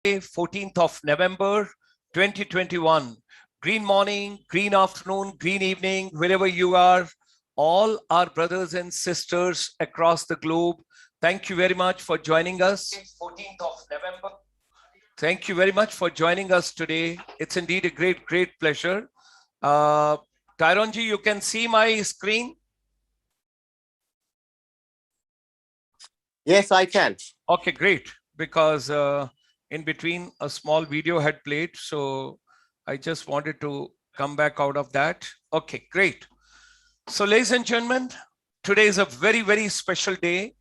14th of November 2021. Green morning, green afternoon, green evening, wherever you are, all our brothers and sisters across the globe. Thank you very much for joining us. 14th of November. Thank you very much for joining us today. It's indeed a great pleasure. Tyronji, you can see my screen? Yes, I can. Okay, great. Because in between a small video had played, so I just wanted to come back out of that. Okay, great. So ladies and gentlemen, today is a very special day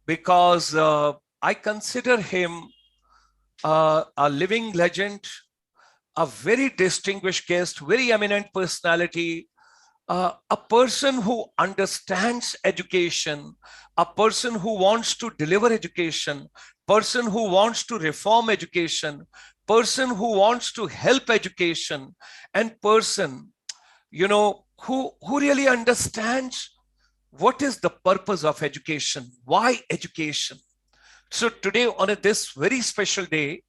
because I consider him a living legend, a very distinguished guest, very eminent personality, a person who understands education, a person who wants to deliver education, person who wants to reform education, person who wants to help education, and person, you know, who really understands what is the purpose of education, why education. So today on this very special day,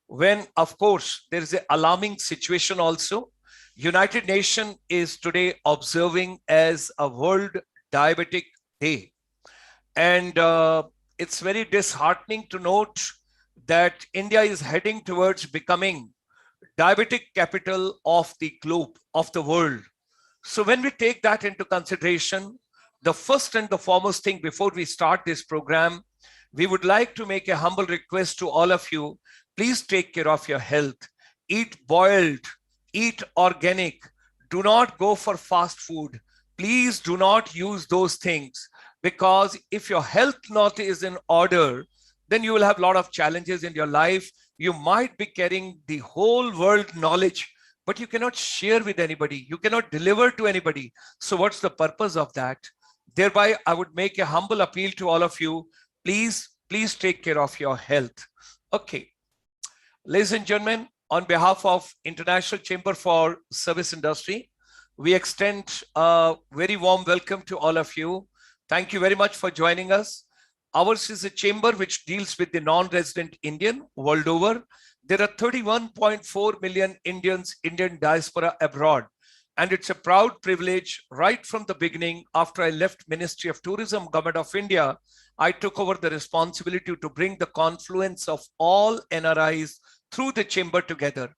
when of course there is an alarming situation also, United Nations is today observing as a World Diabetic Day. And it's very disheartening to note that India is heading towards becoming diabetic capital of the globe, of the world. So when we take that into consideration, the first and the foremost thing before we start this program, we would like to make a humble request to all of you. Please take care of your health. Eat boiled, eat organic. Do not go for fast food. Please do not use those things, because if your health not is in order, then you will have a lot of challenges in your life. You might be carrying the whole world knowledge, but you cannot share with anybody. You cannot deliver to anybody. So what's the purpose of that? Thereby, I would make a humble appeal to all of you. Please take care of your health. Okay. Ladies and gentlemen, on behalf of International Chamber for Service Industry, we extend a very warm welcome to all of you. Thank you very much for joining us. Ours is a chamber which deals with the non-resident Indian world over. There are 31.4 million Indians, Indian diaspora abroad. And it's a proud privilege right from the beginning. After I left Ministry of Tourism, Government of India, I took over the responsibility to bring the confluence of all NRIs through the chamber together.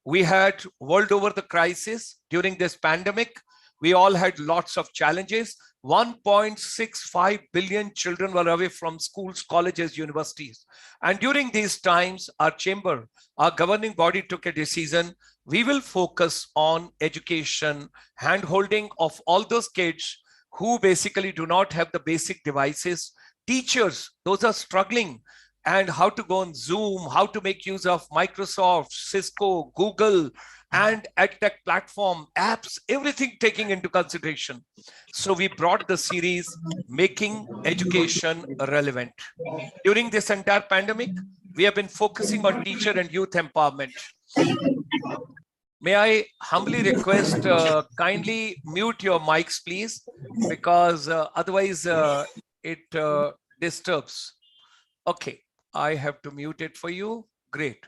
We had world over the crisis during this pandemic. We all had lots of challenges. 1.65 billion children were away from schools, colleges, universities. And during these times, our chamber, our governing body took a decision. We will focus on education, hand-holding of all those kids who basically do not have the basic devices. Teachers, those are struggling, and how to go on Zoom, how to make use of Microsoft, Cisco, Google, and EdTech platform, apps, everything taking into consideration. So we brought the series, Making Education Relevant. During this entire pandemic, we have been focusing on teacher and youth empowerment. May I humbly request, kindly mute your mics, please, because otherwise it disturbs. Okay, I have to mute it for you. Great.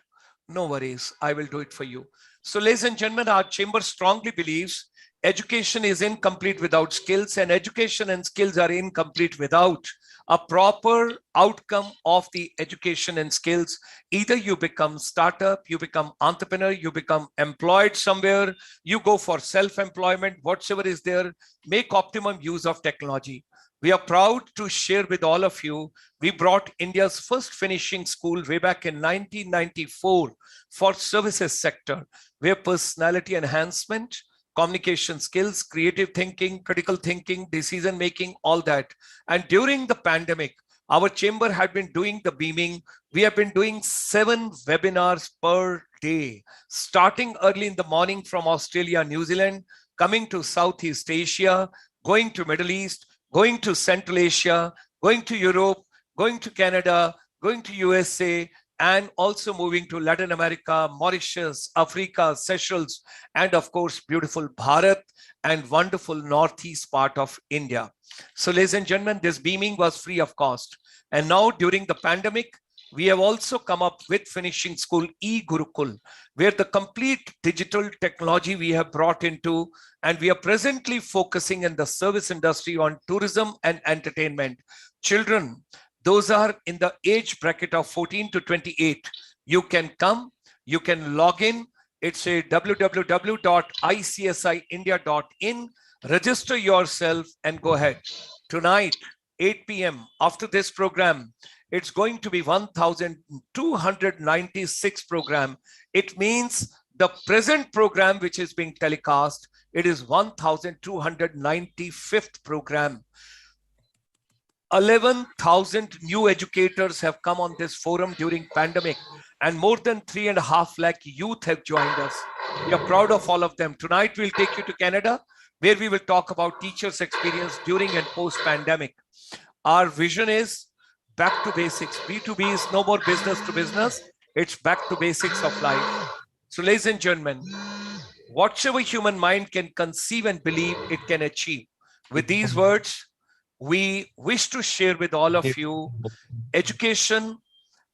No worries. I will do it for you. So ladies and gentlemen, our chamber strongly believes education is incomplete without skills, and education and skills are incomplete without a proper outcome of the education and skills. Either you become startup, you become entrepreneur, you become employed somewhere, you go for self-employment, whatsoever is there, make optimum use of technology. We are proud to share with all of you, we brought India's first finishing school way back in 1994 for services sector, where personality enhancement, communication skills, creative thinking, critical thinking, decision making, all that. And during the pandemic, our chamber had been doing the beaming. We have been doing 7 webinars per day, starting early in the morning from Australia, New Zealand, coming to Southeast Asia, going to Middle East, going to Central Asia, going to Europe, going to Canada, going to USA, and also moving to Latin America, Mauritius, Africa, Seychelles, and of course, beautiful Bharat and wonderful northeast part of India. So ladies and gentlemen, this beaming was free of cost. And now during the pandemic, We have also come up with finishing school e-Gurukul, where the complete digital technology we have brought into, and we are presently focusing in the service industry on tourism and entertainment. Children, those are in the age bracket of 14 to 28. You can come, you can log in. It's a www.icsiindia.in. Register yourself and go ahead. Tonight, 8 p.m. after this program, it's going to be 1,296 program. It means the present program which is being telecast, it is 1,295th program. 11,000 new educators have come on this forum during pandemic, and more than 3.5 lakh youth have joined us. We are proud of all of them. Tonight, we'll take you to Canada, where we will talk about teachers' experience during and post-pandemic. Our vision is back to basics. B2B is no more business to business. It's back to basics of life. So, ladies and gentlemen, whatever human mind can conceive and believe, it can achieve. With these words, we wish to share with all of you, education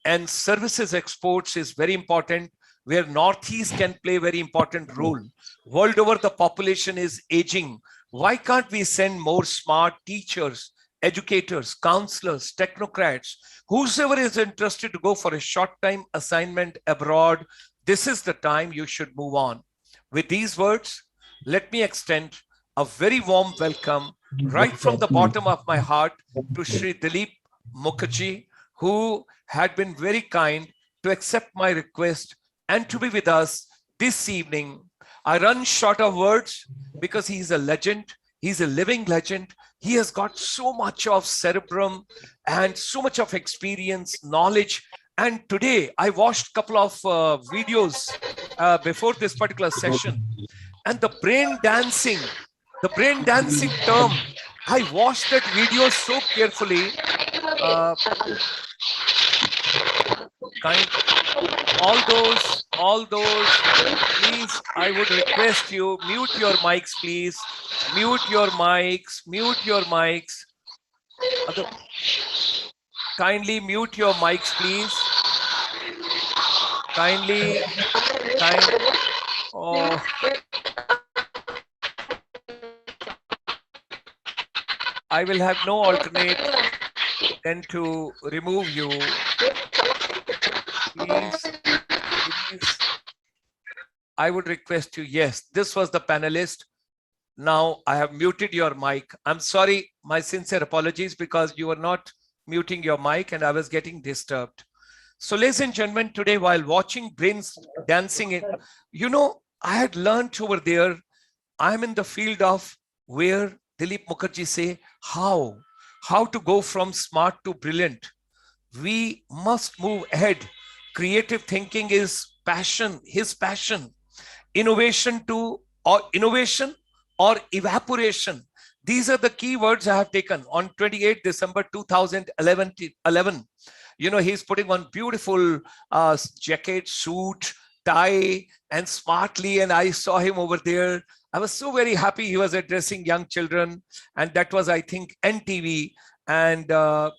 and services exports is very important, where Northeast can play a very important role. World over, the population is aging. Why can't we send more smart teachers, educators, counselors, technocrats, whosoever is interested to go for a short-time assignment abroad? This is the time you should move on. With these words, let me extend a very warm welcome right from the bottom of my heart to Shri DILIP Mukherjee, who had been very kind to accept my request and to be with us this evening. I run short of words because he's a legend. He's a living legend. He has got so much of cerebrum and so much of experience, knowledge. And today I watched a couple of videos before this particular session, and the brain dancing term, I watched that video so carefully. All those, please, I would request you, mute your mics, please. Mute your mics. Kindly mute your mics, please. Oh. I will have no alternate than to remove you. Please. I would request you. Yes, this was the panelist. Now I have muted your mic. I'm sorry, my sincere apologies, because you were not muting your mic and I was getting disturbed. So, ladies and gentlemen, today while watching brains dancing, I had learned over there, I'm in the field of where DILIP Mukherjee say how to go from smart to brilliant. We must move ahead. Creative thinking is passion, his passion. Innovation or evaporation. These are the key words I have taken on 28 December 2011. He's putting on beautiful jacket, suit, tie, and smartly. And I saw him over there. I was so very happy he was addressing young children. And that was, I think, NTV. And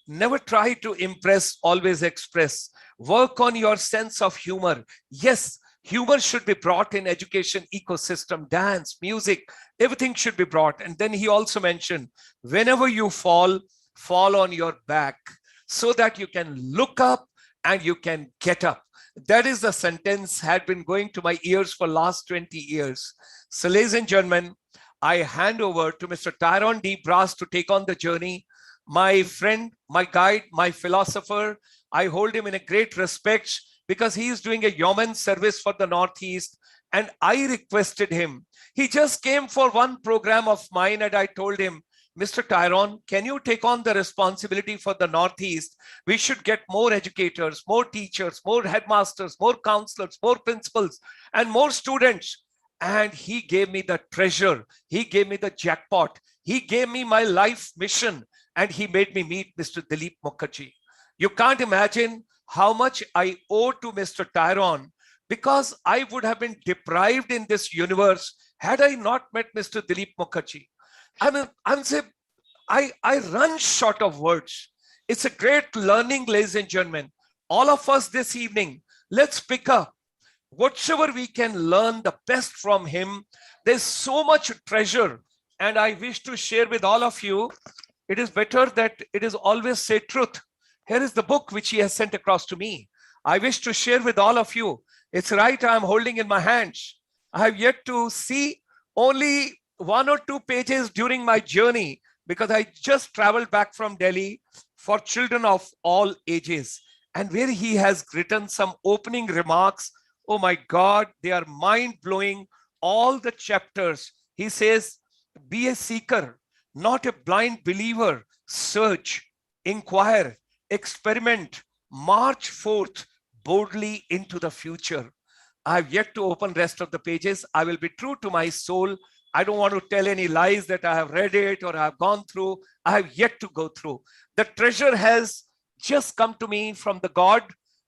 never try to impress, always express. Work on your sense of humor. Yes, humor should be brought in education ecosystem, dance, music, everything should be brought. And then he also mentioned, whenever you fall on your back so that you can look up and you can get up. That is the sentence had been going to my ears for last 20 years. So, ladies and gentlemen, I hand over to Mr. Tyrone D. Brass to take on the journey. My friend, my guide, my philosopher, I hold him in a great respect because he is doing a yeoman service for the Northeast. And I requested him. He just came for one program of mine and I told him, Mr. Tyrone, can you take on the responsibility for the Northeast? We should get more educators, more teachers, more headmasters, more counselors, more principals, and more students. And he gave me the treasure. He gave me the jackpot. He gave me my life mission. And he made me meet Mr. DILIP Mukherjee. You can't imagine how much I owe to Mr. Tyrone, because I would have been deprived in this universe had I not met Mr. DILIP Mukherjee. I run short of words. It's a great learning, ladies and gentlemen. all of us this evening, let's pick up whatever we can learn the best from him. There's so much treasure, and I wish to share with all of you. It is better that it is always say truth. Here is the book which he has sent across to me. I wish to share with all of you. It's right, I'm holding in my hands. I have yet to see only 1 or 2 pages during my journey, because I just traveled back from Delhi for children of all ages, and where he has written some opening remarks. Oh my God, they are mind-blowing. All the chapters, he says, be a seeker, not a blind believer. Search, inquire, experiment, march forth boldly into the future. I have yet to open rest of the pages. I will be true to my soul. I don't want to tell any lies that I have read it or I have gone through. I have yet to go through. The treasure has just come to me from the God,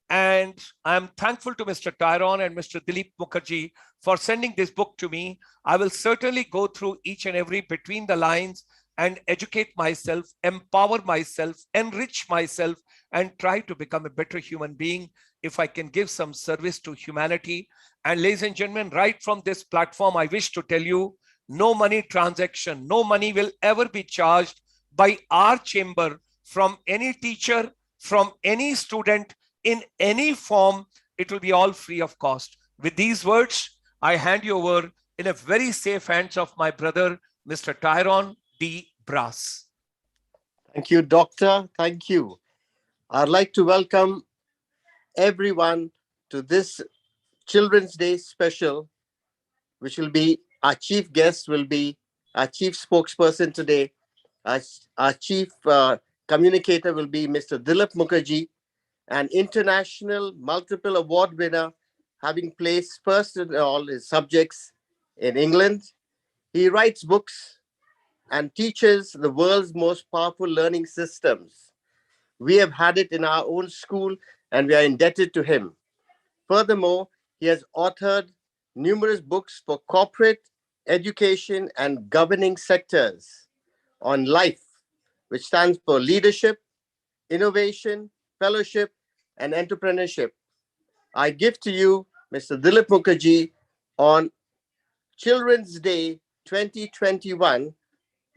and I'm thankful to Mr. Tyrone and Mr. DILIP Mukherjee for sending this book to me. I will certainly go through each and every between the lines and educate myself, empower myself, enrich myself, and try to become a better human being if I can give some service to humanity. And ladies and gentlemen, right from this platform, I wish to tell you, no money transaction, no money will ever be charged by our chamber from any teacher, from any student, in any form. It will be all free of cost. With these words, I hand you over in a very safe hands of my brother, Mr. Tyrone D. Brass. Thank you, Doctor. Thank you. I'd like to welcome everyone to this Children's Day special, which will be, our chief guest will be our chief spokesperson today. Our chief communicator will be Mr. DILIP Mukherjee, an international multiple award winner, having placed first in all his subjects in England. He writes books and teaches the world's most powerful learning systems. We have had it in our own school, and we are indebted to him. Furthermore, he has authored numerous books for corporate, education, and governing sectors on life, which stands for leadership, innovation, fellowship, and entrepreneurship. I give to you Mr. DILIP Mukherjee on Children's Day 2021,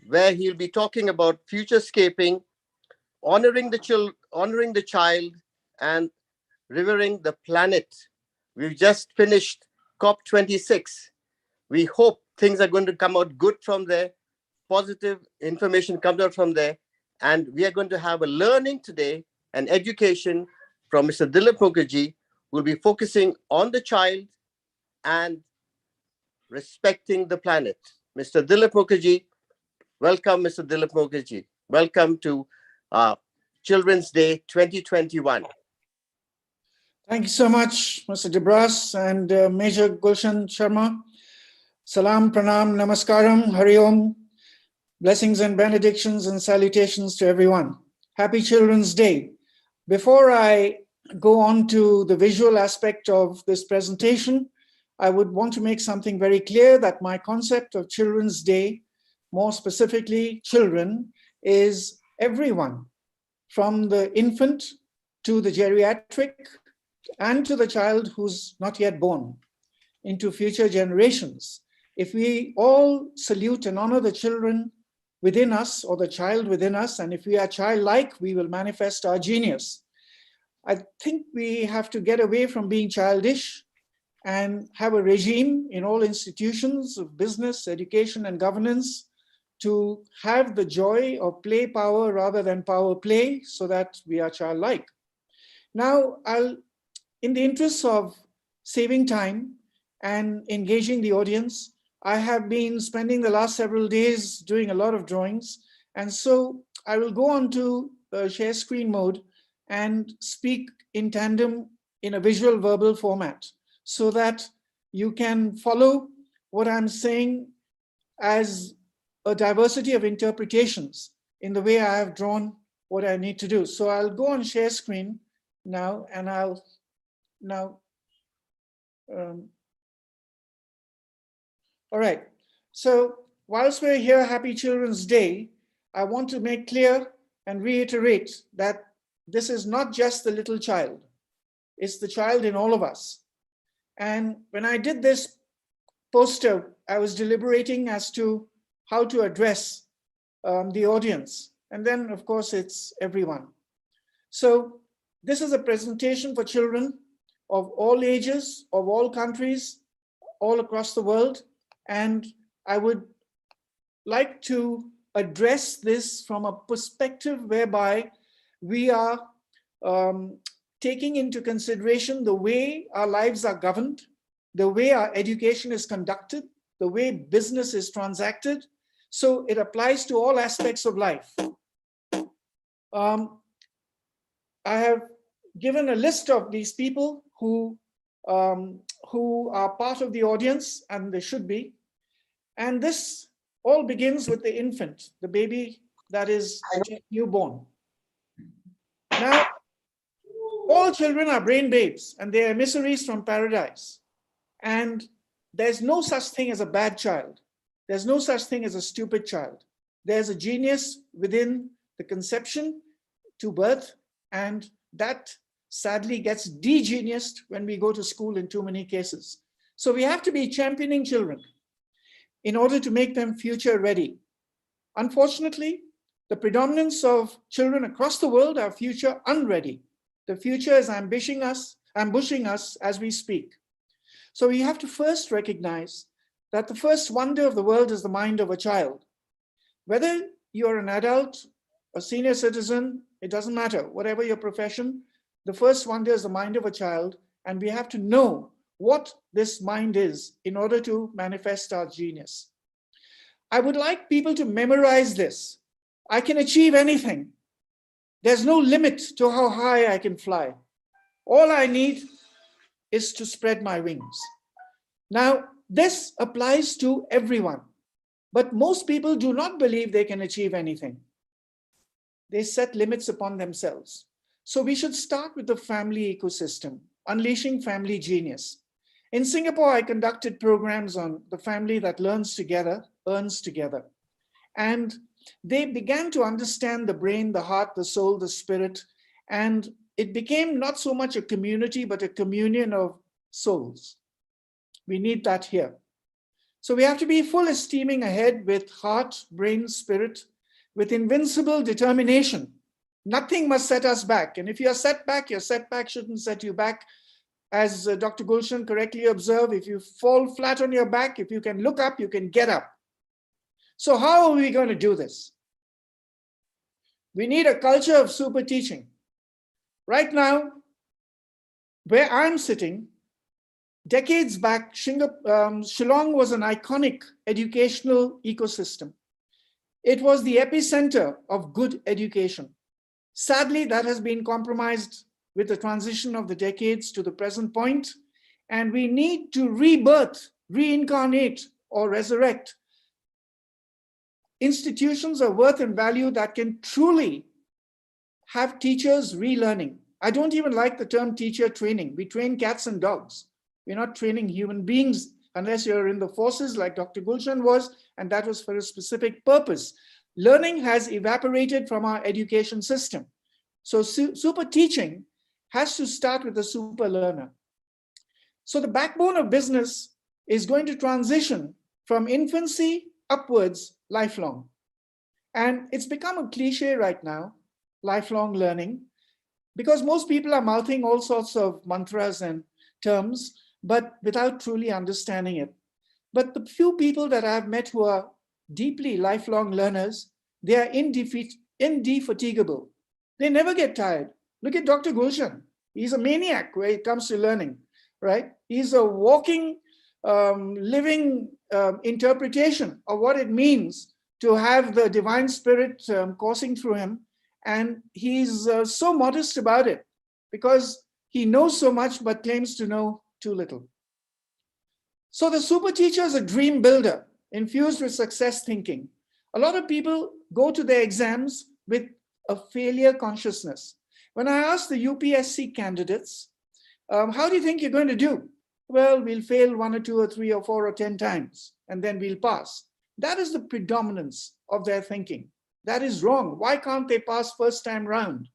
where he'll be talking about futurescaping, honoring the child, and revering the planet. We've just finished COP26. We hope things are going to come out good from there, positive information comes out from there, and we are going to have a learning today and education from Mr. DILIP Mukherjee, who will be focusing on the child and respecting the planet. Mr. DILIP Mukherjee, welcome, Mr. DILIP Mukherjee. Welcome to Children's Day 2021. Thank you so much, Mr. Debras and Major Gulshan Sharma. Salam, pranam, namaskaram, hari om. Blessings and benedictions and salutations to everyone. Happy Children's Day. Before I go on to the visual aspect of this presentation, I would want to make something very clear, that my concept of Children's Day, more specifically children, is everyone, from the infant to the geriatric and to the child who's not yet born, into future generations. If we all salute and honor the children within us, or the child within us, and if we are childlike, we will manifest our genius. I think we have to get away from being childish and have a regime in all institutions of business, education, and governance to have the joy of play power rather than power play, so that we are childlike. Now, in the interest of saving time and engaging the audience, I have been spending the last several days doing a lot of drawings. And so I will go on to share screen mode and speak in tandem in a visual verbal format, so that you can follow what I'm saying as a diversity of interpretations in the way I have drawn what I need to do. So I'll go on share screen now, and I'll now, all right. So whilst we're here, Happy Children's Day, I want to make clear and reiterate that this is not just the little child. It's the child in all of us. And when I did this poster, I was deliberating as to how to address the audience. And then, of course, it's everyone. So this is a presentation for children of all ages, of all countries, all across the world. And I would like to address this from a perspective whereby we are taking into consideration the way our lives are governed, the way our education is conducted, the way business is transacted. So it applies to all aspects of life. I have given a list of these people who are part of the audience, and they should be. And this all begins with the infant, the baby that is newborn. Now, all children are brain babes, and they are emissaries from paradise. And there's no such thing as a bad child. There's no such thing as a stupid child. There's a genius within the conception to birth, and that sadly gets de-geniused when we go to school in too many cases. So we have to be championing children in order to make them future ready. Unfortunately, the predominance of children across the world are future unready. The future is ambushing us as we speak. So we have to first recognize that the first wonder of the world is the mind of a child. Whether you're an adult, a senior citizen, it doesn't matter. Whatever your profession, the first wonder is the mind of a child, and we have to know what this mind is in order to manifest our genius. I would like people to memorize this. I can achieve anything. There's no limit to how high I can fly. All I need is to spread my wings. Now, this applies to everyone, but most people do not believe they can achieve anything. They set limits upon themselves. So we should start with the family ecosystem, unleashing family genius. In Singapore, I conducted programs on the family that learns together, earns together. And they began to understand the brain, the heart, the soul, the spirit, and it became not so much a community, but a communion of souls. We need that here. So we have to be full steaming ahead with heart, brain, spirit, with invincible determination. Nothing must set us back. And if you're set back, your setback shouldn't set you back. As Dr. Gulshan correctly observed, if you fall flat on your back, if you can look up, you can get up. So how are we going to do this? We need a culture of super teaching. Right now, where I'm sitting, decades back, Shillong was an iconic educational ecosystem. It was the epicenter of good education. Sadly, that has been compromised with the transition of the decades to the present point, and we need to rebirth, reincarnate, or resurrect institutions of worth and value that can truly have teachers relearning. I don't even like the term teacher training. We train cats and dogs. We're not training human beings unless you're in the forces like Dr. Gulshan was, and that was for a specific purpose. Learning has evaporated from our education system. So super teaching has to start with the super learner. So the backbone of business is going to transition from infancy upwards lifelong. And it's become a cliche right now, lifelong learning, because most people are mouthing all sorts of mantras and terms, but without truly understanding it. But the few people that I've met who are deeply lifelong learners, they are indefatigable. They never get tired. Look at Dr. Gulshan. He's a maniac when it comes to learning, right? He's a walking, living interpretation of what it means to have the divine spirit coursing through him. And he's so modest about it because he knows so much but claims to know too little. So the super teacher is a dream builder infused with success thinking. A lot of people go to their exams with a failure consciousness. When I ask the UPSC candidates, how do you think you're going to do? Well, we'll fail 1 or 2 or 3 or 4 or 10 times, and then we'll pass. That is the predominance of their thinking. That is wrong. Why can't they pass first time round?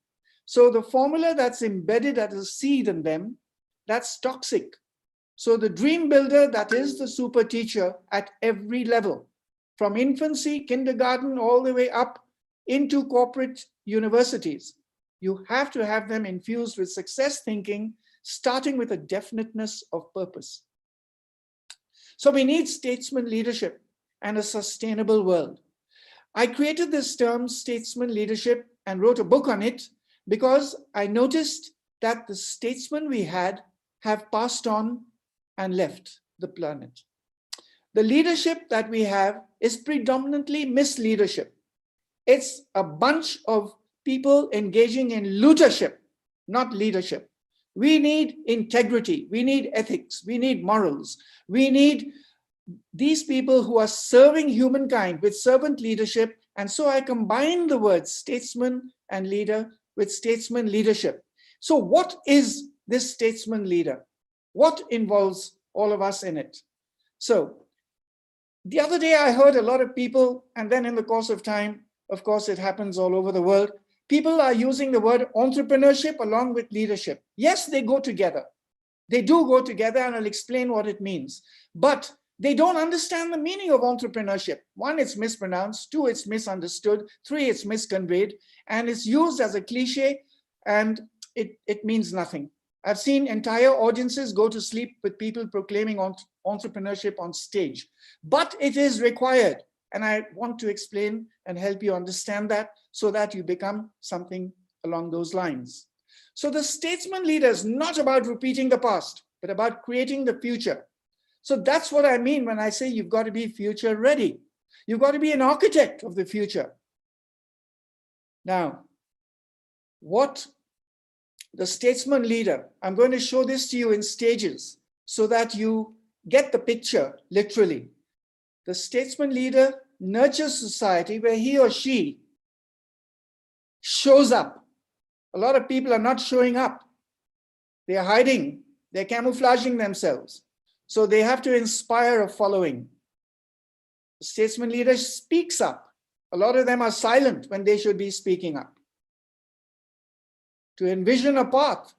So the formula that's embedded as a seed in them, that's toxic. So the dream builder, that is the super teacher at every level, from infancy, kindergarten, all the way up into corporate universities. You have to have them infused with success thinking, starting with a definiteness of purpose. So we need statesman leadership and a sustainable world. I created this term, statesman leadership, and wrote a book on it because I noticed that the statesmen we had have passed on and left the planet. The leadership that we have is predominantly misleadership. It's a bunch of people engaging in lootership, not leadership. We need integrity, we need ethics, we need morals, we need these people who are serving humankind with servant leadership. And so I combine the words statesman and leader with statesman leadership. So what is this statesman leader? What involves all of us in it? So the other day I heard a lot of people, and then in the course of time, of course it happens all over the world, people are using the word entrepreneurship along with leadership. Yes, they go together. They do go together, and I'll explain what it means. But they don't understand the meaning of entrepreneurship. One, it's mispronounced. Two, it's misunderstood. Three, it's misconveyed. And it's used as a cliche, and it means nothing. I've seen entire audiences go to sleep with people proclaiming entrepreneurship on stage. But it is required. And I want to explain and help you understand that so that you become something along those lines. So the statesman leader is not about repeating the past, but about creating the future. So that's what I mean when I say you've got to be future ready. You've got to be an architect of the future. Now, what the statesman leader, I'm going to show this to you in stages so that you get the picture literally. The statesman leader nurtures society where he or she shows up. A lot of people are not showing up. They are hiding. They're camouflaging themselves. So they have to inspire a following. The statesman leader speaks up. A lot of them are silent when they should be speaking up. To envision a path.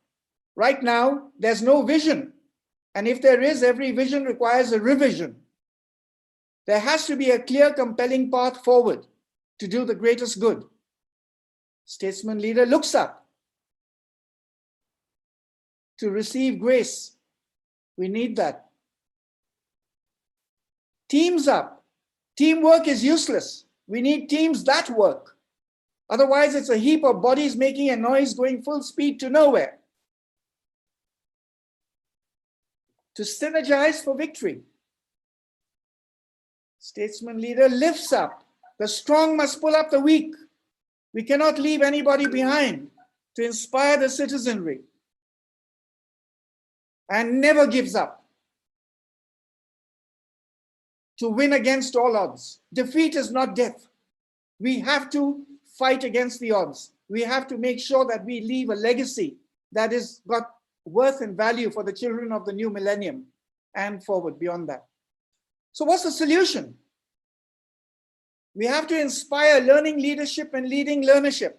Right now, there's no vision. And if there is, every vision requires a revision. There has to be a clear, compelling path forward to do the greatest good. Statesman leader looks up to receive grace. We need that. Teams up. Teamwork is useless. We need teams that work. Otherwise, it's a heap of bodies making a noise going full speed to nowhere. To synergize for victory. Statesman leader lifts up. The strong must pull up the weak. We cannot leave anybody behind to inspire the citizenry. And never gives up. To win against all odds. Defeat is not death. We have to fight against the odds. We have to make sure that we leave a legacy that is got worth and value for the children of the new millennium and forward beyond that. So what's the solution? We have to inspire learning leadership and leading learnership.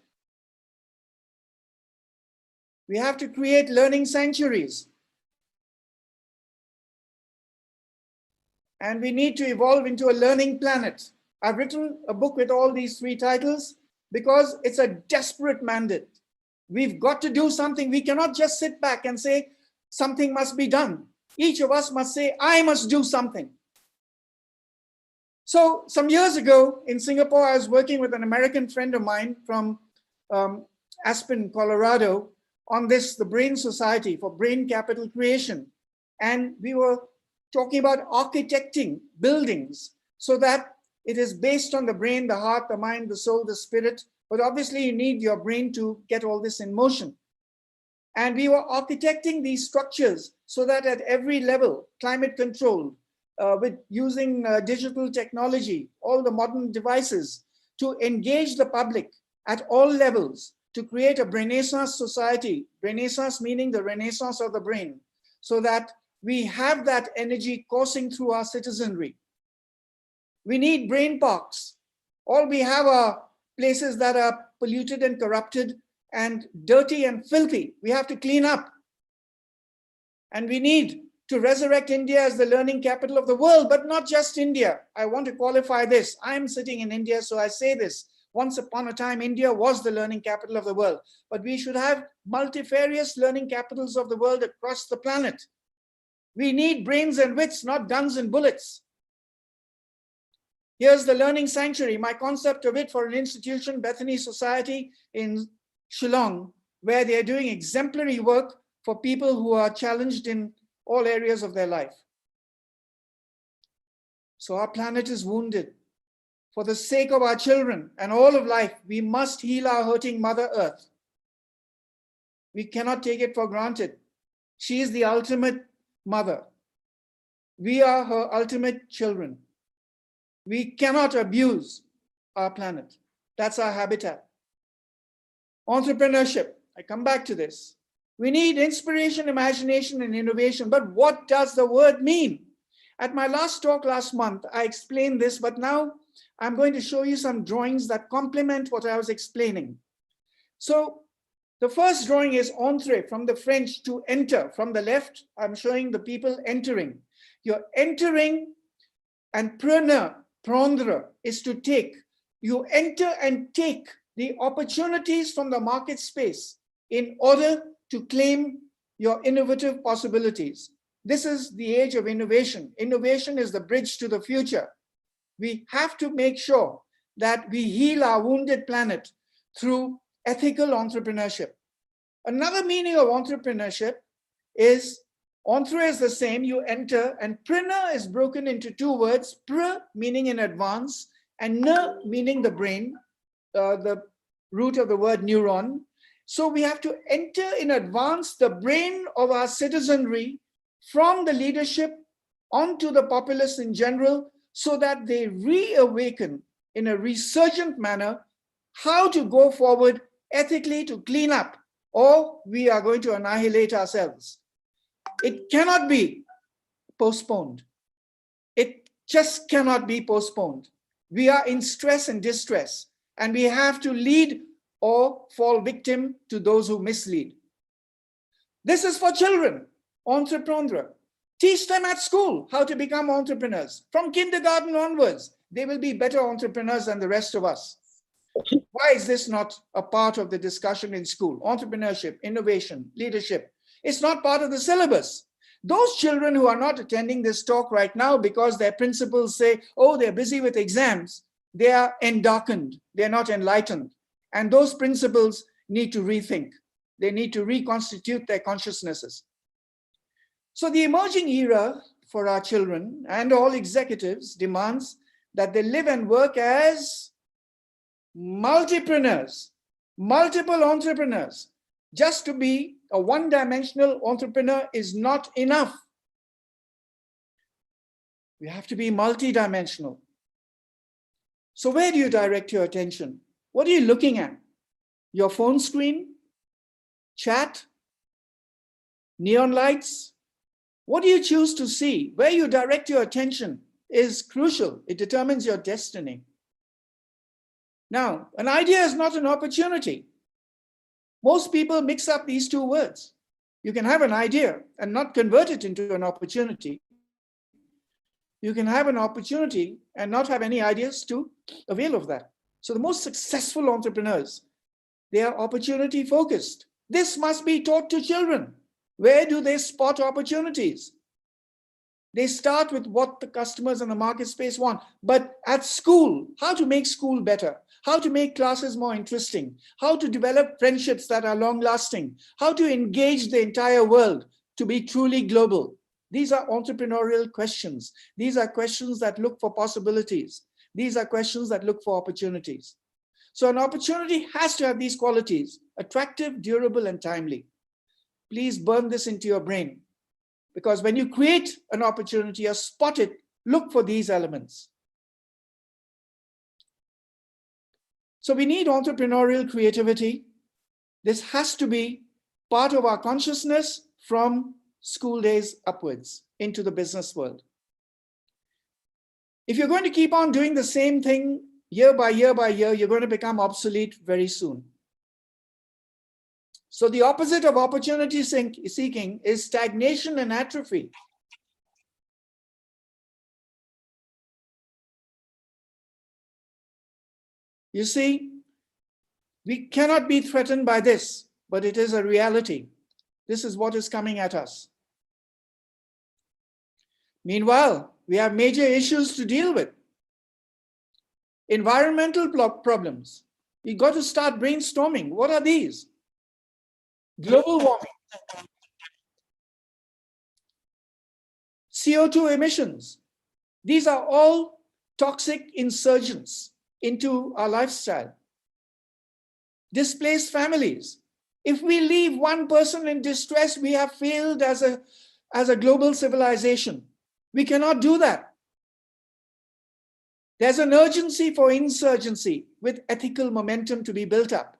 We have to create learning sanctuaries. And we need to evolve into a learning planet. I've written a book with all these three titles because it's a desperate mandate. We've got to do something. We cannot just sit back and say, something must be done. Each of us must say, I must do something. So some years ago in Singapore, I was working with an American friend of mine from Aspen, Colorado, on this, the Brain Society for Brain Capital Creation. And we were talking about architecting buildings so that it is based on the brain, the heart, the mind, the soul, the spirit. But obviously you need your brain to get all this in motion. And we were architecting these structures so that at every level, climate control, with using digital technology, all the modern devices, to engage the public at all levels, to create a Renaissance society, Renaissance meaning the renaissance of the brain, so that we have that energy coursing through our citizenry. We need brain parks. All we have are places that are polluted and corrupted, and dirty and filthy. We have to clean up. And we need to resurrect India as the learning capital of the world, but not just India. I want to qualify this. I'm sitting in India, so I say this. Once upon a time, India was the learning capital of the world, but we should have multifarious learning capitals of the world across the planet. We need brains and wits, not guns and bullets. Here's the Learning Sanctuary, my concept of it for an institution, Bethany Society in Shillong, where they're doing exemplary work for people who are challenged in all areas of their life. So our planet is wounded. For the sake of our children and all of life, we must heal our hurting Mother Earth. We cannot take it for granted. She is the ultimate mother. We are her ultimate children. We cannot abuse our planet. That's our habitat. Entrepreneurship, I come back to this. We need inspiration, imagination, and innovation, but what does the word mean? At my last talk last month, I explained this, but now I'm going to show you some drawings that complement what I was explaining. So the first drawing is entrer, from the French to enter. From the left, I'm showing the people entering. You're entering, and prendre is to take. You enter and take the opportunities from the market space in order to claim your innovative possibilities. This is the age of innovation. Innovation is the bridge to the future. We have to make sure that we heal our wounded planet through ethical entrepreneurship. Another meaning of entrepreneurship is, entre is the same, you enter, and prena is broken into two words, pr meaning in advance, and n meaning the brain, the root of the word neuron. So we have to enter in advance the brain of our citizenry from the leadership onto the populace in general, so that they reawaken in a resurgent manner how to go forward ethically to clean up, or we are going to annihilate ourselves. It cannot be postponed. It just cannot be postponed. We are in stress and distress, and we have to lead or fall victim to those who mislead. This is for children, entrepreneur. Teach them at school how to become entrepreneurs. From kindergarten onwards, they will be better entrepreneurs than the rest of us. Why is this not a part of the discussion in school? Entrepreneurship, innovation, leadership. It's not part of the syllabus. Those children who are not attending this talk right now because their principals say, oh, they're busy with exams, they are endarkened, they're not enlightened. And those principals need to rethink. They need to reconstitute their consciousnesses. So the emerging era for our children and all executives demands that they live and work as multipreneurs, multiple entrepreneurs. Just to be a one-dimensional entrepreneur is not enough. We have to be multidimensional. So where do you direct your attention? What are you looking at? Your phone screen? Chat? Neon lights? What do you choose to see? Where you direct your attention is crucial. It determines your destiny. Now, an idea is not an opportunity. Most people mix up these two words. You can have an idea and not convert it into an opportunity. You can have an opportunity and not have any ideas to avail of that. So the most successful entrepreneurs, they are opportunity focused. This must be taught to children. Where do they spot opportunities? They start with what the customers and the market space want. But at school, how to make school better, how to make classes more interesting, how to develop friendships that are long lasting, how to engage the entire world to be truly global. These are entrepreneurial questions. These are questions that look for possibilities. These are questions that look for opportunities. So an opportunity has to have these qualities: attractive, durable, and timely. Please burn this into your brain, because when you create an opportunity or spot it, look for these elements. So we need entrepreneurial creativity. This has to be part of our consciousness from school days upwards into the business world. If you're going to keep on doing the same thing year by year by year, you're going to become obsolete very soon. So the opposite of opportunity seeking is stagnation and atrophy. You see, we cannot be threatened by this, but it is a reality. This is what is coming at us. Meanwhile, we have major issues to deal with. Environmental problems. We got to start brainstorming. What are these? Global warming, CO2 emissions. These are all toxic insurgents into our lifestyle. Displaced families. If we leave one person in distress, we have failed as a global civilization. We cannot do that. There's an urgency for insurgency with ethical momentum to be built up.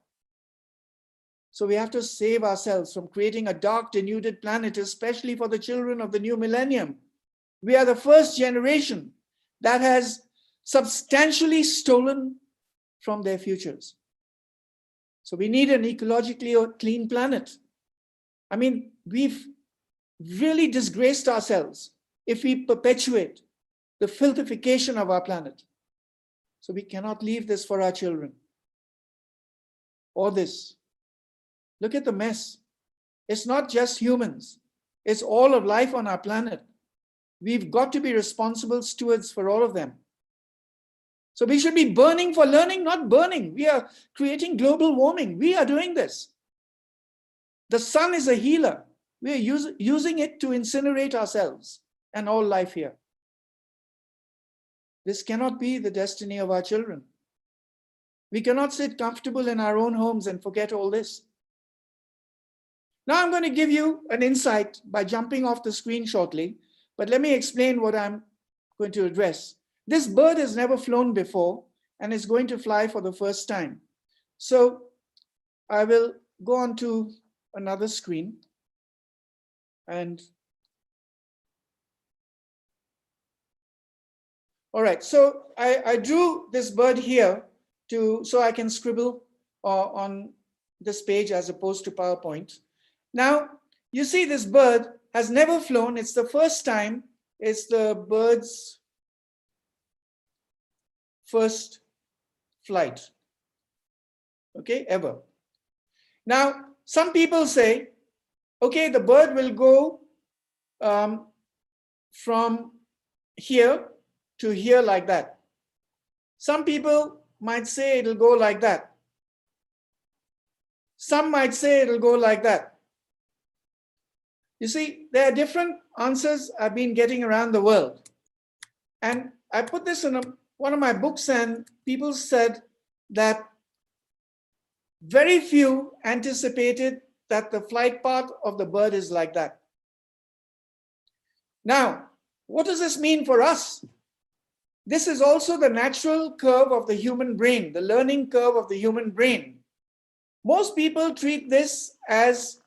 So we have to save ourselves from creating a dark, denuded planet, especially for the children of the new millennium. We are the first generation that has substantially stolen from their futures. So we need an ecologically clean planet. I mean, we've really disgraced ourselves if we perpetuate the filthification of our planet. So we cannot leave this for our children. Or this. Look at the mess. It's not just humans. It's all of life on our planet. We've got to be responsible stewards for all of them. So we should be burning for learning, not burning. We are creating global warming. We are doing this. The sun is a healer. We are using it to incinerate ourselves and all life here. This cannot be the destiny of our children. We cannot sit comfortable in our own homes and forget all this. Now I'm going to give you an insight by jumping off the screen shortly, but let me explain what I'm going to address. This bird has never flown before and is going to fly for the first time. So I will go on to another screen and all right, so I drew this bird here so I can scribble on this page as opposed to PowerPoint. Now, you see this bird has never flown. It's the first time. It's the bird's first flight, okay, ever. Now, some people say, okay, the bird will go from here to here like that. Some people might say it'll go like that. Some might say it'll go like that. You see, there are different answers I've been getting around the world. And I put this in one of my books, and people said that very few anticipated that the flight path of the bird is like that. Now, what does this mean for us? This is also the natural curve of the human brain, the learning curve of the human brain. Most people treat this as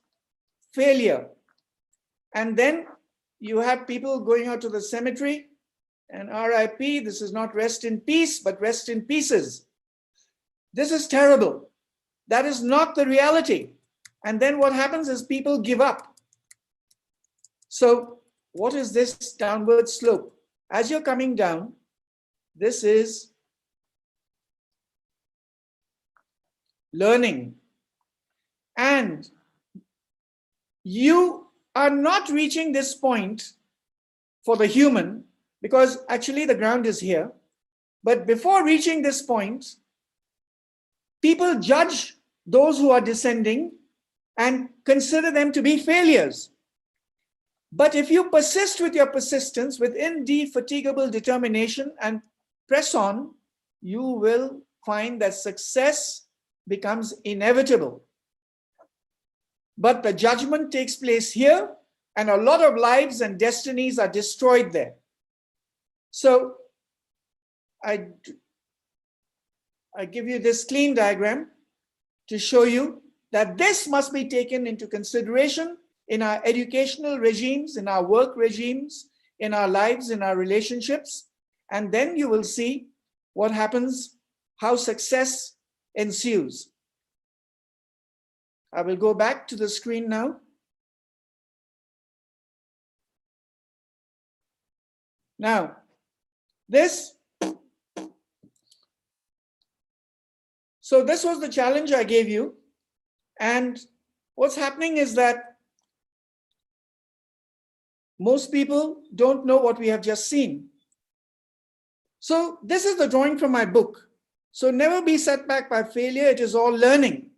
failure. And then you have people going out to the cemetery and RIP, this is not rest in peace, but rest in pieces. This is terrible. That is not the reality. And then what happens is people give up. So what is this downward slope? As you're coming down, this is learning. And you are not reaching this point for the human, because actually the ground is here. But before reaching this point, people judge those who are descending and consider them to be failures. But if you persist with your persistence, with indefatigable determination and press on, you will find that success becomes inevitable. But the judgment takes place here, and a lot of lives and destinies are destroyed there. So I give you this clean diagram to show you that this must be taken into consideration in our educational regimes, in our work regimes, in our lives, in our relationships. And then you will see what happens, how success ensues. I will go back to the screen now. Now, this was the challenge I gave you. And what's happening is that most people don't know what we have just seen. So this is the drawing from my book. So never be set back by failure. It is all learning.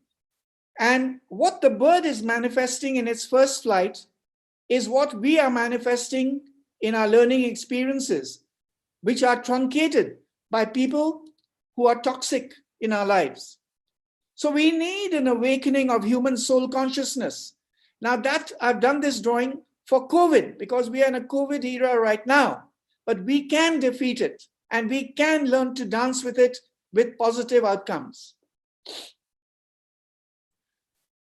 And what the bird is manifesting in its first flight is what we are manifesting in our learning experiences, which are truncated by people who are toxic in our lives. So we need an awakening of human soul consciousness. Now that I've done this drawing for COVID, because we are in a COVID era right now, but we can defeat it and we can learn to dance with it with positive outcomes.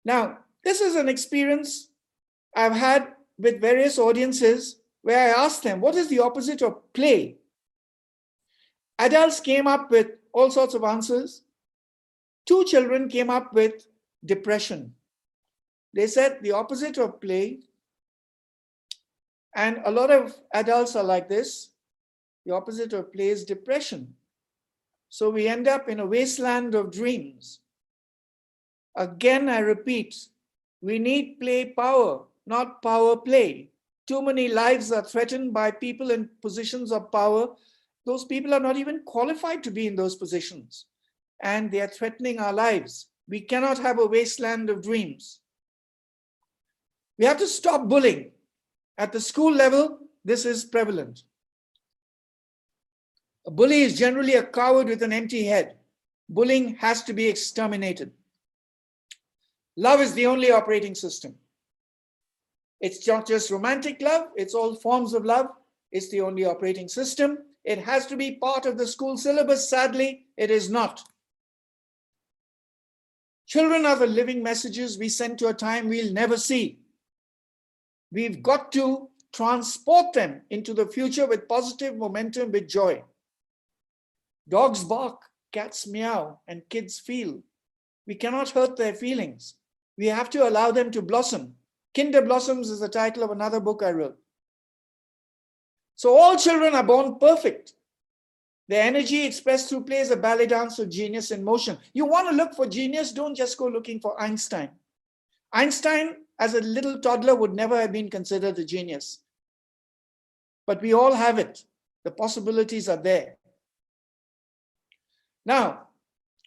Now, this is an experience I've had with various audiences where I asked them, what is the opposite of play? Adults came up with all sorts of answers. 2 children came up with depression. They said the opposite of play, and a lot of adults are like this, the opposite of play is depression. So we end up in a wasteland of dreams. Again, I repeat, we need play power, not power play. Too many lives are threatened by people in positions of power. Those people are not even qualified to be in those positions, and they are threatening our lives. We cannot have a wasteland of dreams. We have to stop bullying. At the school level, this is prevalent. A bully is generally a coward with an empty head. Bullying has to be exterminated. Love is the only operating system. It's not just romantic love, it's all forms of love. It's the only operating system. It has to be part of the school syllabus. Sadly, it is not. Children are the living messages we send to a time we'll never see. We've got to transport them into the future with positive momentum, with joy. Dogs bark, cats meow, and kids feel. We cannot hurt their feelings. We have to allow them to blossom. Kinder Blossoms is the title of another book I wrote. So all children are born perfect. Their energy expressed through play is a ballet dance of genius in motion. You want to look for genius, don't just go looking for Einstein. Einstein, as a little toddler, would never have been considered a genius. But we all have it. The possibilities are there. Now,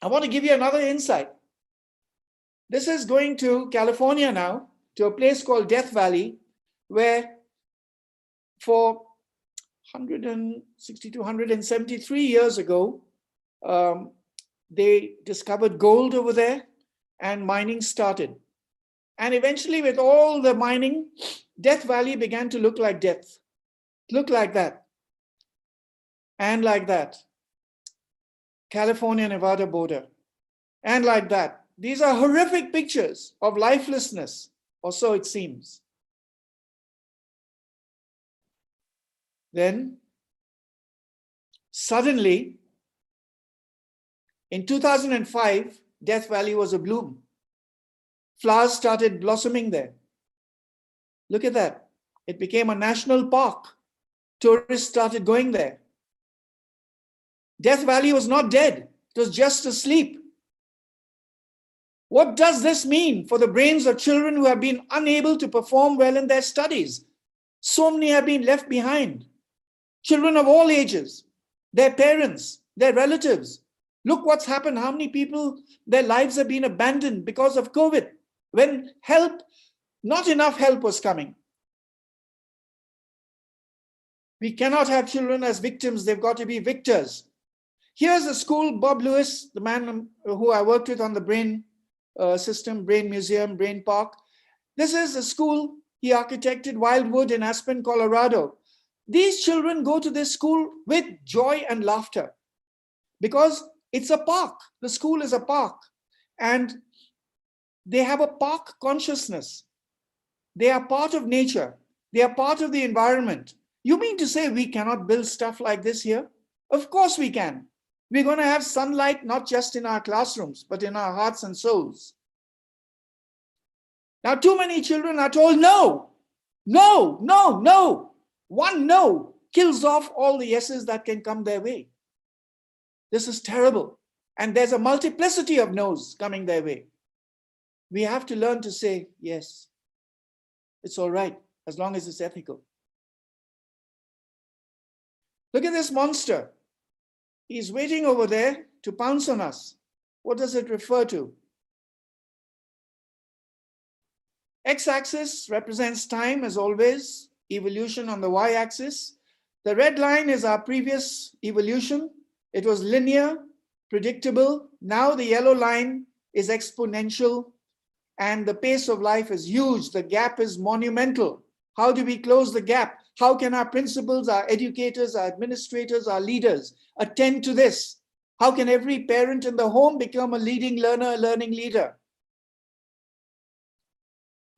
I want to give you another insight. This is going to California now, to a place called Death Valley, where for 160 to 173 years ago, they discovered gold over there and mining started. And eventually, with all the mining, Death Valley began to look like death. Look like that. And like that. California-Nevada border. And like that. These are horrific pictures of lifelessness, or so it seems. Then, suddenly, in 2005, Death Valley was abloom. Flowers started blossoming there. Look at that. It became a national park. Tourists started going there. Death Valley was not dead. It was just asleep. What does this mean for the brains of children who have been unable to perform well in their studies? So many have been left behind. Children of all ages, their parents, their relatives. Look what's happened. How many people, their lives have been abandoned because of COVID. When help, not enough help was coming. We cannot have children as victims. They've got to be victors. Here's a school, Bob Lewis, the man who I worked with on the brain system, brain museum, brain park. This is a school he architected, Wildwood in Aspen, Colorado. These children go to this school with joy and laughter because it's a park. The school is a park and they have a park consciousness. They are part of nature. They are part of the environment. You mean to say we cannot build stuff like this here? Of course we can. We're going to have sunlight not just in our classrooms, but in our hearts and souls. Now, too many children are told no, no, no, no. One no kills off all the yeses that can come their way. This is terrible. And there's a multiplicity of no's coming their way. We have to learn to say, yes, it's all right, as long as it's ethical. Look at this monster. He's waiting over there to pounce on us. What does it refer to? X-axis represents time, as always, evolution on the y-axis. The red line is our previous evolution. It was linear, predictable. Now the yellow line is exponential, and the pace of life is huge. The gap is monumental. How do we close the gap? How can our principals, our educators, our administrators, our leaders attend to this? How can every parent in the home become a leading learner, a learning leader?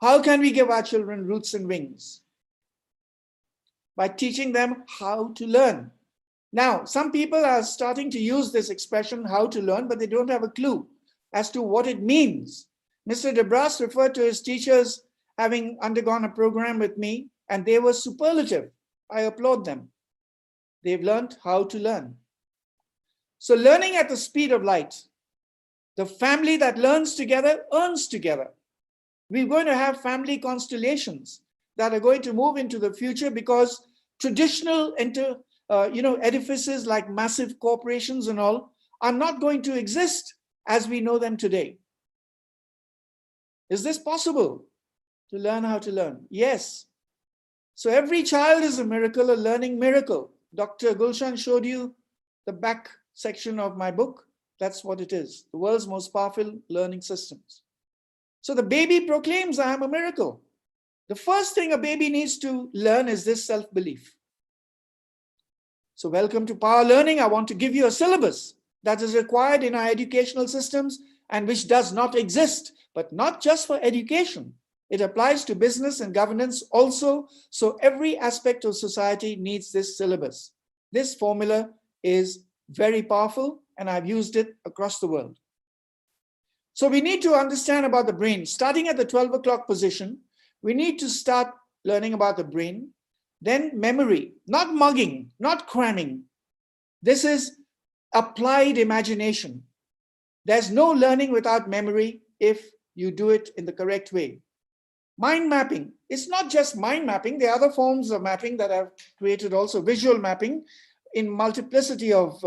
How can we give our children roots and wings? By teaching them how to learn. Now, some people are starting to use this expression, how to learn, but they don't have a clue as to what it means. Mr. DeBras referred to his teachers having undergone a program with me, and they were superlative. I applaud them. They've learned how to learn. So learning at the speed of light, the family that learns together earns together. We're going to have family constellations that are going to move into the future because traditional edifices like massive corporations and all are not going to exist as we know them today. Is this possible to learn how to learn? Yes. So every child is a miracle, a learning miracle. Dr. Gulshan showed you the back section of my book. That's what it is, the world's most powerful learning systems. So the baby proclaims, I am a miracle. The first thing a baby needs to learn is this self-belief. So welcome to Power Learning. I want to give you a syllabus that is required in our educational systems and which does not exist, but not just for education. It applies to business and governance also. So every aspect of society needs this syllabus. This formula is very powerful, and I've used it across the world. So we need to understand about the brain. Starting at the 12 o'clock position, we need to start learning about the brain. Then memory, not mugging, not cramming. This is applied imagination. There's no learning without memory if you do it in the correct way. Mind mapping. It's not just mind mapping. There are other forms of mapping that I've created also. Visual mapping in multiplicity of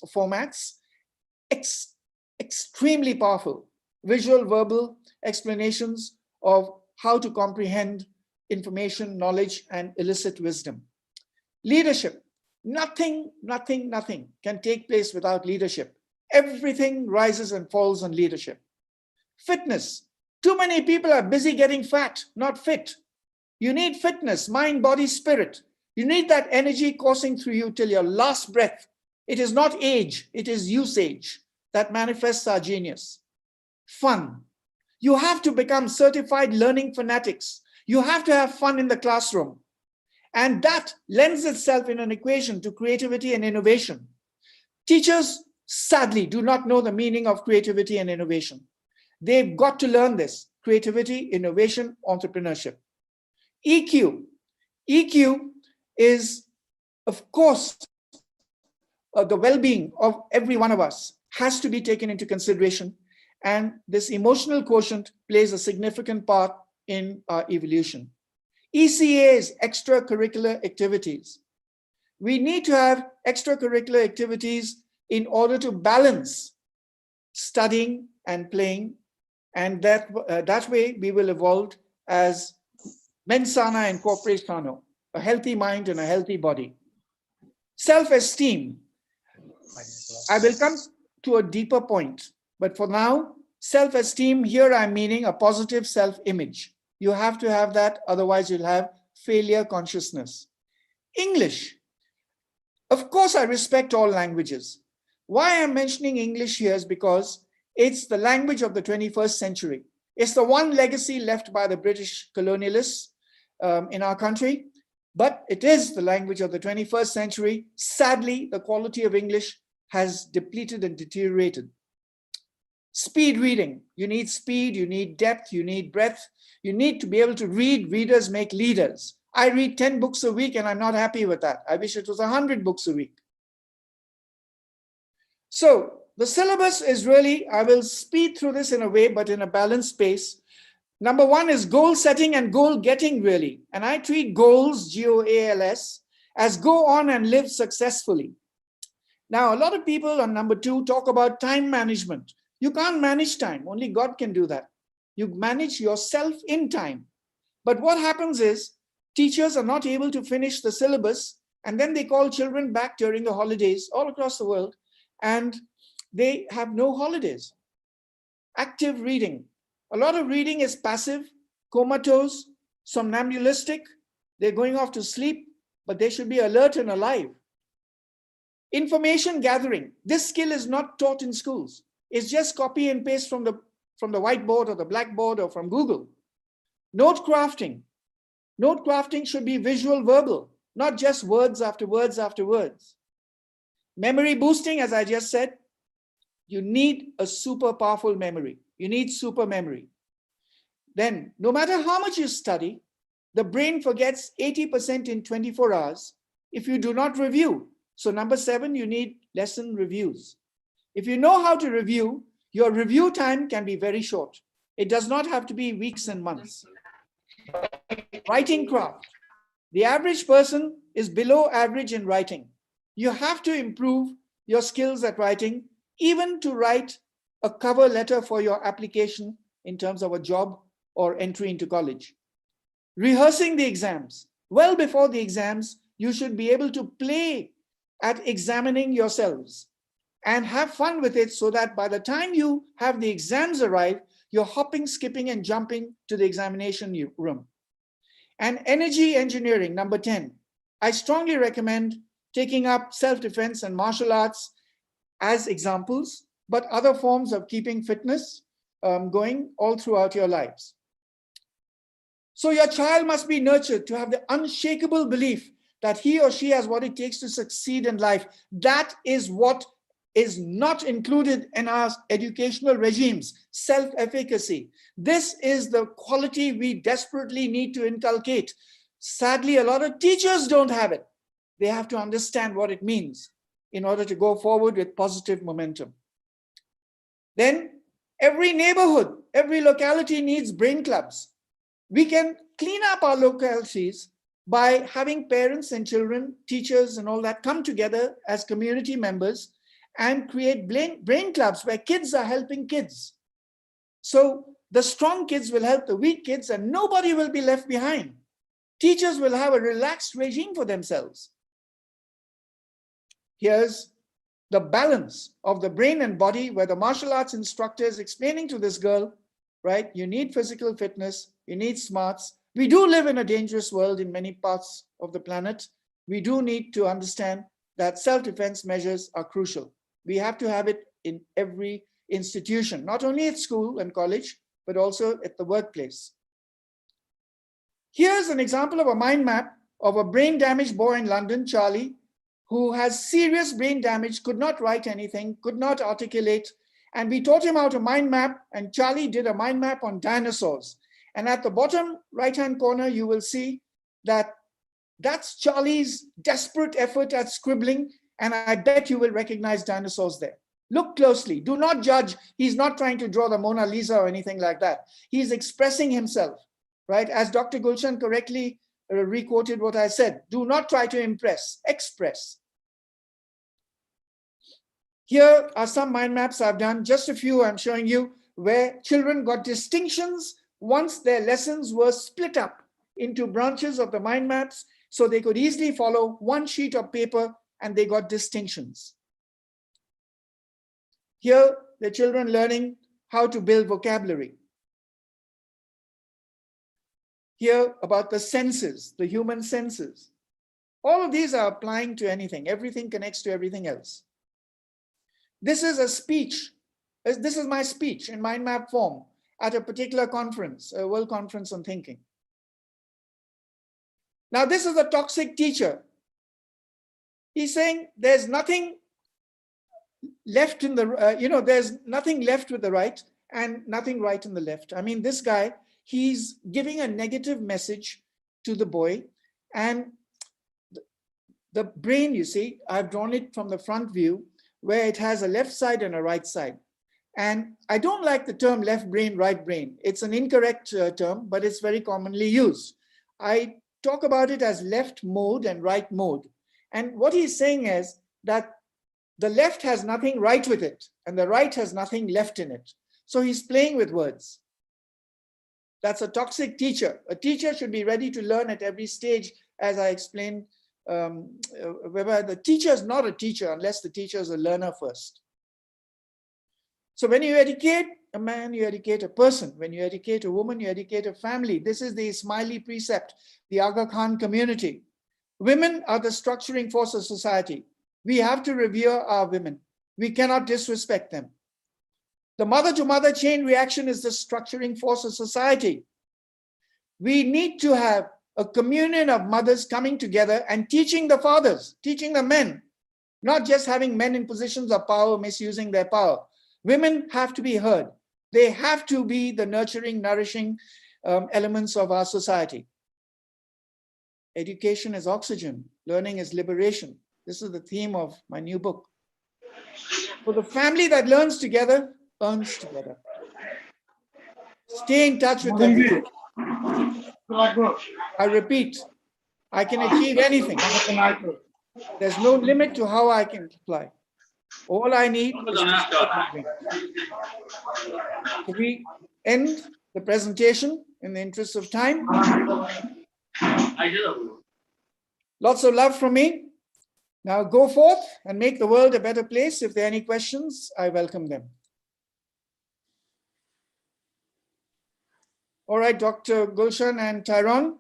formats. Extremely powerful. Visual, verbal explanations of how to comprehend information, knowledge, and elicit wisdom. Leadership. Nothing can take place without leadership. Everything rises and falls on leadership. Fitness. Too many people are busy getting fat, not fit. You need fitness, mind, body, spirit. You need that energy coursing through you till your last breath. It is not age, it is usage that manifests our genius. Fun. You have to become certified learning fanatics. You have to have fun in the classroom. And that lends itself in an equation to creativity and innovation. Teachers, sadly, do not know the meaning of creativity and innovation. They've got to learn this: creativity, innovation, entrepreneurship. EQ. EQ is, of course, the well-being of every one of us has to be taken into consideration. And this emotional quotient plays a significant part in our evolution. ECAs, extracurricular activities. We need to have extracurricular activities in order to balance studying and playing. And that way we will evolve as mens sana and corpore sano, a healthy mind and a healthy body. Self-esteem. I will come to a deeper point, but for now, self-esteem, here I'm meaning a positive self-image. You have to have that, otherwise you'll have failure consciousness. English. Of course, I respect all languages. Why I'm mentioning English here is because it's the language of the 21st century. It's the one legacy left by the British colonialists in our country, but it is the language of the 21st century. Sadly, the quality of English has depleted and deteriorated. Speed reading. You need speed, you need depth, you need breadth. You need to be able to read. Readers make leaders. I read 10 books a week and I'm not happy with that. I wish it was 100 books a week. So the syllabus is really, I will speed through this in a way, but in a balanced pace. Number one is goal setting and goal getting, really. And I treat goals, G-O-A-L-S, as go on and live successfully. Now, a lot of people on number two talk about time management. You can't manage time. Only God can do that. You manage yourself in time. But what happens is teachers are not able to finish the syllabus, and then they call children back during the holidays all across the world, and they have no holidays. Active reading. A lot of reading is passive, comatose, somnambulistic. They're going off to sleep, but they should be alert and alive. Information gathering. This skill is not taught in schools. It's just copy and paste from the whiteboard or the blackboard or from Google. Note crafting. Note crafting should be visual verbal, not just words after words after words. Memory boosting, as I just said, you need a super powerful memory. You need super memory. Then, no matter how much you study, the brain forgets 80% in 24 hours if you do not review. So number 7, you need lesson reviews. If you know how to review, your review time can be very short. It does not have to be weeks and months. Writing craft. The average person is below average in writing. You have to improve your skills at writing, even to write a cover letter for your application in terms of a job or entry into college. Rehearsing the exams. Well before the exams, you should be able to play at examining yourselves and have fun with it so that by the time you have the exams arrive, you're hopping, skipping, and jumping to the examination room. And energy engineering, number 10. I strongly recommend taking up self-defense and martial arts as examples, but other forms of keeping fitness going all throughout your lives. So your child must be nurtured to have the unshakable belief that he or she has what it takes to succeed in life. That is what is not included in our educational regimes, self-efficacy. This is the quality we desperately need to inculcate. Sadly, a lot of teachers don't have it. They have to understand what it means in order to go forward with positive momentum. Then every neighborhood, every locality needs brain clubs. We can clean up our localities by having parents and children, teachers and all that come together as community members and create brain clubs where kids are helping kids. So the strong kids will help the weak kids and nobody will be left behind. Teachers will have a relaxed regime for themselves. Here's the balance of the brain and body, where the martial arts instructor is explaining to this girl, right? You need physical fitness, you need smarts. We do live in a dangerous world in many parts of the planet. We do need to understand that self-defense measures are crucial. We have to have it in every institution, not only at school and college, but also at the workplace. Here's an example of a mind map of a brain damaged boy in London, Charlie, who has serious brain damage, could not write anything, could not articulate. And we taught him how to mind map, and Charlie did a mind map on dinosaurs. And at the bottom right-hand corner, you will see that that's Charlie's desperate effort at scribbling. And I bet you will recognize dinosaurs there. Look closely, do not judge. He's not trying to draw the Mona Lisa or anything like that. He's expressing himself, right? As Dr. Gulshan correctly re-quoted what I said, do not try to impress, express. Here are some mind maps I've done, just a few I'm showing you, where children got distinctions once their lessons were split up into branches of the mind maps, so they could easily follow one sheet of paper and they got distinctions. Here, the children learning how to build vocabulary. Here, about the senses, the human senses. All of these are applying to anything. Everything connects to everything else. This is a speech. This is my speech in mind map form at a particular conference, a World Conference on Thinking. Now, this is a toxic teacher. He's saying there's nothing left in the, there's nothing left with the right and nothing right in the left. I mean, this guy, he's giving a negative message to the boy, and the brain, you see, I've drawn it from the front view where it has a left side and a right side. And I don't like the term left brain, right brain. It's an incorrect term, but it's very commonly used. I talk about it as left mode and right mode. And what he's saying is that the left has nothing right with it, and the right has nothing left in it. So he's playing with words. That's a toxic teacher. A teacher should be ready to learn at every stage, as I explained, whereby the teacher is not a teacher unless the teacher is a learner first. So when you educate a man, you educate a person. When you educate a woman, you educate a family. This is the Ismaili precept, the Aga Khan community. Women are the structuring force of society. We have to revere our women. We cannot disrespect them. The mother-to-mother chain reaction is the structuring force of society. We need to have a communion of mothers coming together and teaching the fathers, teaching the men, not just having men in positions of power misusing their power. Women have to be heard. They have to be the nurturing, nourishing elements of our society. Education is oxygen. Learning is liberation. This is the theme of my new book. For the family that learns together, earns together. Stay in touch with them. I repeat, I can achieve anything. There's no limit to how I can apply. All I need is to start moving. So we end the presentation in the interest of time. Lots of love from me. Now go forth and make the world a better place. If there are any questions, I welcome them. All right, Dr. Gulshan and Tyrone,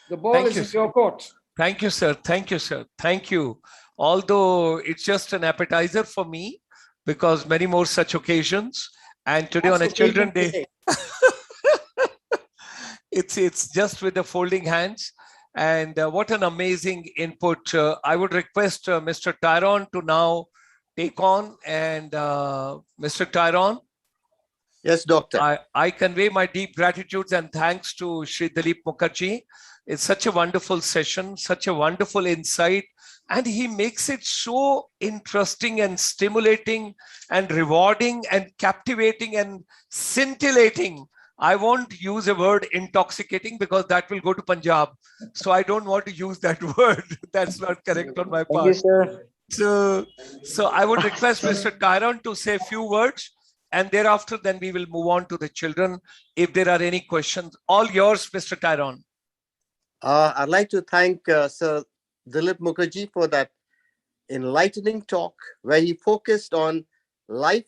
the ball is in your court. Thank you, sir. Thank you, sir. Thank you. Although it's just an appetizer for me, because many more such occasions. And today on a Children's Day, it's just with the folding hands. And what an amazing input. I would request Mr. Tyrone to now take on. And Mr. Tyrone. Yes, Doctor. I convey my deep gratitude and thanks to Shri DILIP Mukherjee. It's such a wonderful session, such a wonderful insight. And he makes it so interesting and stimulating and rewarding and captivating and scintillating. I won't use a word intoxicating because that will go to Punjab. So I don't want to use that word. That's not correct on my part. Thank you, sir. So I would request Mr. Tyrone to say a few words, and thereafter then we will move on to the children. If there are any questions, all yours, Mr. Tyrone. I'd like to thank Sir DILIP Mukherjee for that enlightening talk where he focused on life,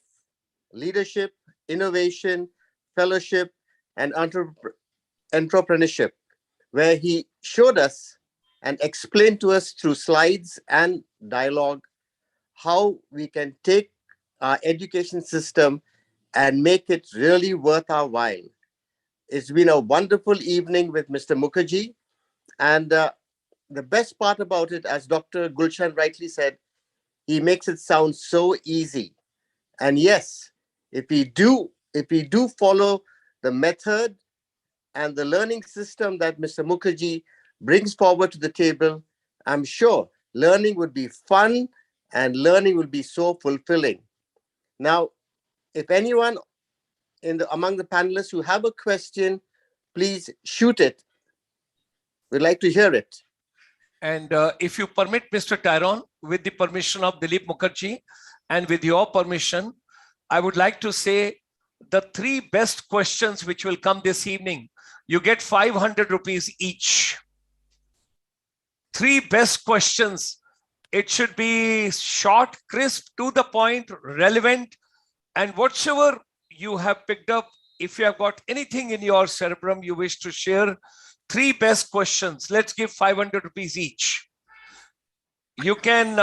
leadership, innovation, fellowship, and entrepreneurship, where he showed us and explained to us through slides and dialogue how we can take our education system and make it really worth our while. It's been a wonderful evening with Mr. Mukherjee. And the best part about it, as Dr. Gulshan rightly said, he makes it sound so easy. And yes, if we do follow the method and the learning system that Mr. Mukherjee brings forward to the table, I'm sure learning would be fun and learning will be so fulfilling. Now, if anyone among the panelists who have a question, please shoot it. We'd like to hear it. And if you permit, Mr. Tyrone, with the permission of DILIP Mukherjee and with your permission, I would like to say the 3 best questions which will come this evening. You get 500 rupees each. 3 best questions. It should be short, crisp, to the point, relevant, and whatsoever you have picked up, if you have got anything in your cerebrum you wish to share, 3 best questions. Let's give 500 rupees each. You can,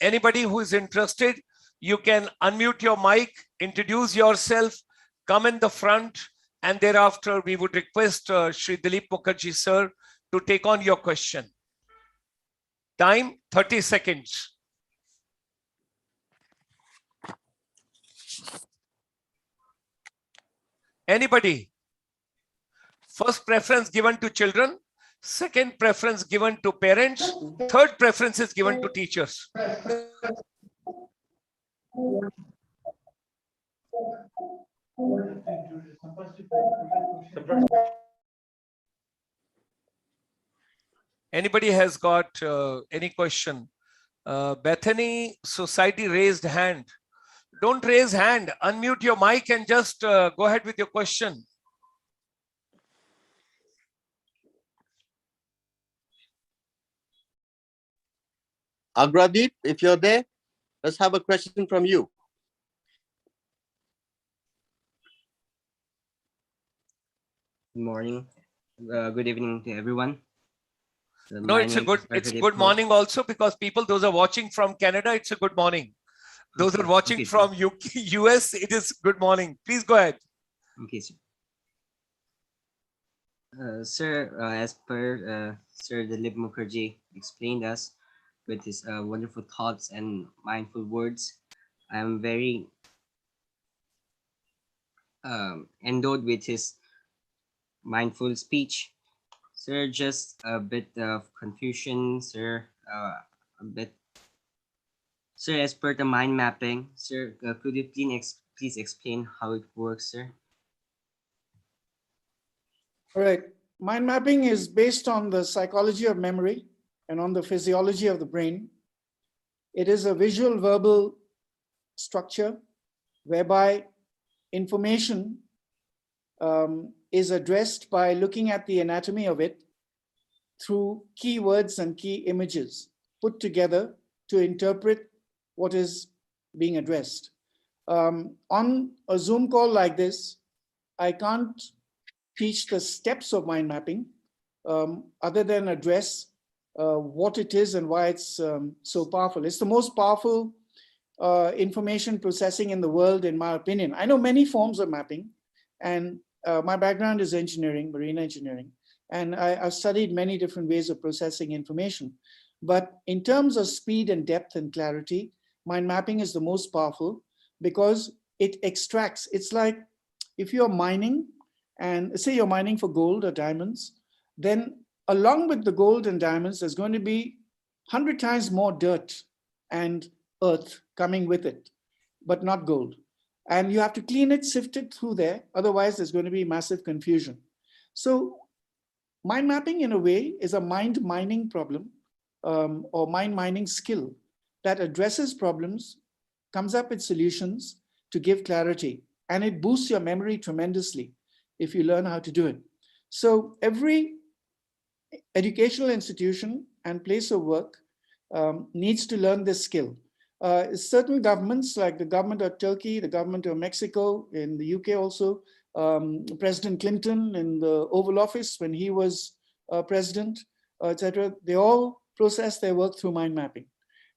anybody who is interested, you can unmute your mic, introduce yourself, come in the front, and thereafter we would request Shri DILIP Mukherjee sir to take on your question. Time 30 seconds. Anybody? First preference given to children, second preference given to parents, third preference is given to teachers. Anybody has got any question? Bethany Society raised hand. Don't raise hand, unmute your mic and just go ahead with your question. Agradeep, if you're there, let's have a question from you. Good morning. Good evening to everyone. No, it's a good morning also, because people, those are watching from Canada, it's a good morning. Those Okay, are watching okay, from UK, US, it is good morning. Please go ahead. Okay, sir. Sir, as per Sir DILIP Mukherjee explained us with his wonderful thoughts and mindful words, I am very endowed with his mindful speech. Sir, just a bit of confusion, sir. Sir, as per the mind mapping, sir, could you please explain how it works, sir? All right. Mind mapping is based on the psychology of memory and on the physiology of the brain. It is a visual verbal structure whereby information is addressed by looking at the anatomy of it through keywords and key images put together to interpret what is being addressed. On a Zoom call like this, I can't teach the steps of mind mapping other than address what it is and why it's so powerful. It's the most powerful information processing in the world, in my opinion. I know many forms of mapping, and my background is engineering, marine engineering, and I've studied many different ways of processing information. But in terms of speed and depth and clarity, mind mapping is the most powerful because it extracts. It's like if you're mining, and say you're mining for gold or diamonds, then along with the gold and diamonds, there's going to be 100 times more dirt and earth coming with it, but not gold. And you have to clean it, sift it through there. Otherwise, there's going to be massive confusion. So mind mapping, in a way, is a mind mining problem or mind mining skill that addresses problems, comes up with solutions to give clarity, and it boosts your memory tremendously if you learn how to do it. So every educational institution and place of work needs to learn this skill. Certain governments, like the government of Turkey, the government of Mexico, in the UK also, President Clinton in the Oval Office when he was president, etc., they all process their work through mind mapping.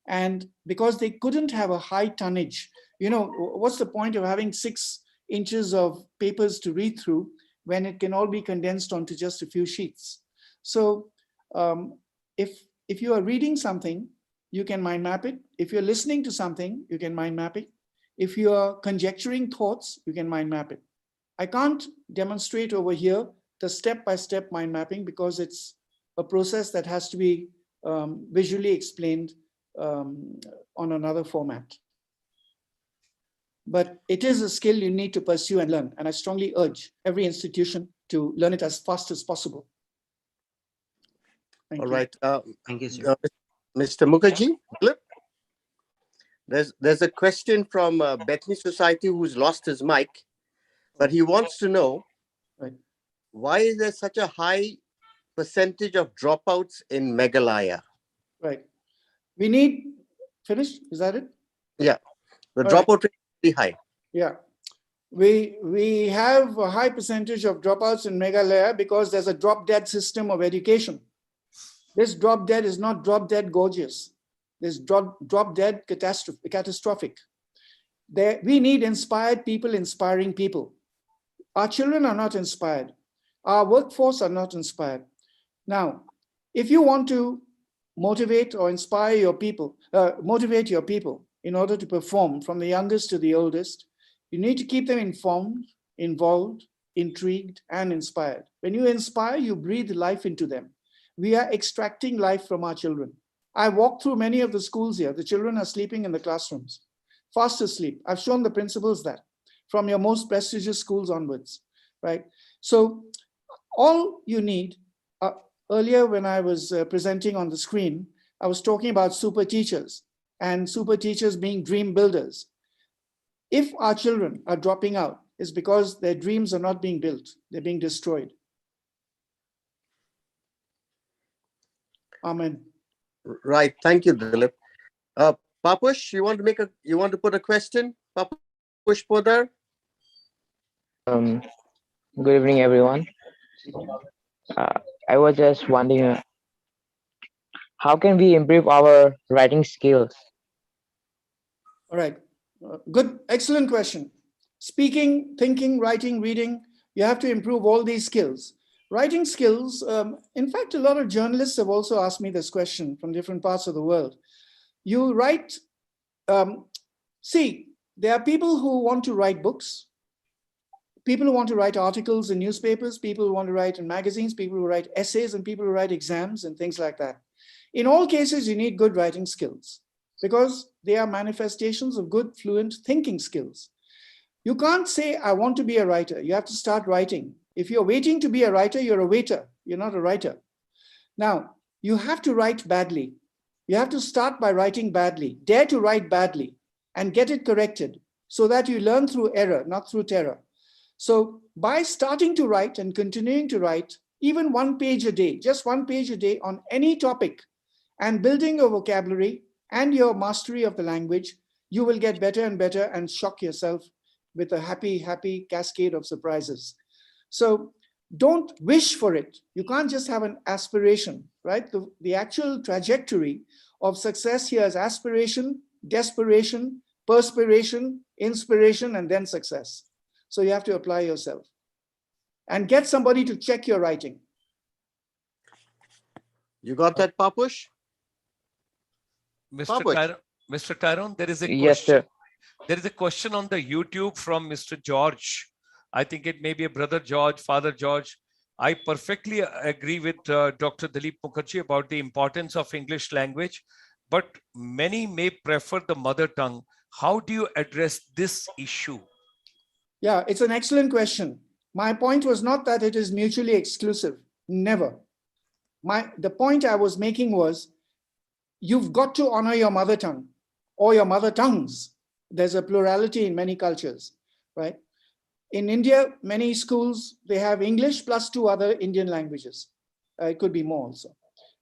And because they couldn't have a high tonnage, you know, what's the point of having 6 inches of papers to read through when it can all be condensed onto just a few sheets? So if you are reading something, you can mind map it. If you're listening to something, you can mind map it. If you are conjecturing thoughts, you can mind map it. I can't demonstrate over here the step-by-step mind mapping because it's a process that has to be visually explained on another format. But it is a skill you need to pursue and learn. And I strongly urge every institution to learn it as fast as possible. Thank All you. right. Thank you, sir. Mr. Mukherjee, there's a question from Bethany Society who's lost his mic, but he wants to know, right, why is there such a high percentage of dropouts in Meghalaya? Right. We need, finished? Is that it? Yeah, the All right. dropout rate is pretty high. Yeah. We have a high percentage of dropouts in Meghalaya because there's a drop-dead system of education. This drop-dead is not drop-dead gorgeous. This drop-dead catastrophic. We need inspired people, inspiring people. Our children are not inspired. Our workforce are not inspired. Now, if you want to motivate or inspire your people, motivate your people in order to perform from the youngest to the oldest, you need to keep them informed, involved, intrigued, and inspired. When you inspire, you breathe life into them. We are extracting life from our children. I walk through many of the schools here. The children are sleeping in the classrooms, fast asleep. I've shown the principals that from your most prestigious schools onwards, right? So all you need, earlier when I was presenting on the screen, I was talking about super teachers and super teachers being dream builders. If our children are dropping out, it's because their dreams are not being built, they're being destroyed. Amen. Right. Thank you, Dilip. Papush, you want to put a question? Papush Podar? Good evening, everyone. I was just wondering, how can we improve our writing skills? All right. Good, excellent question. Speaking, thinking, writing, reading, you have to improve all these skills. Writing skills, in fact, a lot of journalists have also asked me this question from different parts of the world. You write, see, there are people who want to write books, people who want to write articles in newspapers, people who want to write in magazines, people who write essays, and people who write exams and things like that. In all cases, you need good writing skills because they are manifestations of good, fluent thinking skills. You can't say, I want to be a writer. You have to start writing. If you're waiting to be a writer, you're a waiter. You're not a writer. Now, you have to write badly. You have to start by writing badly. Dare to write badly and get it corrected so that you learn through error, not through terror. So by starting to write and continuing to write, even 1 page a day, just 1 page a day on any topic, and building your vocabulary and your mastery of the language, you will get better and better and shock yourself with a happy, happy cascade of surprises. So don't wish for it. You can't just have an aspiration, right? The actual trajectory of success here is aspiration, desperation, perspiration, inspiration, and then success. So you have to apply yourself and get somebody to check your writing. You got that, Papush? Mr. Tyrone, there is a question. Yes, sir. There is a question on the YouTube from Mr. George. I think it may be a brother George, father George. I perfectly agree with Dr. DILIP Mukherjee about the importance of English language, but many may prefer the mother tongue. How do you address this issue? Yeah, it's an excellent question. My point was not that it is mutually exclusive. Never. The point I was making was, you've got to honor your mother tongue or your mother tongues. There's a plurality in many cultures, right? In India, many schools, they have English plus 2 other Indian languages. It could be more also,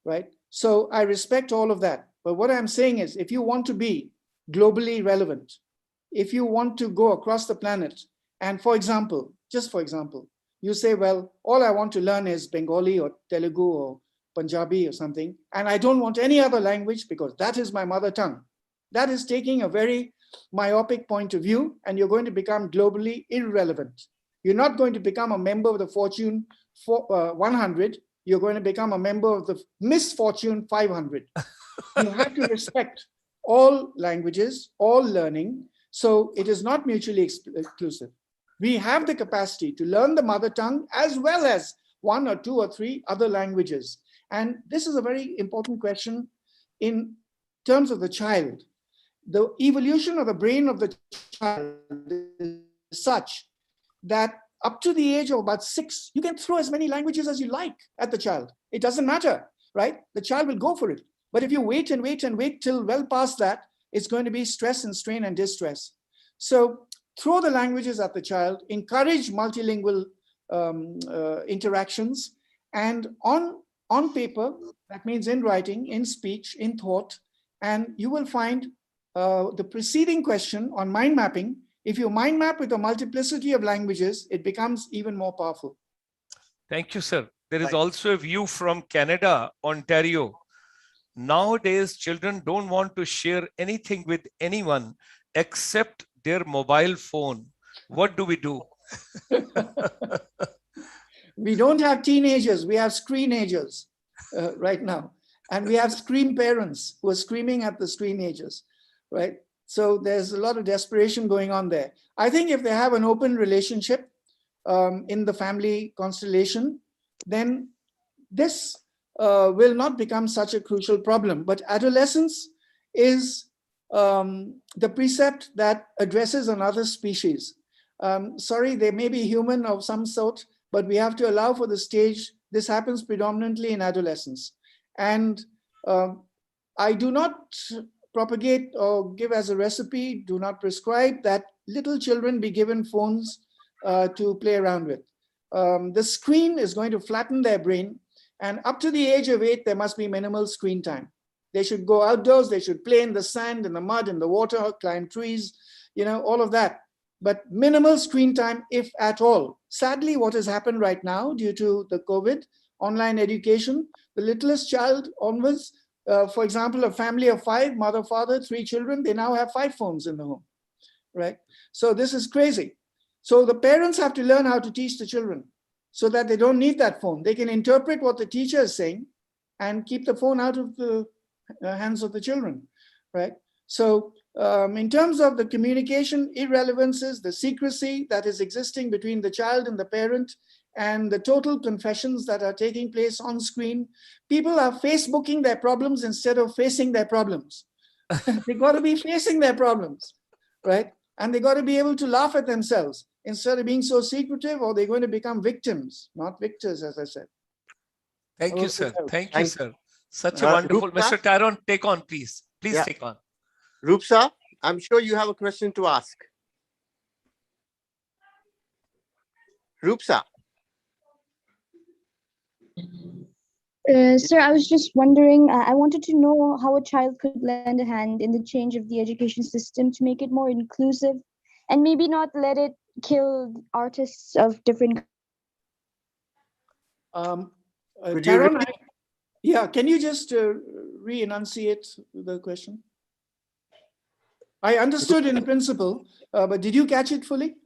right? So I respect all of that. But what I'm saying is, if you want to be globally relevant, if you want to go across the planet, and for example, just for example, you say, well, all I want to learn is Bengali or Telugu or Punjabi or something, and I don't want any other language because that is my mother tongue. That is taking a very myopic point of view, and you're going to become globally irrelevant. You're not going to become a member of the Fortune 100. You're going to become a member of the Miss Fortune 500. You have to respect all languages, all learning. So it is not mutually exclusive. We have the capacity to learn the mother tongue as well as 1 or 2 or 3 other languages. And this is a very important question in terms of the child. The evolution of the brain of the child is such that up to the age of about 6, you can throw as many languages as you like at the child. It doesn't matter, right? The child will go for it. But if you wait and wait and wait till well past that, it's going to be stress and strain and distress. So throw the languages at the child, encourage multilingual interactions, and on paper, that means in writing, in speech, in thought, and you will find the preceding question on mind mapping. If you mind map with a multiplicity of languages, it becomes even more powerful. Thank you, sir. There is also a view from Canada, Ontario. Nowadays, children don't want to share anything with anyone except their mobile phone. What do we do? We don't have teenagers, we have screenagers right now. And we have scream parents who are screaming at the screenagers, right? So there's a lot of desperation going on there. I think if they have an open relationship, in the family constellation, then this will not become such a crucial problem. But adolescence is the precept that addresses another species. Sorry, they may be human of some sort, but we have to allow for the stage. This happens predominantly in adolescence. And I do not propagate or give as a recipe, do not prescribe that little children be given phones to play around with. The screen is going to flatten their brain, and up to the age of 8, there must be minimal screen time. They should go outdoors, they should play in the sand, in the mud, in the water, climb trees, all of that. But minimal screen time, if at all. Sadly, what has happened right now due to the COVID, online education, the littlest child onwards, for example, a family of 5, mother, father, 3 children, they now have 5 phones in the home, right? So this is crazy. So the parents have to learn how to teach the children so that they don't need that phone. They can interpret what the teacher is saying and keep the phone out of the hands of the children, right? So in terms of the communication irrelevances, the secrecy that is existing between the child and the parent, and the total confessions that are taking place on screen, people are Facebooking their problems instead of facing their problems. They got to be facing their problems, right? And they got to be able to laugh at themselves instead of being so secretive, or they're going to become victims, not victors, as I said. Thank you, sir. Thank you, sir. Such a wonderful. Rupsa? Mr. Tyrone, take on, please. Please Yeah. take on. Rupsa, I'm sure you have a question to ask. Rupsa. Sir, I was just wondering, I wanted to know how a child could lend a hand in the change of the education system to make it more inclusive and maybe not let it kill artists of different. Could you Tyrone, yeah, can you just re-enunciate the question? I understood in principle, but did you catch it fully?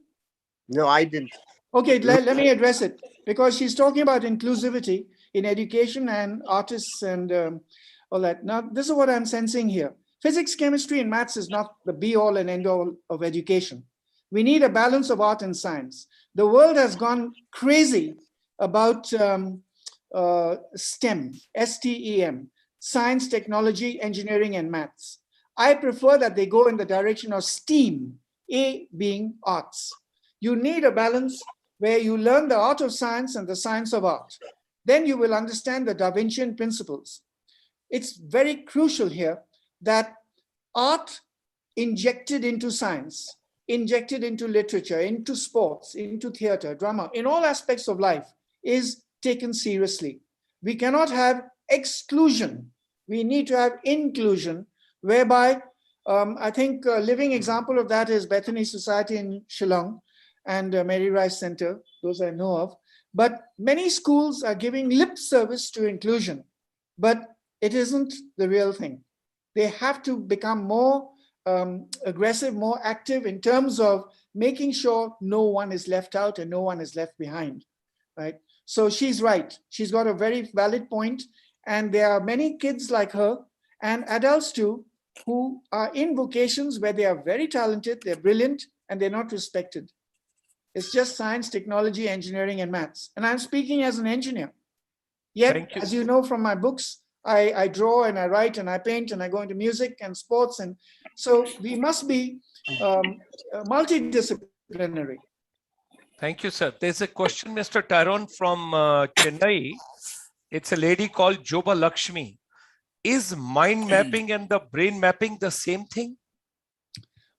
No, I didn't. Okay, let me address it, because she's talking about inclusivity in education and artists and all that. Now, this is what I'm sensing here. Physics, chemistry, and maths is not the be-all and end-all of education. We need a balance of art and science. The world has gone crazy about STEM, S-T-E-M, science, technology, engineering, and maths. I prefer that they go in the direction of STEAM, A being arts. You need a balance where you learn the art of science and the science of art. Then you will understand the Da Vincian principles. It's very crucial here that art injected into science, injected into literature, into sports, into theater, drama, in all aspects of life is taken seriously. We cannot have exclusion. We need to have inclusion, whereby I think a living example of that is Bethany Society in Shillong and Mary Rice Center, those I know of. But many schools are giving lip service to inclusion, but it isn't the real thing. They have to become more aggressive, more active in terms of making sure no one is left out and no one is left behind, right? So she's right. She's got a very valid point. And there are many kids like her and adults too, who are in vocations where they are very talented, they're brilliant, and they're not respected. It's just science, technology, engineering, and maths. And I'm speaking as an engineer. Yet, as you know from my books, I draw and I write and I paint and I go into music and sports. And so we must be multidisciplinary. Thank you, sir. There's a question, Mr. Tyrone, from Chennai. It's a lady called Joba Lakshmi. Is mind mapping and the brain mapping the same thing?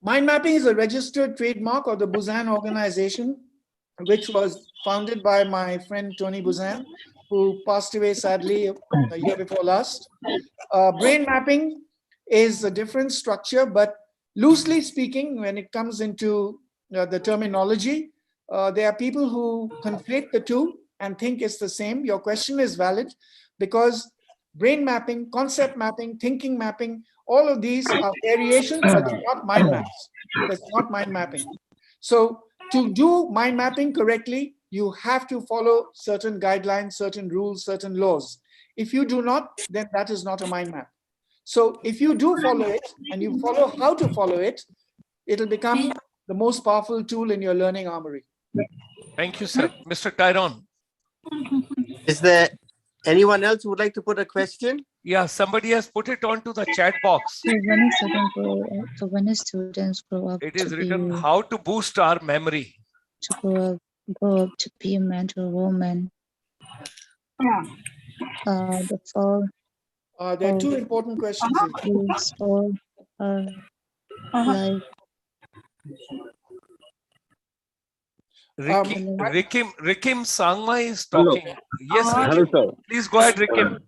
Mind mapping is a registered trademark of the Busan organization, which was founded by my friend Tony Busan, who passed away sadly a year before last. Brain mapping is a different structure, but loosely speaking, when it comes into the terminology, there are people who conflate the two and think it's the same. Your question is valid because brain mapping, concept mapping, thinking mapping, all of these are variations, but it's not mind maps. That's not mind mapping. So to do mind mapping correctly, you have to follow certain guidelines, certain rules, certain laws. If you do not, then that is not a mind map. So if you do follow it and you follow how to follow it, it'll become the most powerful tool in your learning armory. Thank you, sir. Mr. Tyrone. Is there anyone else who would like to put a question? Yeah, somebody has put it onto the chat box. So when a students grow up It to is be written how to boost our memory. to grow up to be a man or woman. That's all. There are two important questions. Is all life. Rikim Sangma is Hello. talking. Yes, Hello, Rikim. sir. Please go ahead, Rikim.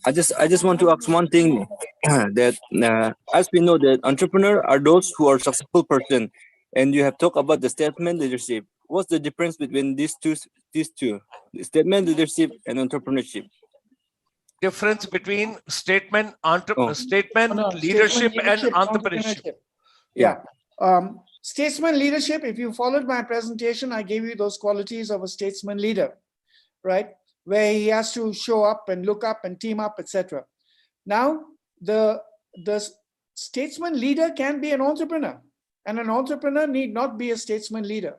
I just want to ask one thing that as we know that entrepreneur are those who are successful person, and you have talked about the statement leadership. What's the difference between these two? The statement leadership and entrepreneurship. Difference between statement Statement leadership and leadership, entrepreneurship. Yeah. Statesman leadership, if you followed my presentation, I gave you those qualities of a statesman leader, right? Where he has to show up and look up and team up, etc. Now, the statesman leader can be an entrepreneur, and an entrepreneur need not be a statesman leader.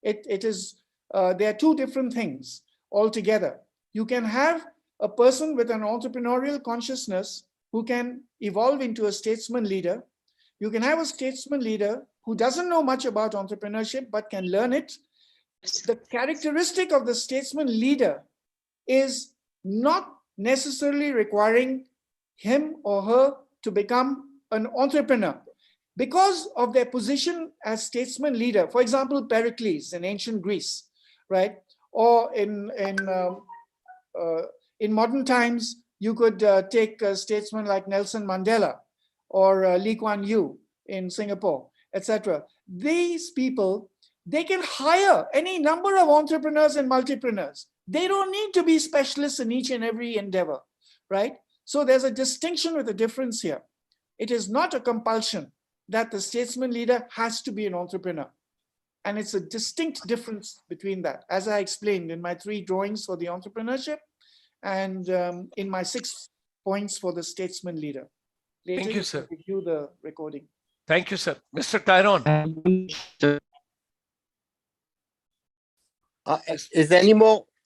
It is, there are two different things altogether. You can have a person with an entrepreneurial consciousness who can evolve into a statesman leader. You can have a statesman leader who doesn't know much about entrepreneurship but can learn it. The characteristic of the statesman leader is not necessarily requiring him or her to become an entrepreneur. Because of their position as statesman leader, for example, Pericles in ancient Greece, right? Or in modern times, you could take a statesman like Nelson Mandela or Lee Kuan Yew in Singapore, etc. These people, they can hire any number of entrepreneurs and multipreneurs. They don't need to be specialists in each and every endeavor, right? So there's a distinction with a difference here. It is not a compulsion that the statesman leader has to be an entrepreneur. And it's a distinct difference between that, as I explained in my 3 drawings for the entrepreneurship and in my 6 points for the statesman leader. Later, Thank you, sir. Review the recording. Thank you, sir. Mr. Tyrone. Is there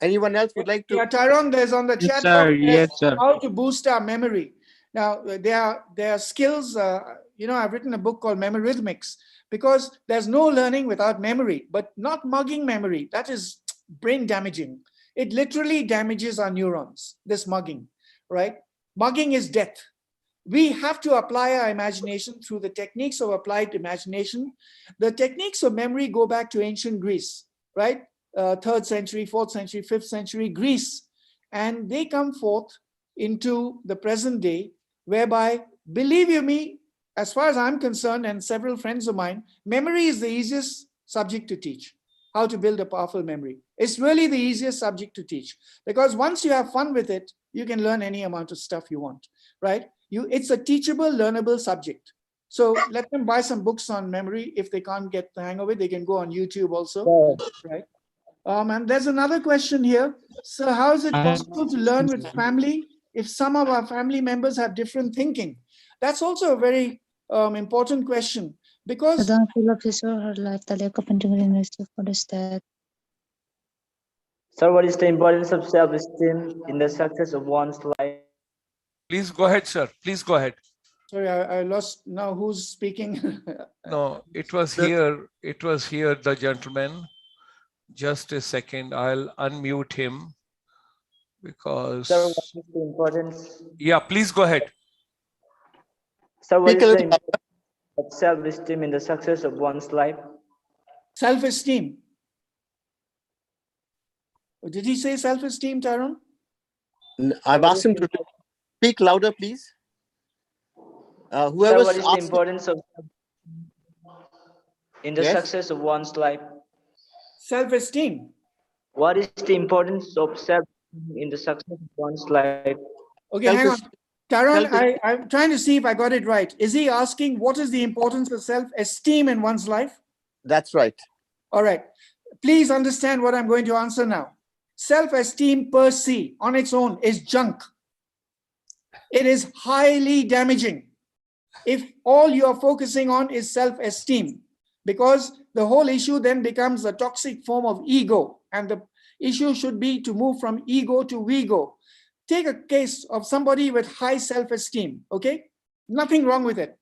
anyone else would like to? Yeah, Tyrone, there's on the chat box, Yes, sir. how to boost our memory. Now, there are skills, I've written a book called Memorhythmics, because there's no learning without memory, but not mugging memory. That is brain damaging. It literally damages our neurons, this mugging, right? Mugging is death. We have to apply our imagination through the techniques of applied imagination. The techniques of memory go back to ancient Greece, right? 3rd century, 4th century, 5th century Greece. And they come forth into the present day, whereby, believe you me, as far as I'm concerned and several friends of mine, memory is the easiest subject to teach. How to build a powerful memory. It's really the easiest subject to teach, because once you have fun with it, you can learn any amount of stuff you want, right? It's a teachable, learnable subject. So let them buy some books on memory. If they can't get the hang of it, they can go on YouTube also, right? And there's another question here. So how is it possible to learn with family if some of our family members have different thinking? That's also a very important question, because The full of his or her life, the lack of integrity for the state. Sir, what is the importance of self-esteem in the success of one's life? Please go ahead, sir. Please go ahead. sorry, I lost now who's speaking. No, it was here. It was here, the gentleman. Just a second. I'll unmute him because. Sir, what is the importance? Yeah, please go ahead. Sir, what Speak is a the little importance of self-esteem in the success of one's life? Self-esteem. Did he say self-esteem, Tyrone? I've asked him to speak louder, please. Sir, Whoever's what is the asking, importance of in the Yes? success of one's life? Self-esteem. What is the importance of self-esteem in the success of one's life? Okay, hang on. Self-esteem. Tyrone, Self-esteem. I'm trying to see if I got it right. Is he asking what is the importance of self-esteem in one's life? That's right. All right. Please understand what I'm going to answer now. Self-esteem per se on its own is junk. It is highly damaging if all you're focusing on is self-esteem. because the whole issue then becomes a toxic form of ego, and the issue should be to move from ego to we go. Take a case of somebody with high self-esteem, okay? Nothing wrong with it.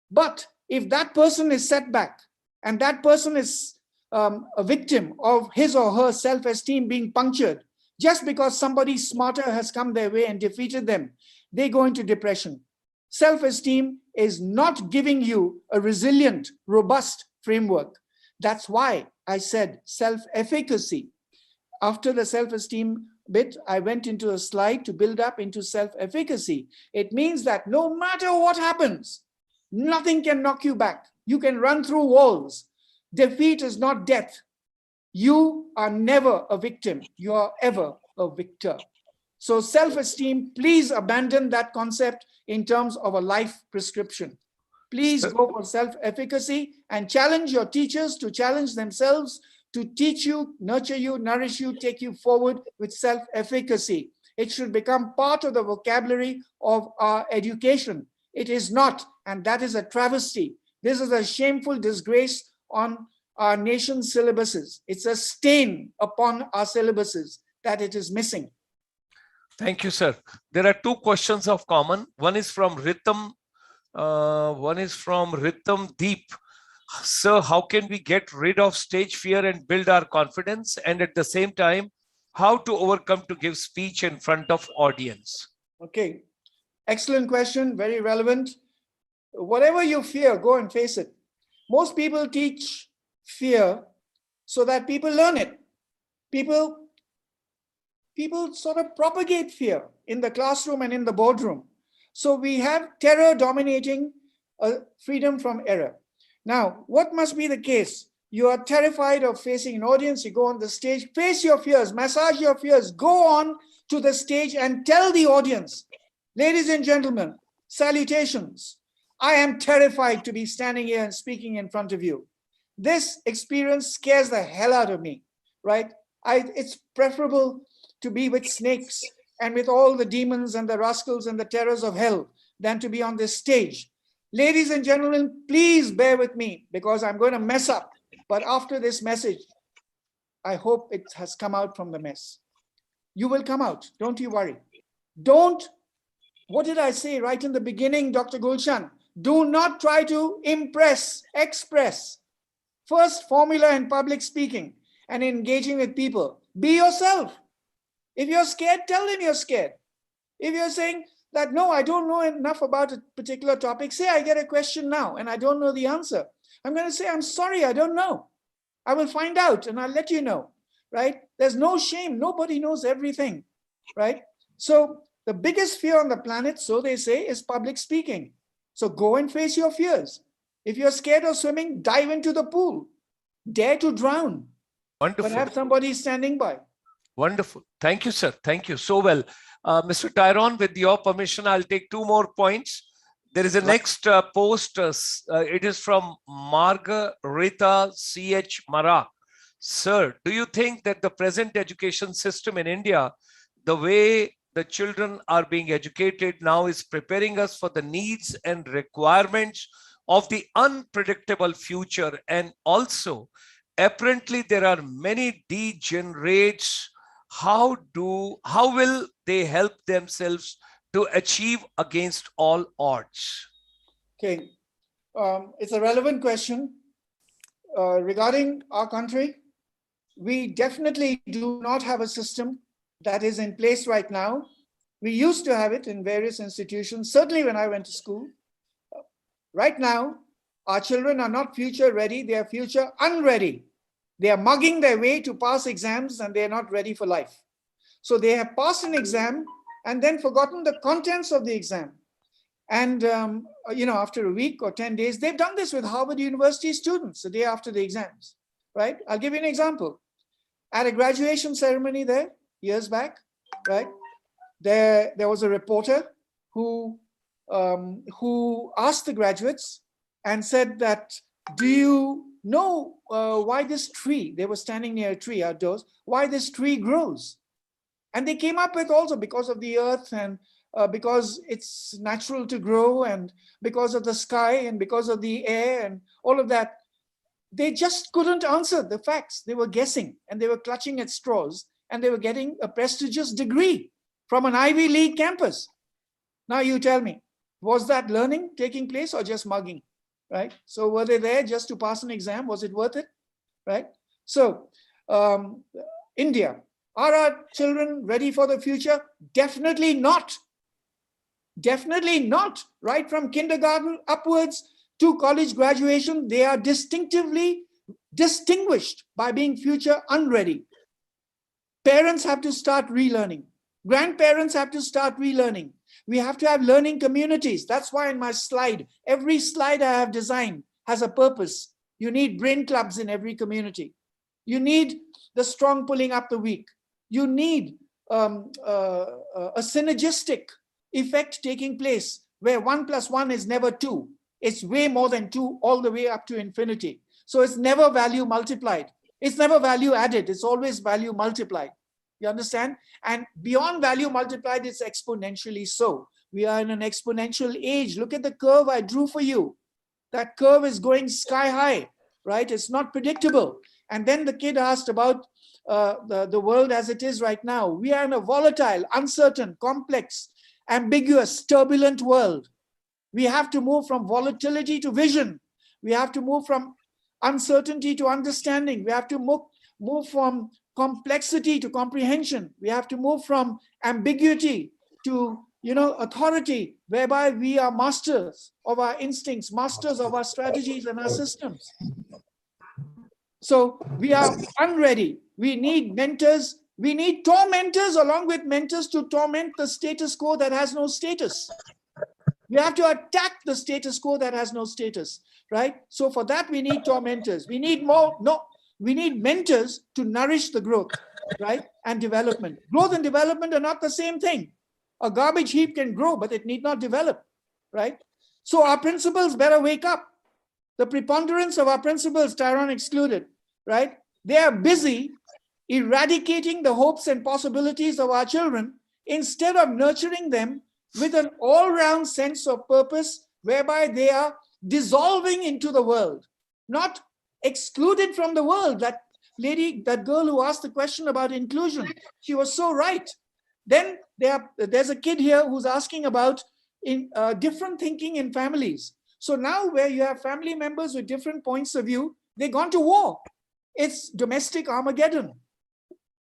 But if that person is set back and that person is a victim of his or her self-esteem being punctured, just because somebody smarter has come their way and defeated them, they go into depression. Self-esteem is not giving you a resilient, robust framework. That's why I said self-efficacy. After the self-esteem bit, I went into a slide to build up into self-efficacy. It means that no matter what happens, nothing can knock you back. You can run through walls. Defeat is not death. You are never a victim. You are ever a victor. So self-esteem, please abandon that concept in terms of a life prescription. Please go for self-efficacy and challenge your teachers to challenge themselves to teach you, nurture you, nourish you, take you forward with self-efficacy. It should become part of the vocabulary of our education. It is not, and that is a travesty. This is a shameful disgrace on our nation's syllabuses. It's a stain upon our syllabuses that it is missing. Thank you, sir. There are two questions of common. One is from Ritam. Deep. Sir, how can we get rid of stage fear and build our confidence? And at the same time, how to overcome to give speech in front of audience? Okay, excellent question, very relevant. Whatever you fear, go and face it. Most people teach fear so that people learn it. People sort of propagate fear in the classroom and in the boardroom. So we have terror dominating freedom from error. Now, what must be the case? You are terrified of facing an audience, you go on the stage, face your fears, massage your fears, go on to the stage and tell the audience, ladies and gentlemen, salutations. I am terrified to be standing here and speaking in front of you. This experience scares the hell out of me, right? It's preferable to be with snakes and with all the demons and the rascals and the terrors of hell than to be on this stage. Ladies and gentlemen, please bear with me because I'm going to mess up. But after this message, I hope it has come out from the mess. You will come out, don't you worry. What did I say right in the beginning, Dr. Gulshan? Do not try to impress, express. First formula in public speaking and engaging with people. Be yourself. If you're scared, tell them you're scared. If you're saying that, no, I don't know enough about a particular topic, say I get a question now and I don't know the answer. I'm going to say, I'm sorry, I don't know. I will find out and I'll let you know, right? There's no shame. Nobody knows everything, right? So the biggest fear on the planet, so they say, is public speaking. So go and face your fears. If you're scared of swimming, dive into the pool. Dare to drown. Wonderful. But have somebody standing by. Wonderful. Thank you, sir. Thank you so well. Mr. Tyrone, with your permission, I'll take two more points. There is a next post. It is from Margarita C.H. Mara. Sir, do you think that the present education system in India, the way the children are being educated now, is preparing us for the needs and requirements of the unpredictable future? And also, apparently, there are many degenerates. How will they help themselves to achieve against all odds? Okay, it's a relevant question. Regarding our country, we definitely do not have a system that is in place right now. We used to have it in various institutions, certainly when I went to school. Right now, our children are not future ready, they are future unready. They are mugging their way to pass exams and they are not ready for life. So they have passed an exam and then forgotten the contents of the exam. And after a week or 10 days, they've done this with Harvard University students the day after the exams, right? I'll give you an example. At a graduation ceremony there, years back, right? There was a reporter who asked the graduates and said that, do you know why this tree, they were standing near a tree outdoors, why this tree grows? And they came up with also because of the earth and because it's natural to grow and because of the sky and because of the air and all of that. they just couldn't answer the facts. They were guessing and they were clutching at straws, and they were getting a prestigious degree from an Ivy League campus. Now you tell me, was that learning taking place or just mugging, right? So were they there just to pass an exam? Was it worth it, right? So India, are our children ready for the future? Definitely not. Definitely not. Right from kindergarten upwards to college graduation, they are distinctively distinguished by being future unready. Parents have to start relearning. Grandparents have to start relearning. We have to have learning communities. That's why in my slide, every slide I have designed has a purpose. You need brain clubs in every community. You need the strong pulling up the weak. You need a synergistic effect taking place where 1 + 1 is never 2. It's way more than 2 all the way up to infinity. So it's never value multiplied. It's never value added. It's always value multiplied. You understand? And beyond value multiplied, it's exponentially so. We are in an exponential age. Look at the curve I drew for you. That curve is going sky high, right? It's not predictable. And then the kid asked about the world as it is right now. We are in a volatile, uncertain, complex, ambiguous, turbulent world. We have to move from volatility to vision. We have to move from uncertainty to understanding. We have to move from complexity to comprehension. We have to move from ambiguity to, authority, whereby we are masters of our instincts, masters of our strategies and our systems. So we are unready. We need mentors. We need tormentors along with mentors to torment the status quo that has no status. We have to attack the status quo that has no status, right? So for that, we need tormentors. We need we need mentors to nourish the growth, right? And development. Growth and development are not the same thing. A garbage heap can grow, but it need not develop, right? So our principals better wake up. The preponderance of our principals, Tyrone excluded, right? They are busy eradicating the hopes and possibilities of our children instead of nurturing them with an all-round sense of purpose whereby they are dissolving into the world, not excluded from the world. That lady, that girl who asked the question about inclusion, she was so right. Then there's a kid here who's asking about different thinking in families. So now where you have family members with different points of view, they've gone to war. It's domestic Armageddon.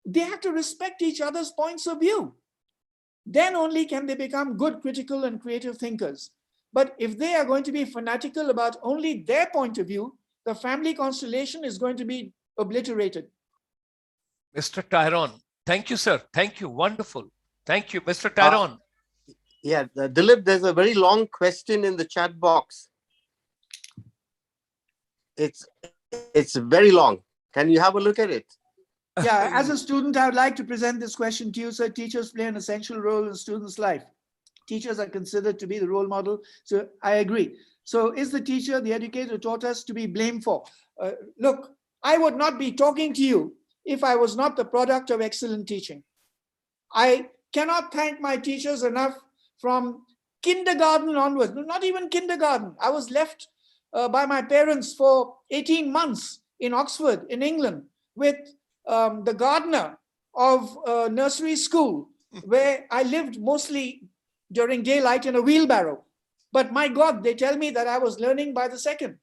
They have to respect each other's points of view. Then only can they become good critical and creative thinkers. But if they are going to be fanatical about only their point of view, the family constellation is going to be obliterated. Mr. Tyrone, thank you, sir. Thank you. Wonderful. Thank you, Mr. Tyrone. Yeah, Dilip, there's a very long question in the chat box. It's very long. Can you have a look at it? Yeah, as a student, I would like to present this question to you, sir. Teachers play an essential role in students' life. Teachers are considered to be the role model. So I agree. So is the teacher, the educator taught us to be blamed for? Look, I would not be talking to you if I was not the product of excellent teaching. I cannot thank my teachers enough from kindergarten onwards, not even kindergarten. I was left by my parents for 18 months in Oxford, in England, with the gardener of nursery school, where I lived mostly during daylight in a wheelbarrow. But my God, they tell me that I was learning by the second,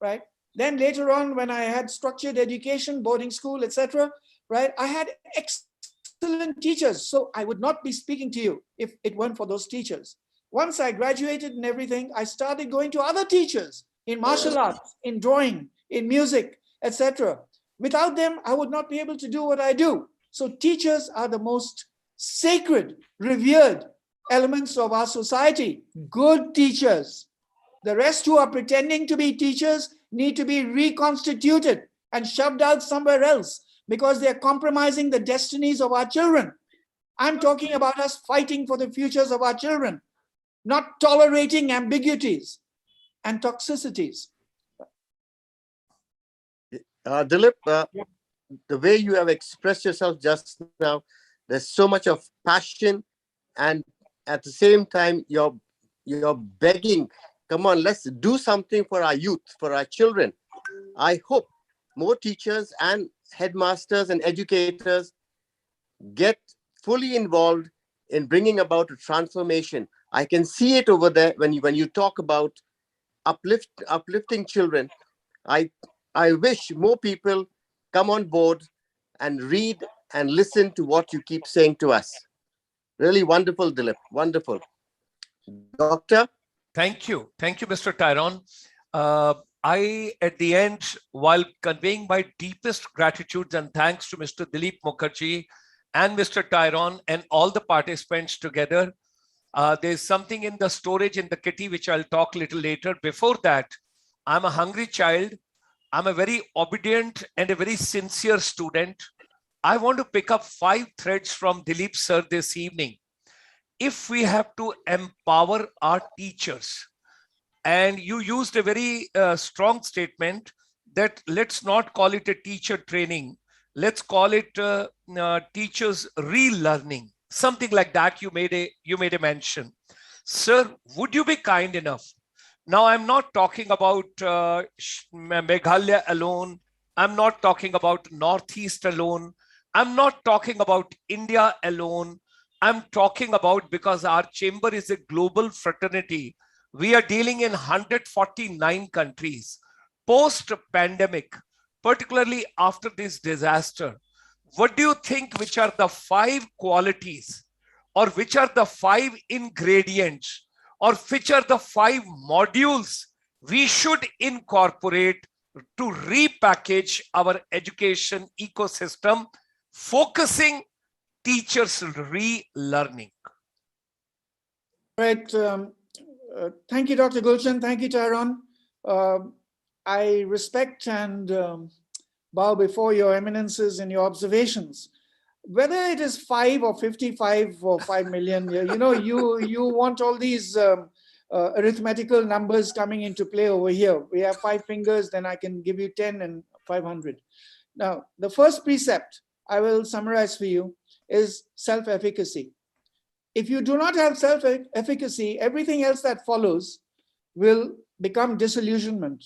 right? Then later on, when I had structured education, boarding school, etc., right, I had excellent teachers. So I would not be speaking to you if it weren't for those teachers. Once I graduated and everything, I started going to other teachers in martial arts, in drawing, in music, etc. Without them, I would not be able to do what I do. So teachers are the most sacred, revered elements of our society. Good teachers. The rest who are pretending to be teachers need to be reconstituted and shoved out somewhere else because they're compromising the destinies of our children. I'm talking about us fighting for the futures of our children, not tolerating ambiguities and toxicities. Dilip, the way you have expressed yourself just now, there's so much of passion, and at the same time, you're begging, come on, let's do something for our youth, for our children. I hope more teachers and headmasters and educators get fully involved in bringing about a transformation. I can see it over there when you talk about uplifting children. I wish more people come on board and read and listen to what you keep saying to us. Really wonderful, Dilip. Wonderful. Doctor? Thank you. Thank you, Mr. Tyrone. I, at the end, while conveying my deepest gratitude and thanks to Mr. Dilip Mukherjee and Mr. Tyrone and all the participants together, there's something in the storage in the kitty, which I'll talk a little later. Before that, I'm a hungry child. I'm a very obedient and a very sincere student. I want to pick up 5 threads from Dilip sir this evening. If we have to empower our teachers, and you used a very strong statement that let's not call it a teacher training, let's call it teachers relearning, something like that. You made a mention. Sir, would you be kind enough? Now, I'm not talking about Meghalaya alone. I'm not talking about Northeast alone. I'm not talking about India alone. I'm talking about, because our chamber is a global fraternity, we are dealing in 149 countries. Post-pandemic, particularly after this disaster, what do you think, which are the 5 qualities, or which are the 5 ingredients, or which are the 5 modules we should incorporate to repackage our education ecosystem, focusing teachers relearning? Right. Thank you, Dr. Gulshan. Thank you, Tyrone. I respect and bow before your eminences and your observations. Whether it is 5 or 55 or 5 million, you want all these arithmetical numbers coming into play over here. We have 5 fingers, then I can give you 10 and 500. Now, the first precept I will summarize for you is self-efficacy. If you do not have self-efficacy, everything else that follows will become disillusionment.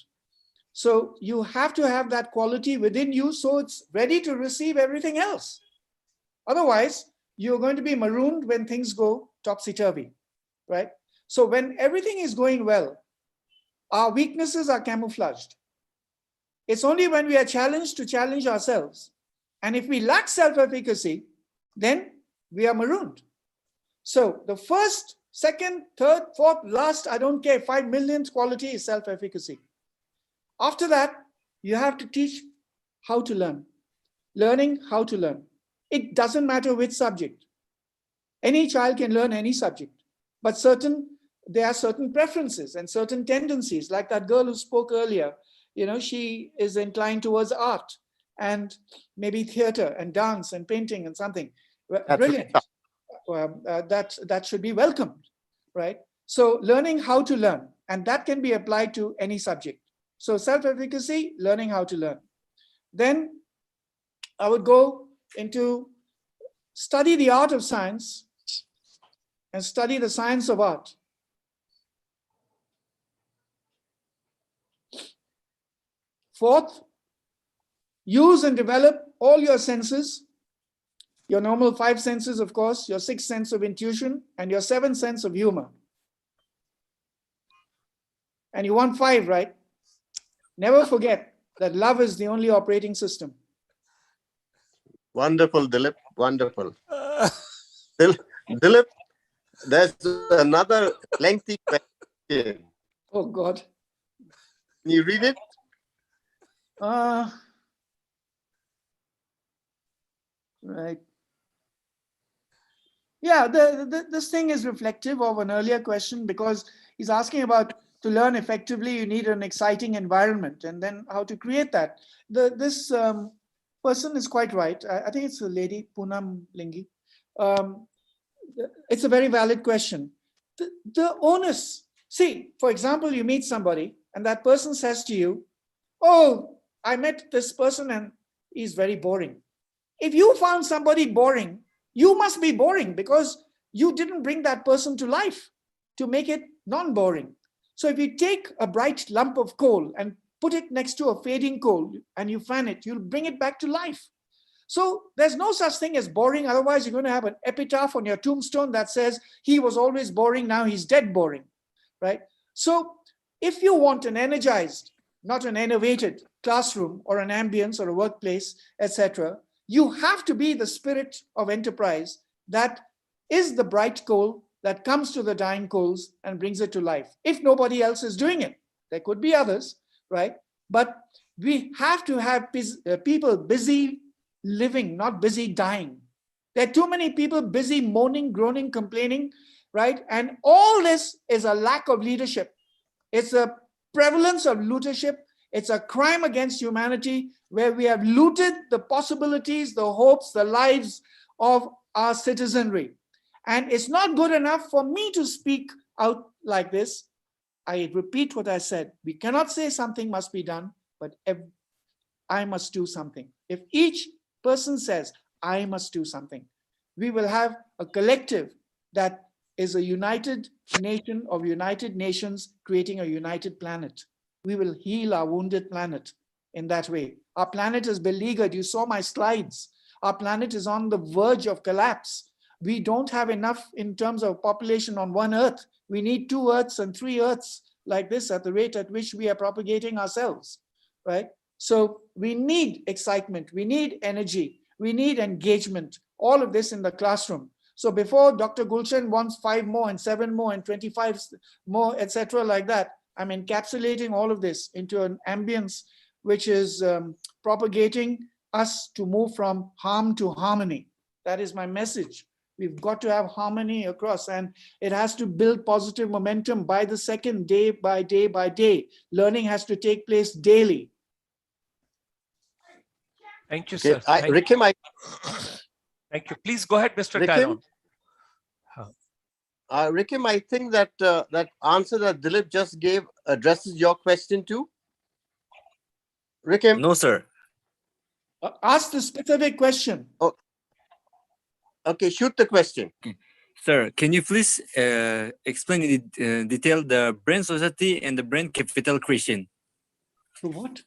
So you have to have that quality within you so it's ready to receive everything else. Otherwise, you're going to be marooned when things go topsy-turvy, right? So when everything is going well, our weaknesses are camouflaged. It's only when we are challenged to challenge ourselves. And if we lack self-efficacy, then we are marooned. So the first, second, third, fourth, last, I don't care, 5 millionth quality is self-efficacy. After that, you have to teach how to learn. Learning how to learn. It doesn't matter which subject. Any child can learn any subject, but there are certain preferences and certain tendencies, like that girl who spoke earlier. She is inclined towards art and maybe theater and dance and painting and something. Brilliant. That should be welcomed, right? So learning how to learn, and that can be applied to any subject. So self-efficacy, learning how to learn. Then I would go into study the art of science and study the science of art. Fourth, use and develop all your senses, your normal 5 senses, of course, your 6th sense of intuition, and your 7th sense of humor. And you want 5, right? Never forget that love is the only operating system. Wonderful, Dilip. Wonderful. Dilip, there's another lengthy question. Oh, God. Can you read it? Right. Yeah, this thing is reflective of an earlier question, because he's asking about, to learn effectively, you need an exciting environment, and then how to create that. This person is quite right. I think it's a lady, Poonam Lingi. It's a very valid question. The onus, see, for example, you meet somebody and that person says to you, oh, I met this person and he's very boring. If you found somebody boring, you must be boring because you didn't bring that person to life to make it non-boring. So if you take a bright lump of coal and put it next to a fading coal and you fan it, you'll bring it back to life. So there's no such thing as boring. Otherwise, you're going to have an epitaph on your tombstone that says, he was always boring, now he's dead boring, right? So if you want an energized, not an innovated classroom or an ambience or a workplace, etc., you have to be the spirit of enterprise that is the bright coal that comes to the dying coals and brings it to life. If nobody else is doing it, there could be others, right? But we have to have people busy living, not busy dying. There are too many people busy moaning, groaning, complaining, right? And all this is a lack of leadership. It's a prevalence of lootership. It's a crime against humanity where we have looted the possibilities, the hopes, the lives of our citizenry. And it's not good enough for me to speak out like this. I repeat what I said. We cannot say something must be done, but I must do something. If each person says, I must do something, we will have a collective that is a united nation of United Nations creating a united planet. We will heal our wounded planet in that way. Our planet is beleaguered. You saw my slides. Our planet is on the verge of collapse. We don't have enough in terms of population on one earth. We need 2 earths and 3 earths like this at the rate at which we are propagating ourselves, right? So we need excitement. We need energy. We need engagement. All of this in the classroom. So before Dr. Gulshan wants 5 more and 7 more and 25 more, etc., like that, I'm encapsulating all of this into an ambience which is propagating us to move from harm to harmony. That is my message. We've got to have harmony across, and it has to build positive momentum by the second, day by day by day. Learning has to take place daily. Thank you, Okay, sir. Thank you. Rikim, Thank you. Please go ahead, Mr. Rikim, Kairon. Rikim, I think that that answer that Dilip just gave addresses your question too. Rikim? No, sir. Ask the specific question. Oh, okay, shoot the question. Sir, can you please explain in detail the brain society and the brain capital creation? So what?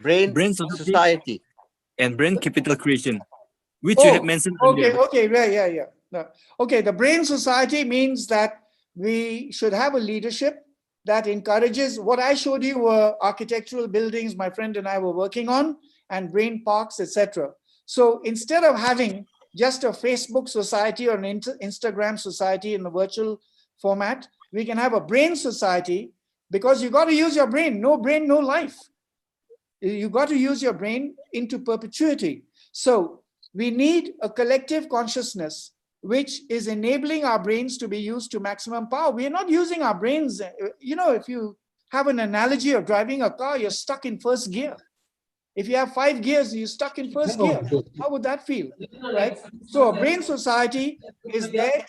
Brain society and brain capital creation, which you have mentioned earlier. Okay, yeah. No. Okay, the brain society means that we should have a leadership that encourages. What I showed you were architectural buildings my friend and I were working on, and brain parks, etc. So instead of having just a Facebook society or an Instagram society in the virtual format, we can have a brain society, because you got to use your brain. No brain, no life. You got to use your brain into perpetuity. So we need a collective consciousness which is enabling our brains to be used to maximum power. We are not using our brains. You know, if you have an analogy of driving a car, you're stuck in first gear. If you have 5 gears, you're stuck in first gear. How would that feel, right? So a brain society is there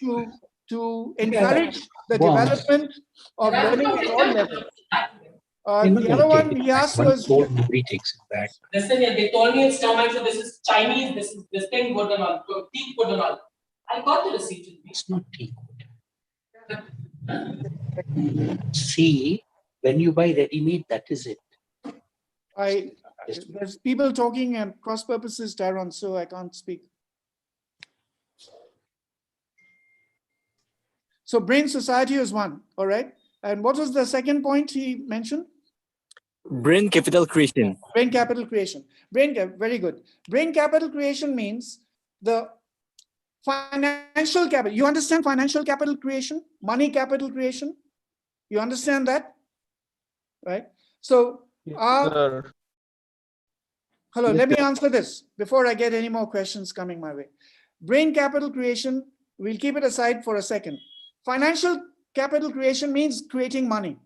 to encourage the development of learning at all levels. The other one he asked was... Nobody takes it back. Listen, they told me it's German, so this is Chinese, this thing, good and all, tea good and all. I got the receipt with me. It's not tea good. See, when you buy ready-made, that is it. There's people talking and cross purposes, Tyron, so I can't speak. So brain society is one, all right? And what was the second point he mentioned? Brain capital creation. Brain capital creation. Very good. Brain capital creation means the financial capital. You understand financial capital creation? Money capital creation? You understand that? Right? So, hello, let me answer this before I get any more questions coming my way. Brain capital creation, we'll keep it aside for a second. Financial capital creation means creating money,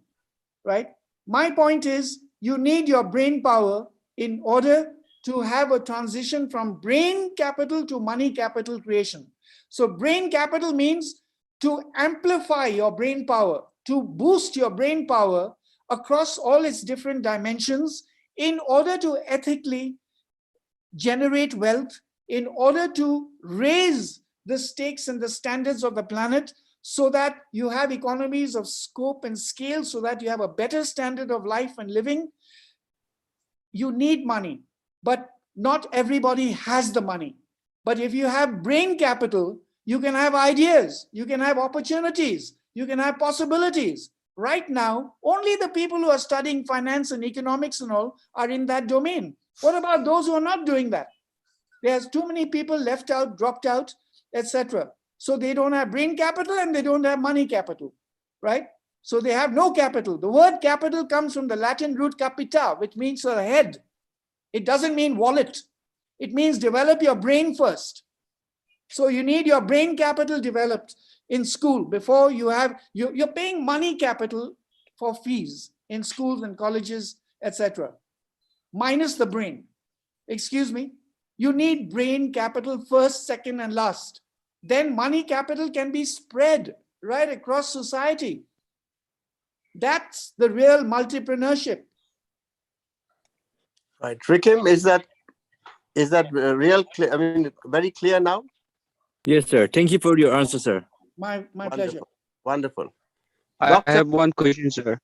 right? My point is, you need your brain power in order to have a transition from brain capital to money capital creation. So brain capital means to amplify your brain power, to boost your brain power across all its different dimensions in order to ethically generate wealth, in order to raise the stakes and the standards of the planet so that you have economies of scope and scale, so that you have a better standard of life and living, you need money. But not everybody has the money. But if you have brain capital, you can have ideas, you can have opportunities, you can have possibilities. Right now, only the people who are studying finance and economics and all are in that domain. What about those who are not doing that? There's too many people left out, dropped out, etc. So they don't have brain capital and they don't have money capital, right? So they have no capital. The word capital comes from the Latin root capita, which means a head. It doesn't mean wallet. It means develop your brain first. So you need your brain capital developed in school before you have, you're paying money capital for fees in schools and colleges, etc. Minus the brain. Excuse me. You need brain capital first, second, and last. Then money capital can be spread right across society. That's the real multipreneurship. Right, Rikim, is that real clear? I mean, very clear now? Yes, sir. Thank you for your answer, sir. My pleasure. Wonderful. I Doctor? have one question, sir.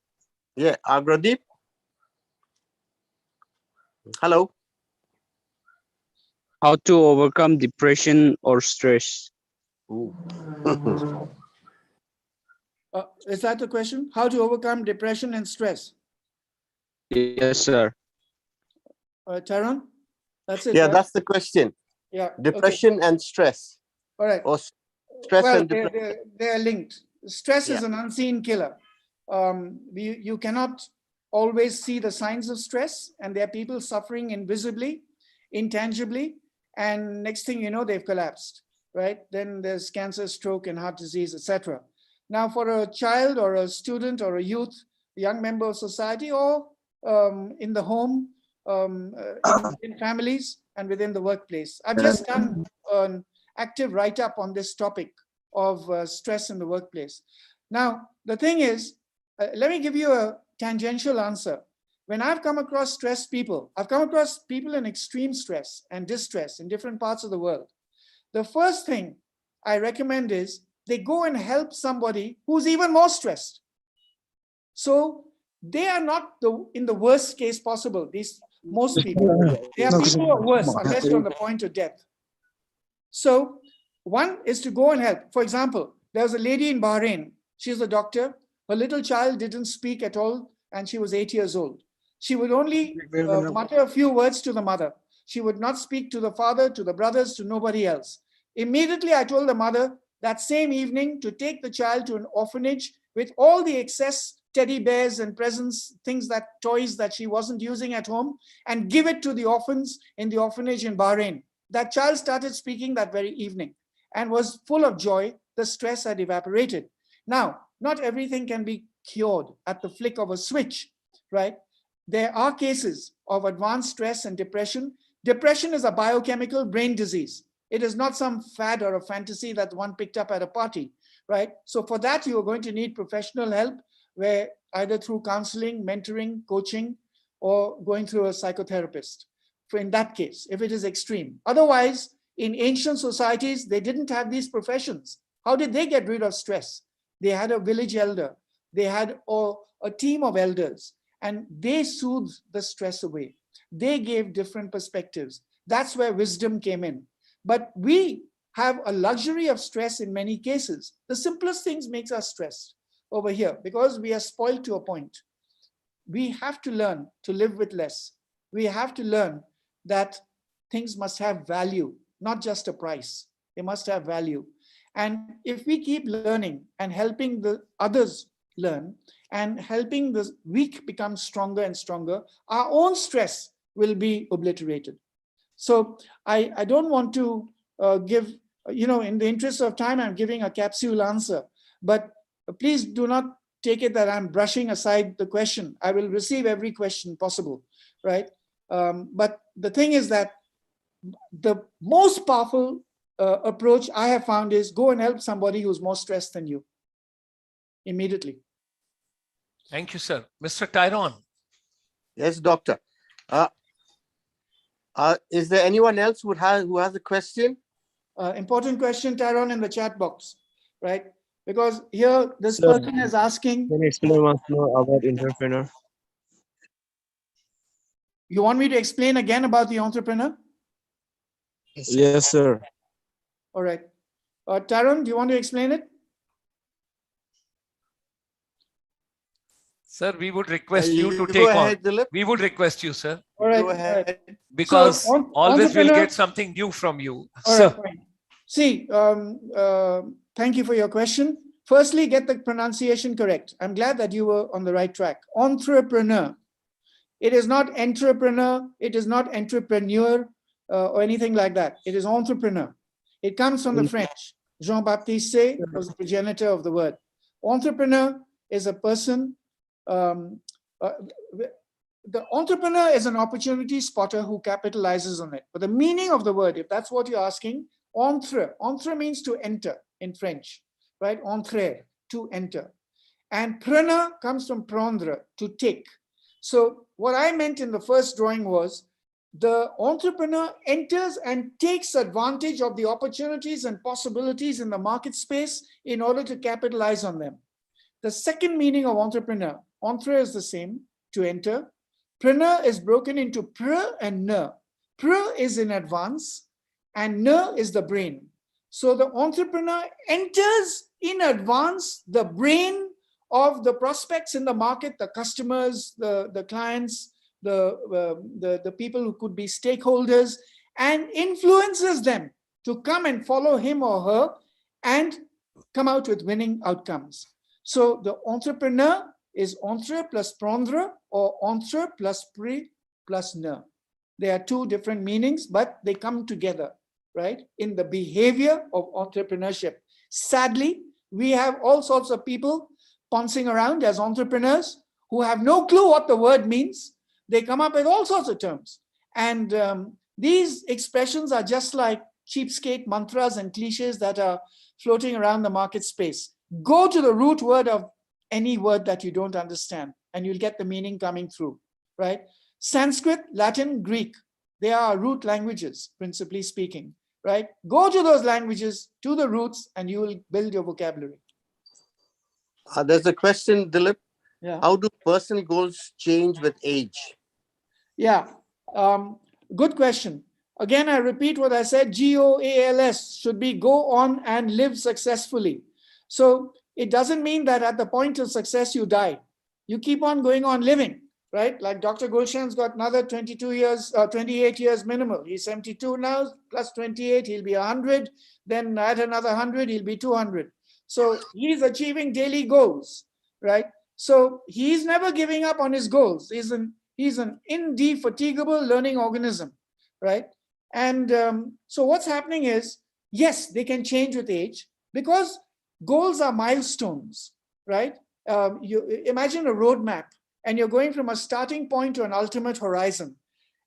Yeah, Agradeep. Hello. How to overcome depression or stress? Is that the question? How to overcome depression and stress? Yes, sir. Taran? That's it. Yeah, right? that's the question. Yeah. Depression and stress. All right. Or stress Well, and depression. they're linked. Stress is Yeah. an unseen killer. You cannot always see the signs of stress, and there are people suffering invisibly, intangibly, and next thing you know, they've collapsed, right? Then there's cancer, stroke, and heart disease, etc. Now, for a child or a student or a youth, a young member of society, or in the home, in families, and within the workplace, I've just done an active write-up on this topic of stress in the workplace. Now, the thing is, let me give you a tangential answer. When I've come across stressed people, I've come across people in extreme stress and distress in different parts of the world. The first thing I recommend is they go and help somebody who's even more stressed. So they are not in the worst case possible, most people. There are people who are worse, unless you're on the point of death. So one is to go and help. For example, there was a lady in Bahrain. She's a doctor. Her little child didn't speak at all, and she was 8 years old. She would only mutter a few words to the mother. She would not speak to the father, to the brothers, to nobody else. Immediately, I told the mother that same evening to take the child to an orphanage with all the excess teddy bears and presents, toys that she wasn't using at home, and give it to the orphans in the orphanage in Bahrain. That child started speaking that very evening and was full of joy. The stress had evaporated. Now, not everything can be cured at the flick of a switch, right? There are cases of advanced stress and depression. Depression is a biochemical brain disease. It is not some fad or a fantasy that one picked up at a party, right? So for that, you are going to need professional help, where either through counseling, mentoring, coaching, or going through a psychotherapist. For in that case, if it is extreme. Otherwise, in ancient societies, they didn't have these professions. How did they get rid of stress? They had a village elder. They had a team of elders, and they soothed the stress away. They gave different perspectives. That's where wisdom came in. But we have a luxury of stress in many cases. The simplest things makes us stressed over here because we are spoiled to a point. We have to learn to live with less. We have to learn that things must have value, not just a price. They must have value. And if we keep learning and helping the others learn and helping the weak become stronger and stronger, our own stress will be obliterated. So I don't want to give, in the interest of time, I'm giving a capsule answer, but please do not take it that I'm brushing aside the question. I will receive every question possible, right? But the thing is that the most powerful approach I have found is go and help somebody who's more stressed than you immediately. Thank you, sir. Mr. Tyrone. Yes, doctor. Is there anyone else who has a question? Important question, Tyrone, in the chat box, right? Because here this Sir, person is asking, can you explain once more about entrepreneur? you want me to explain again about the entrepreneur? Yes, sir. All right. Tarun, do you want to explain it? Sir, we would request you to go take on. ahead, Dilip. We would request you, sir, All right. Go All right. ahead. because So, always we'll entrepreneur- get something new from you. All Sir, right, fine. See, thank you for your question. Firstly, get the pronunciation correct. I'm glad that you were on the right track. Entrepreneur. It is not entrepreneur. It is not entrepreneur or anything like that. It is entrepreneur. It comes from the French. Jean-Baptiste Say was the progenitor of the word. Entrepreneur is a person. The entrepreneur is an opportunity spotter who capitalizes on it. But the meaning of the word, if that's what you're asking, entre means to enter in French, right? Entrer, to enter. And preneur comes from prendre, to take. So what I meant in the first drawing was the entrepreneur enters and takes advantage of the opportunities and possibilities in the market space in order to capitalize on them. The second meaning of entrepreneur, entre is the same, to enter. Preneur is broken into pre and ne. Pre is in advance and ne is the brain. So the entrepreneur enters in advance the brain of the prospects in the market, the customers, the clients, the people who could be stakeholders, and influences them to come and follow him or her and come out with winning outcomes. So the entrepreneur is entre plus prendre or entre plus pre plus ne. There are two different meanings, but they come together, right, in the behavior of entrepreneurship. Sadly, we have all sorts of people pouncing around as entrepreneurs who have no clue what the word means. They come up with all sorts of terms. And these expressions are just like cheapskate mantras and cliches that are floating around the market space. Go to the root word of any word that you don't understand, and you'll get the meaning coming through, right? Sanskrit, Latin, Greek, they are root languages, principally speaking, right? Go to those languages, to the roots, and you will build your vocabulary. There's a question, Dilip. Yeah. How do personal goals change with age? Yeah, good question. Again, I repeat what I said, GOALS should be go on and live successfully. So it doesn't mean that at the point of success you die. You keep on going on living, right? Like Dr. Gulshan's got another 22 years, 28 years minimal. He's 72 now, plus 28, he'll be 100. Then add another 100, he'll be 200. So he's achieving daily goals, right? So he's never giving up on his goals. He's an indefatigable learning organism, right? And so what's happening is, yes, they can change with age because goals are milestones, right? You imagine a roadmap and you're going from a starting point to an ultimate horizon.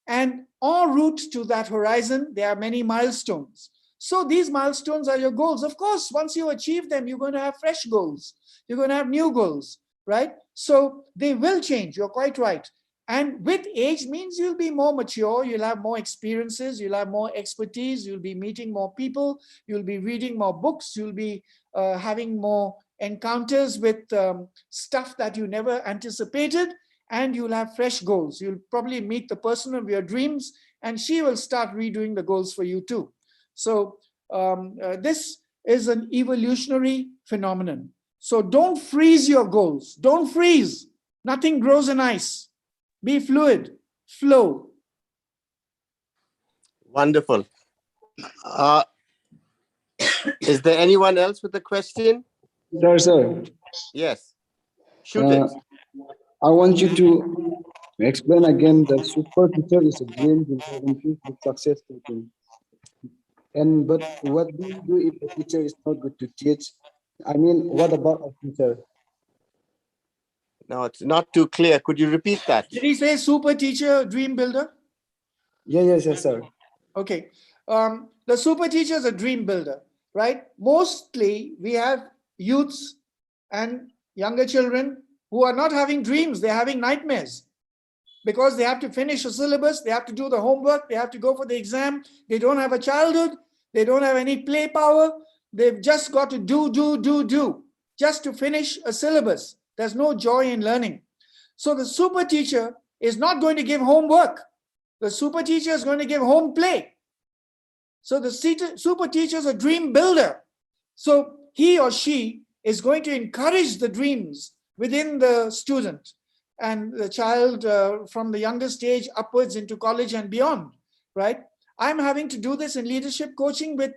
And en route to that horizon, there are many milestones. So these milestones are your goals. Of course, once you achieve them, you're going to have fresh goals. You're going to have new goals, right? So they will change. You're quite right. And with age means you'll be more mature, you'll have more experiences, you'll have more expertise, you'll be meeting more people, you'll be reading more books, you'll be having more encounters with stuff that you never anticipated, and you'll have fresh goals. You'll probably meet the person of your dreams, and she will start redoing the goals for you too. So this is an evolutionary phenomenon. So don't freeze your goals. Don't freeze. Nothing grows in ice. Be fluid, flow. Wonderful. Is there anyone else with a question? Sir. Yes. Shoot it. I want you to explain again that super teacher is a dream infused with success thinking. But what do you do if the teacher is not good to teach? I mean, what about a teacher? No, it's not too clear. Could you repeat that? Did he say super teacher, dream builder? Yes, sir. Okay. The super teacher is a dream builder, right? Mostly we have youths and younger children who are not having dreams, they're having nightmares because they have to finish a syllabus, they have to do the homework, they have to go for the exam, they don't have a childhood, they don't have any play power, they've just got to do. just to finish a syllabus. There's no joy in learning. So the super teacher is not going to give homework. The super teacher is going to give home play. So the super teacher is a dream builder. So he or she is going to encourage the dreams within the student and the child from the younger stage upwards into college and beyond, right? I'm having to do this in leadership coaching with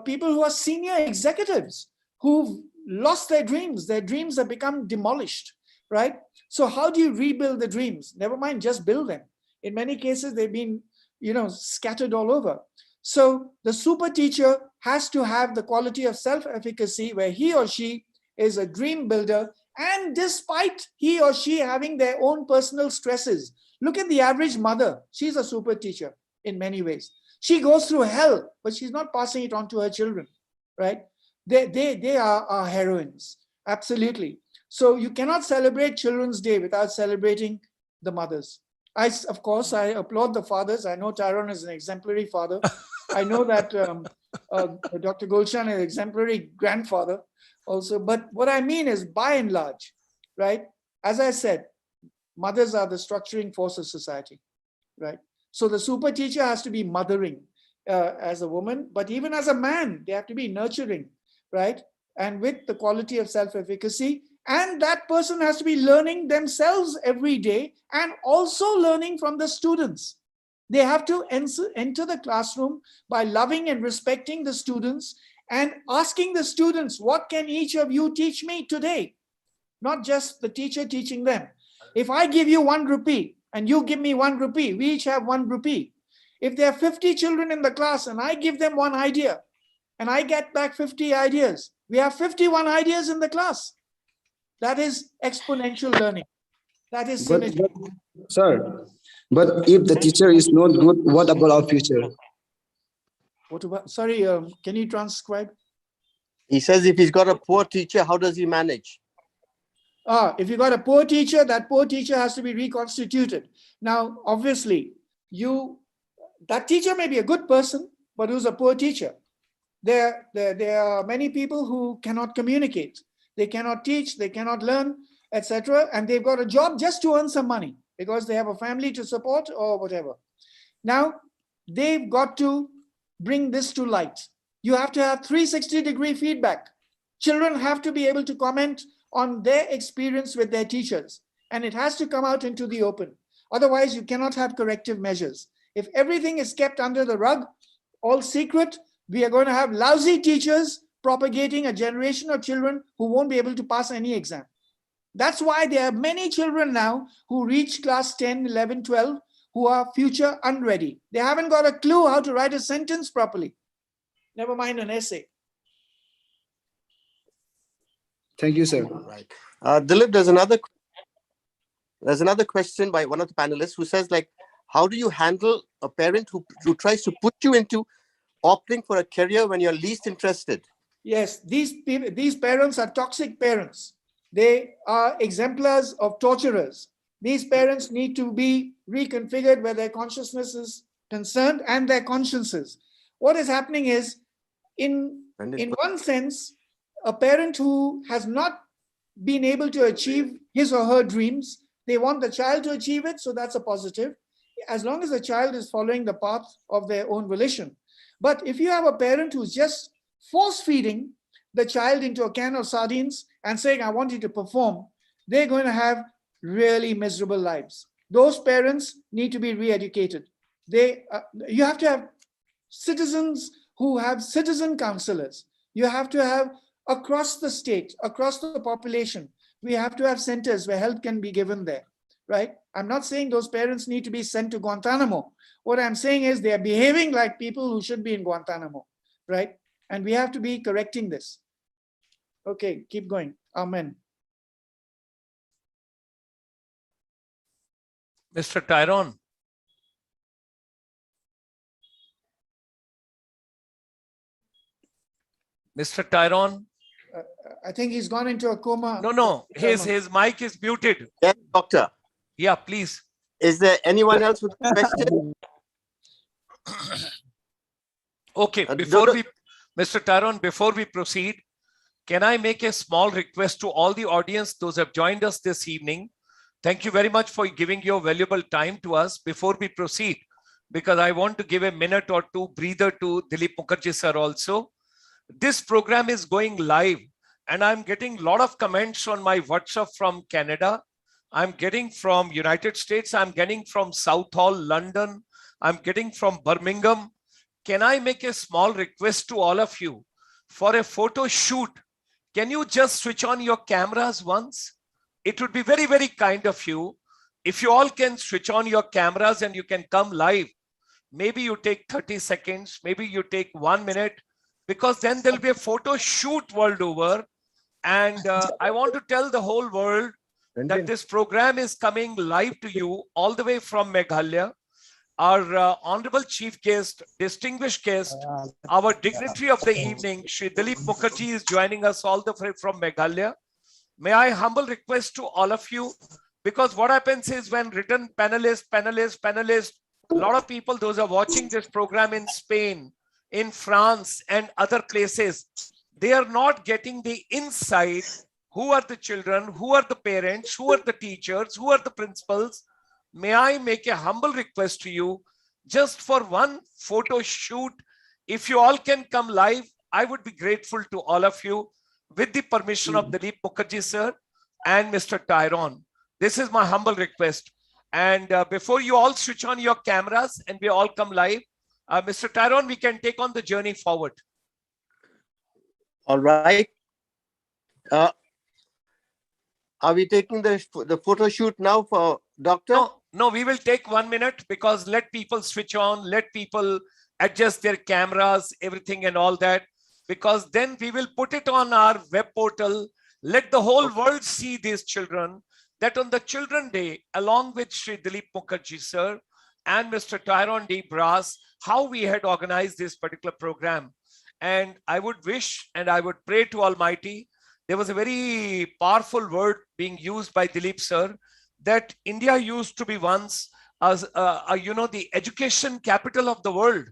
people who are senior executives who've lost their dreams. Their dreams have become demolished, right? So how do you rebuild the dreams? Never mind just build them. In many cases, they've been, scattered all over. So the super teacher has to have the quality of self-efficacy where he or she is a dream builder, and despite he or she having their own personal stresses. Look at the average mother. She's a super teacher in many ways. She goes through hell, but she's not passing it on to her children, right? They are heroines, absolutely. So you cannot celebrate Children's Day without celebrating the mothers. Of course, I applaud the fathers. I know Tyrone is an exemplary father. I know that Dr. Gulshan is an exemplary grandfather also. But what I mean is, by and large, right? As I said, mothers are the structuring force of society, right? So the super teacher has to be mothering as a woman, but even as a man, they have to be nurturing, right? And with the quality of self-efficacy. And that person has to be learning themselves every day and also learning from the students. They have to enter the classroom by loving and respecting the students and asking the students, what can each of you teach me today? Not just the teacher teaching them. If I give you 1 rupee and you give me 1 rupee, we each have 1 rupee. If there are 50 children in the class and I give them 1 idea and I get back 50 ideas, we have 51 ideas in the class. That is exponential learning. That is synergy. Sir, but if the teacher is not good, what about our future? What about, sorry, can you transcribe? He says if he's got a poor teacher, how does he manage? If you got a poor teacher, that poor teacher has to be reconstituted. Now, obviously, that teacher may be a good person, but who's a poor teacher. There are many people who cannot communicate. They cannot teach, they cannot learn, etc. And they've got a job just to earn some money because they have a family to support or whatever. Now, they've got to bring this to light. You have to have 360-degree feedback. Children have to be able to comment on their experience with their teachers, and it has to come out into the open. Otherwise, you cannot have corrective measures. If everything is kept under the rug, all secret, we are going to have lousy teachers propagating a generation of children who won't be able to pass any exam. That's why there are many children now who reach class 10, 11, 12, who are future unready. They haven't got a clue how to write a sentence properly. Never mind an essay. Thank you, sir. Right. Dilip, there's another question by one of the panelists who says, like, how do you handle a parent who tries to put you into opting for a career when you're least interested? Yes, these parents are toxic parents. They are exemplars of torturers. These parents need to be reconfigured where their consciousness is concerned and their consciences. What is happening is, in one sense, a parent who has not been able to achieve his or her dreams, they want the child to achieve it, so that's a positive, as long as the child is following the path of their own volition. But if you have a parent who's just force-feeding the child into a can of sardines and saying, I want you to perform, they're going to have really miserable lives. Those parents need to be re-educated. You have to have citizens who have citizen counselors. You have to have across the state, across the population, we have to have centers where help can be given there, right? I'm not saying those parents need to be sent to Guantanamo. What I'm saying is they're behaving like people who should be in Guantanamo, right? And we have to be correcting this. Okay, keep going. Amen. Mr. Tyrone. Mr. Tyrone. I think he's gone into a coma. No, his mic is muted. Yes, doctor. Yeah, please. Is there anyone else with a question? Okay, Mr. Tyrone, before we proceed, can I make a small request to all the audience, those who have joined us this evening? Thank you very much for giving your valuable time to us. Before we proceed, because I want to give a minute or two breather to Dilip Mukherjee sir also. This program is going live and I'm getting a lot of comments on my WhatsApp from Canada. I'm getting from United States. I'm getting from Southall, London. I'm getting from Birmingham. Can I make a small request to all of you for a photo shoot? Can you just switch on your cameras once? It would be very, very kind of you. If you all can switch on your cameras and you can come live, maybe you take 30 seconds, maybe you take 1 minute, because then there'll be a photo shoot world over. And I want to tell the whole world that this program is coming live to you all the way from Meghalaya. Our honorable chief guest, distinguished guest, our dignitary of the evening, Shri Dilip Mukherjee is joining us all the way from Meghalaya. May I humble request to all of you, because what happens is when written panelist, a lot of people, those are watching this program in Spain, in France and other places, they are not getting the insight. Who are the children? Who are the parents? Who are the teachers? Who are the principals? May I make a humble request to you, just for one photo shoot, if you all can come live, I would be grateful to all of you, with the permission of Dilip Mukherjee sir and Mr. Tyrone. This is my humble request. And before you all switch on your cameras and we all come live, Mr. Tyrone, we can take on the journey forward. All right. Are we taking the photo shoot now for Doctor? No, we will take 1 minute, because let people switch on, let people adjust their cameras, everything and all that, because then we will put it on our web portal. Let the whole world see these children, that on the Children Day, along with Shri Dilip Mukherjee sir and Mr. Tyrone D. Brass, how we had organized this particular program. And I would wish and I would pray to Almighty. There was a very powerful word being used by Dilip sir, that India used to be once as the education capital of the world.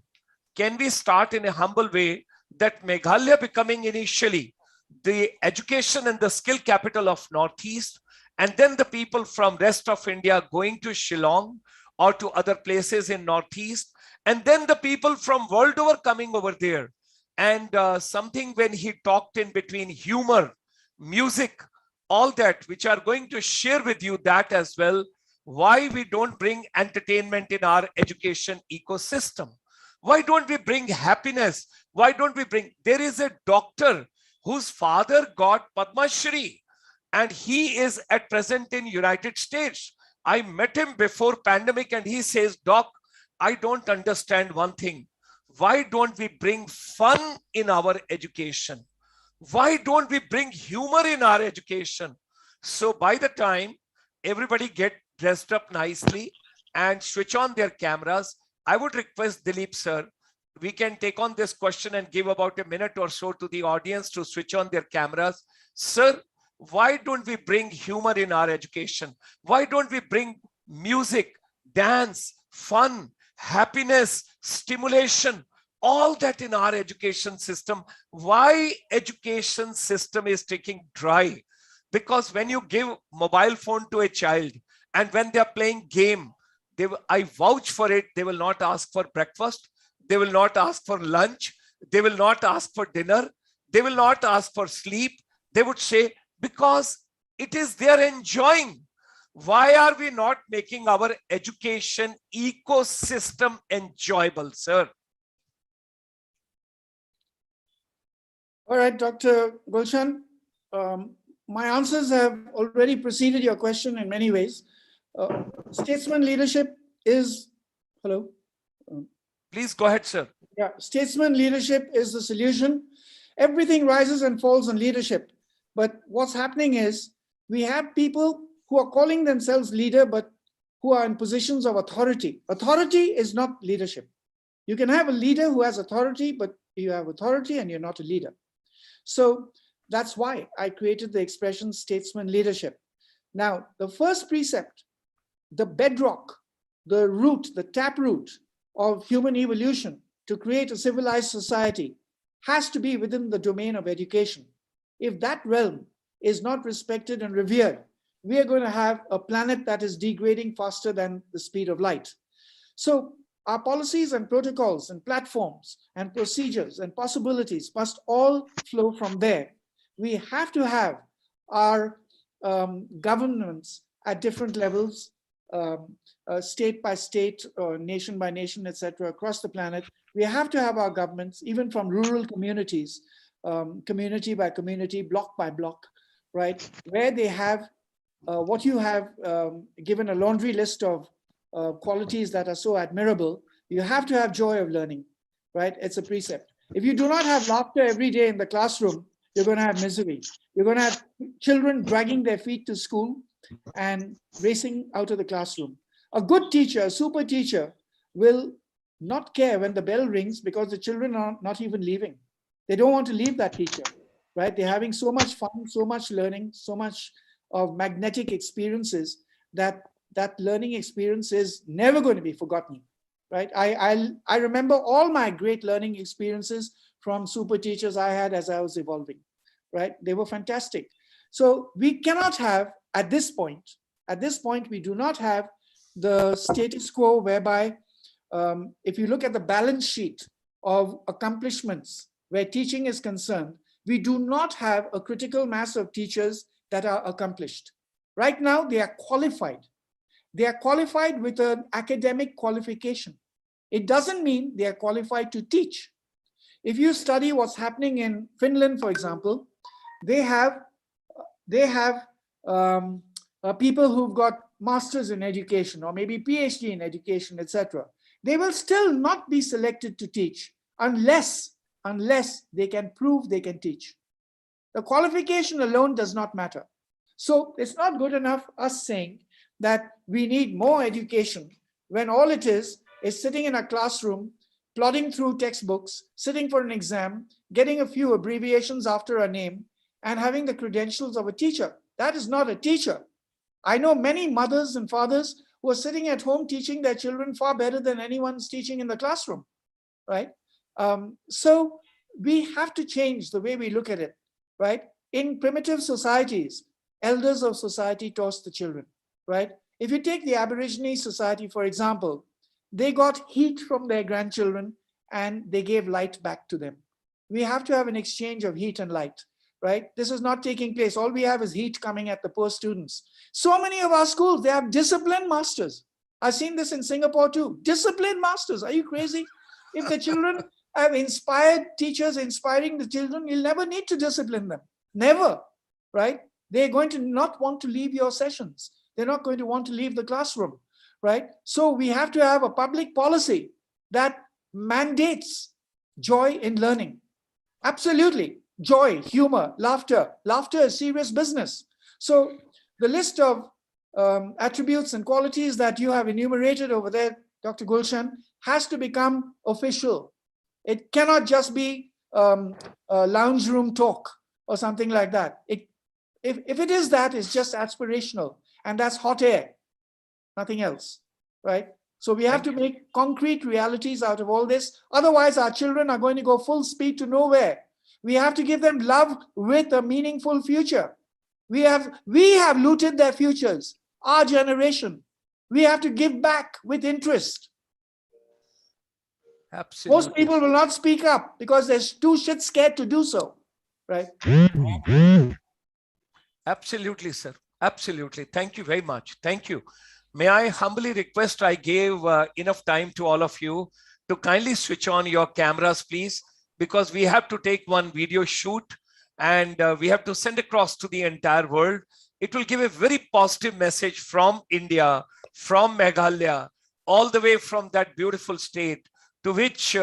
Can we start in a humble way, that Meghalaya becoming initially the education and the skill capital of Northeast, and then the people from rest of India going to Shillong or to other places in Northeast, and then the people from world over coming over there. And something when he talked in between, humor, music, all that, which are going to share with you that as well, why we don't bring entertainment in our education ecosystem. Why don't we bring happiness? Why don't we bring, there is a doctor whose father got Padma Shri, and he is at present in United States. I met him before pandemic and he says, Doc, I don't understand one thing. Why don't we bring fun in our education? Why don't we bring humor in our education? So by the time everybody get dressed up nicely and switch on their cameras, I would request Dilip sir, we can take on this question and give about a minute or so to the audience to switch on their cameras. Sir, why don't we bring humor in our education? Why don't we bring music, dance, fun, happiness, stimulation, all that in our education system? Why education system is taking dry? Because when you give mobile phone to a child and when they are playing game, I vouch for it, they will not ask for breakfast. They will not ask for lunch. They will not ask for dinner. They will not ask for sleep. They would say, because it is they're enjoying. Why are we not making our education ecosystem enjoyable, sir? All right, Dr. Gulshan, my answers have already preceded your question in many ways. Statesman leadership is, hello? Please go ahead, sir. Yeah, statesman leadership is the solution. Everything rises and falls on leadership. But what's happening is we have people who are calling themselves leader, but who are in positions of authority. Authority is not leadership. You can have a leader who has authority, but you have authority and you're not a leader. So that's why I created the expression statesman leadership. Now, the first precept, the bedrock, the root, the taproot of human evolution to create a civilized society has to be within the domain of education. if that realm is not respected and revered, we are going to have a planet that is degrading faster than the speed of light. So our policies and protocols and platforms and procedures and possibilities must all flow from there. We have to have our governments at different levels, state by state, or nation by nation, etc., across the planet. We have to have our governments, even from rural communities, community by community, block by block, right, where they have what you have given a laundry list of qualities that are so admirable. You have to have joy of learning, right? It's a precept. If you do not have laughter every day in the classroom, you're going to have misery. You're going to have children dragging their feet to school and racing out of the classroom. A good teacher, a super teacher, will not care when the bell rings because the children are not even leaving. They don't want to leave that teacher, right? They're having so much fun, so much learning, so much of magnetic experiences that that learning experience is never going to be forgotten, right? I remember all my great learning experiences from super teachers I had as I was evolving, right? They were fantastic. So we cannot have, at this point, we do not have the status quo whereby if you look at the balance sheet of accomplishments where teaching is concerned, we do not have a critical mass of teachers that are accomplished. Right now, they are qualified. They are qualified with an academic qualification. It doesn't mean they are qualified to teach. If you study what's happening in Finland, for example, they have people who've got masters in education or maybe PhD in education, etc. They will still not be selected to teach unless they can prove they can teach. The qualification alone does not matter. So it's not good enough us saying that we need more education when all it is sitting in a classroom, plodding through textbooks, sitting for an exam, getting a few abbreviations after a name, and having the credentials of a teacher. That is not a teacher. I know many mothers and fathers who are sitting at home teaching their children far better than anyone's teaching in the classroom, right? So we have to change the way we look at it, right? In primitive societies, elders of society taught the children, right? If you take the Aborigine society, for example, they got heat from their grandchildren and they gave light back to them. We have to have an exchange of heat and light, right? This is not taking place. All we have is heat coming at the poor students. So many of our schools, they have discipline masters. I've seen this in Singapore too. Discipline masters, are you crazy? If the children have inspired teachers inspiring the children, you'll never need to discipline them. Never, right? They're going to not want to leave your sessions. They're not going to want to leave the classroom, right? So we have to have a public policy that mandates joy in learning. Absolutely. Joy, humor, laughter. Laughter is serious business. So the list of attributes and qualities that you have enumerated over there, Dr. Gulshan, has to become official. It cannot just be a lounge room talk or something like that. If it is that, it's just aspirational, and that's hot air, nothing else, right? So we have to make concrete realities out of all this. Otherwise, our children are going to go full speed to nowhere. We have to give them love with a meaningful future. We have looted their futures, our generation. We have to give back with interest. Absolutely. Most people will not speak up because they're too shit scared to do so, right? Absolutely, sir. Absolutely. Thank you very much. Thank you. May I humbly request, I gave enough time to all of you to kindly switch on your cameras, please, because we have to take one video shoot and we have to send across to the entire world. It will give a very positive message from India, from Meghalaya, all the way from that beautiful state to which,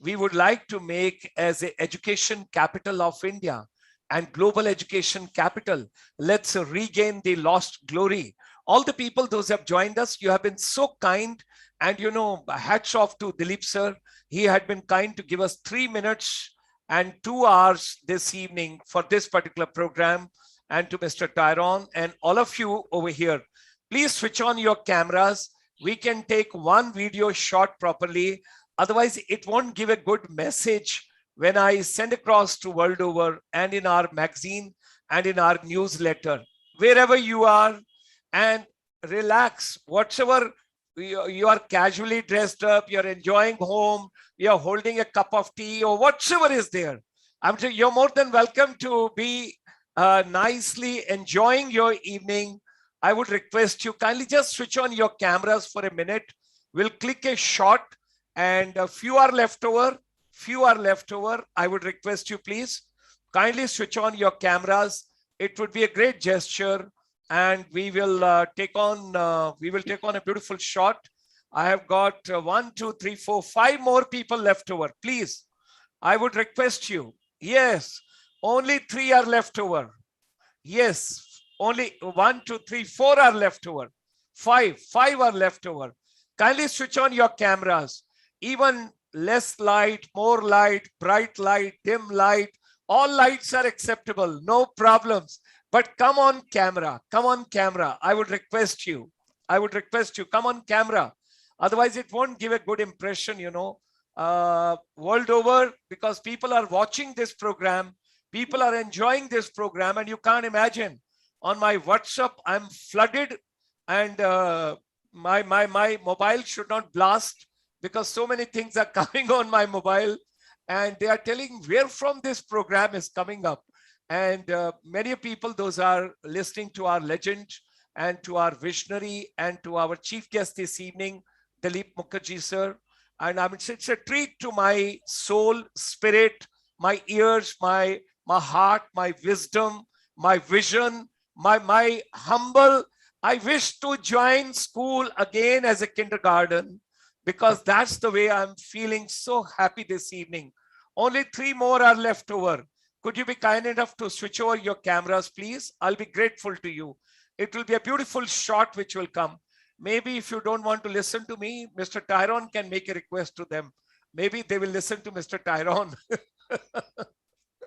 we would like to make as an education capital of India and global education capital. Let's regain the lost glory. All the people, those who have joined us, you have been so kind. And, hats off to Dilip sir. He had been kind to give us 3 minutes and 2 hours this evening for this particular program. And to Mr. Tyrone and all of you over here, please switch on your cameras. We can take one video shot properly. Otherwise, it won't give a good message when I send across to world over and in our magazine and in our newsletter, wherever you are, and relax, whatever you are casually dressed up, you're enjoying home, you're holding a cup of tea or whatever is there. I'm sure you're more than welcome to be nicely enjoying your evening. I would request you kindly just switch on your cameras for a minute. We'll click a shot and a few are left over. I would request you please kindly switch on your cameras. It would be a great gesture and we will take on a beautiful shot. I have got 1, 2, 3, 4, 5 more people left over. Please, I would request you. Yes, only 3 are left over. Yes, only 1, 2, 3, 4 are left over. 5 are left over. Kindly switch on your cameras. Even less light, more light, bright light, dim light, all lights are acceptable, no problems. But come on camera, I would request you, come on camera. Otherwise it won't give a good impression, you know, world over, because people are watching this program, people are enjoying this program, and you can't imagine, on my WhatsApp, I'm flooded, and my mobile should not blast because so many things are coming on my mobile, and they are telling where from this program is coming up. And many people, those are listening to our legend and to our visionary and to our chief guest this evening, DILIP Mukherjee sir. And it's a treat to my soul, spirit, my ears, my heart, my wisdom, my vision, my humble. I wish to join school again as a kindergarten, because that's the way I'm feeling so happy this evening. Only 3 more are left over. Could you be kind enough to switch over your cameras, please? I'll be grateful to you. It will be a beautiful shot which will come. Maybe if you don't want to listen to me, Mr. Tyrone can make a request to them. Maybe they will listen to Mr. Tyrone.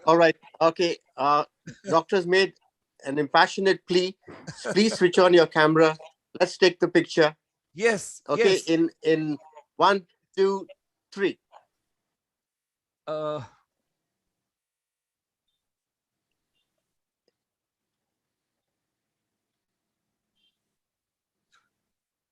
All right. Okay. Doctor's made an impassionate plea. Please switch on your camera. Let's take the picture. Yes. Okay. Yes. In 1, 2, 3.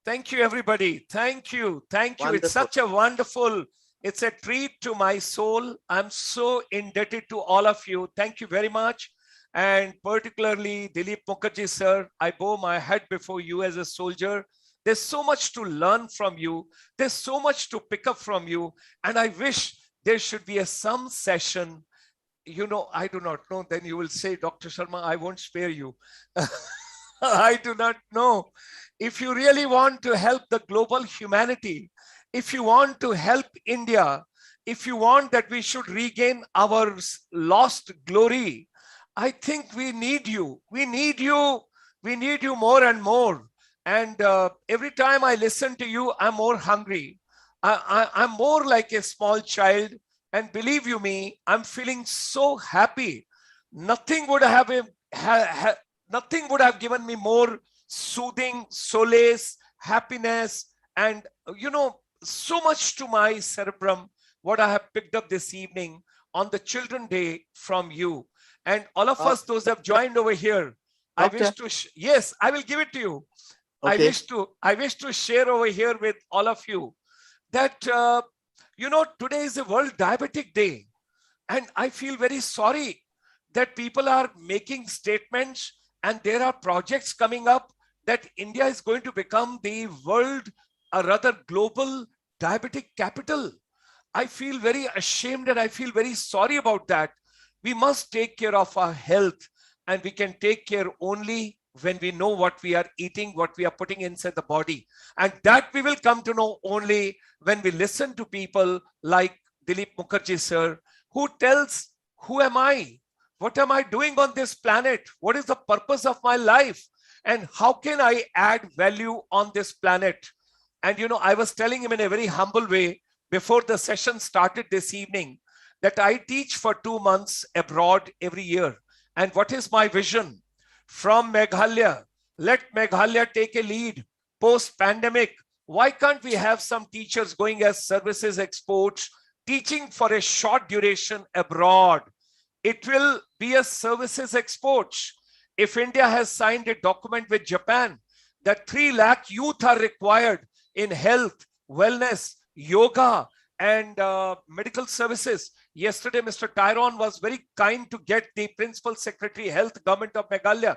Thank you, everybody. Thank you. Thank you. Wonderful. It's such a wonderful, it's a treat to my soul. I'm so indebted to all of you. Thank you very much. And particularly DILIP Mukherjee, sir, I bow my head before you as a soldier. There's so much to learn from you. There's so much to pick up from you. And I wish there should be some session. You know, I do not know. Then you will say, Dr. Sharma, I won't spare you. I do not know. If you really want to help the global humanity, if you want to help India, if you want that we should regain our lost glory, I think we need you. We need you. We need you more and more. And every time I listen to you, I'm more hungry. I'm more like a small child. And believe you me, I'm feeling so happy. Nothing would have nothing would have given me more soothing, solace, happiness, and you know, so much to my cerebrum what I have picked up this evening on the Children's Day from you. And all of us, those who have joined over here, Doctor? I wish to, yes, I will give it to you. Okay. I wish to share over here with all of you that, you know, today is the World Diabetic Day. And I feel very sorry that people are making statements and there are projects coming up that India is going to become the world, or rather global diabetic capital. I feel very ashamed and I feel very sorry about that. We must take care of our health, and we can take care only when we know what we are eating, what we are putting inside the body. And that we will come to know only when we listen to people like DILIP Mukherjee sir, who tells, who am I? What am I doing on this planet? What is the purpose of my life? And how can I add value on this planet? And, you know, I was telling him in a very humble way before the session started this evening that I teach for 2 months abroad every year. And what is my vision? From Meghalaya, let Meghalaya take a lead post-pandemic. Why can't we have some teachers going as services exports, teaching for a short duration abroad. It will be a services export. If India has signed a document with Japan that 3 lakh youth are required in health, wellness, yoga, and medical services. Yesterday, Mr. Tyrone was very kind to get the Principal Secretary Health, Government of Meghalaya.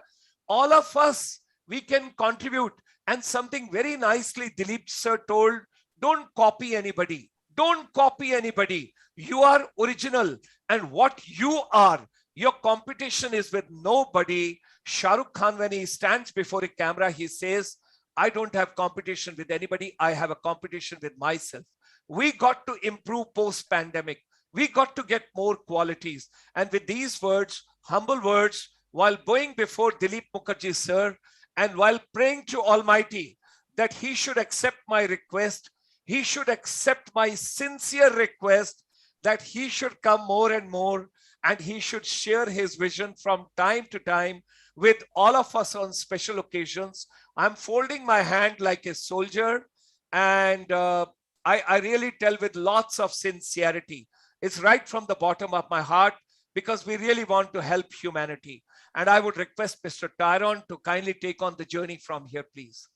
All of us, we can contribute. And something very nicely Dilip sir told, don't copy anybody. Don't copy anybody. You are original. And what you are, your competition is with nobody. Shah Rukh Khan, when he stands before a camera, he says, I don't have competition with anybody. I have a competition with myself. We got to improve post-pandemic. We got to get more qualities. And with these words, humble words, while going before Dilip Mukherjee sir, and while praying to Almighty that he should accept my request, he should accept my sincere request that he should come more and more, and he should share his vision from time to time with all of us on special occasions. I'm folding my hand like a soldier, and I really tell with lots of sincerity. It's right from the bottom of my heart, because we really want to help humanity. And I would request Mr. Tyrone to kindly take on the journey from here, please.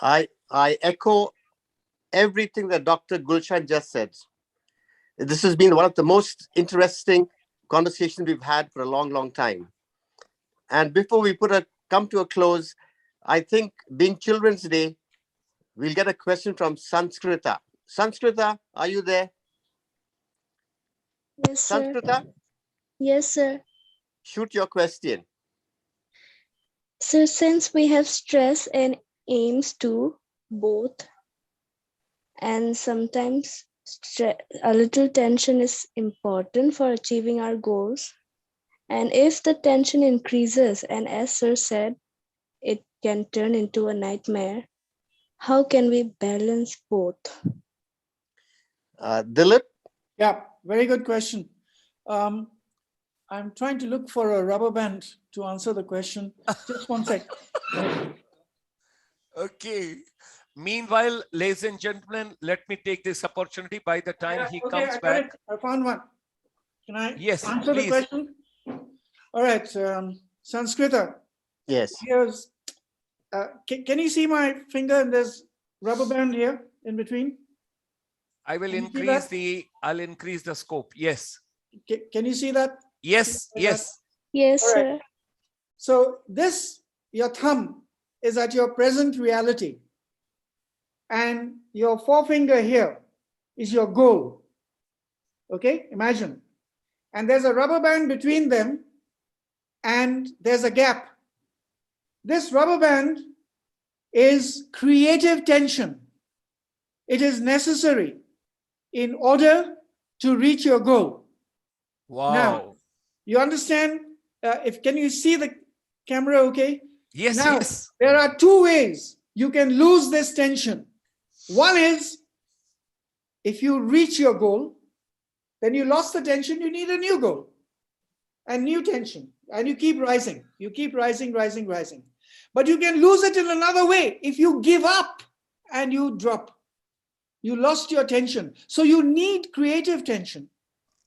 I echo everything that Dr. Gulshan just said. This has been one of the most interesting conversations we've had for a long, long time. And before we come to a close, I think being Children's Day, we'll get a question from Sanskrita. Sanskrita, are you there? Yes, sir. Sanskrita, Yes, sir. shoot your question. So since we have stress and aims too, both, and sometimes a little tension is important for achieving our goals. And if the tension increases, and as sir said, it can turn into a nightmare, how can we balance both? Dilip? Yeah, very good question. I'm trying to look for a rubber band to answer the question. Just one sec. Okay. Meanwhile, ladies and gentlemen, let me take this opportunity. By the time he comes back. I found one. Can I answer please. the question? All right, Sanskrita. Yes. Here's, can you see my finger and there's rubber band here in between? I will increase I'll increase the scope. Yes. Can you see that? Yes, yes. Yes, right. sir. So this, your thumb is at your present reality. And your forefinger here is your goal. Okay, imagine. And there's a rubber band between them, and there's a gap. This rubber band is creative tension. It is necessary in order to reach your goal. Wow. Now, you understand? Can you see the camera okay? Yes, now, yes. There are two ways you can lose this tension. One is, if you reach your goal, then you lost the tension, you need a new goal and new tension, and you keep rising. You keep rising, rising, rising. But you can lose it in another way. If you give up and you drop, you lost your tension. So you need creative tension,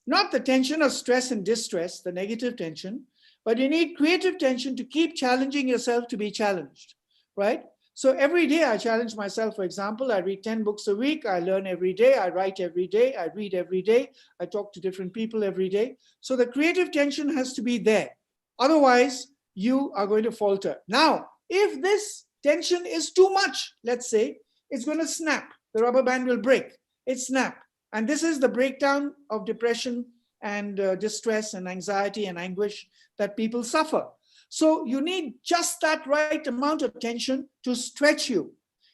not the tension of stress and distress, the negative tension, but you need creative tension to keep challenging yourself to be challenged, right? So every day I challenge myself. For example, I read 10 books a week. I learn every day. I write every day. I read every day. I talk to different people every day. So the creative tension has to be there. Otherwise, you are going to falter. Now, if this tension is too much, let's say, it's going to snap. The rubber band will break. It snap. And this is the breakdown of depression and distress and anxiety and anguish that people suffer. So you need just that right amount of tension to stretch you.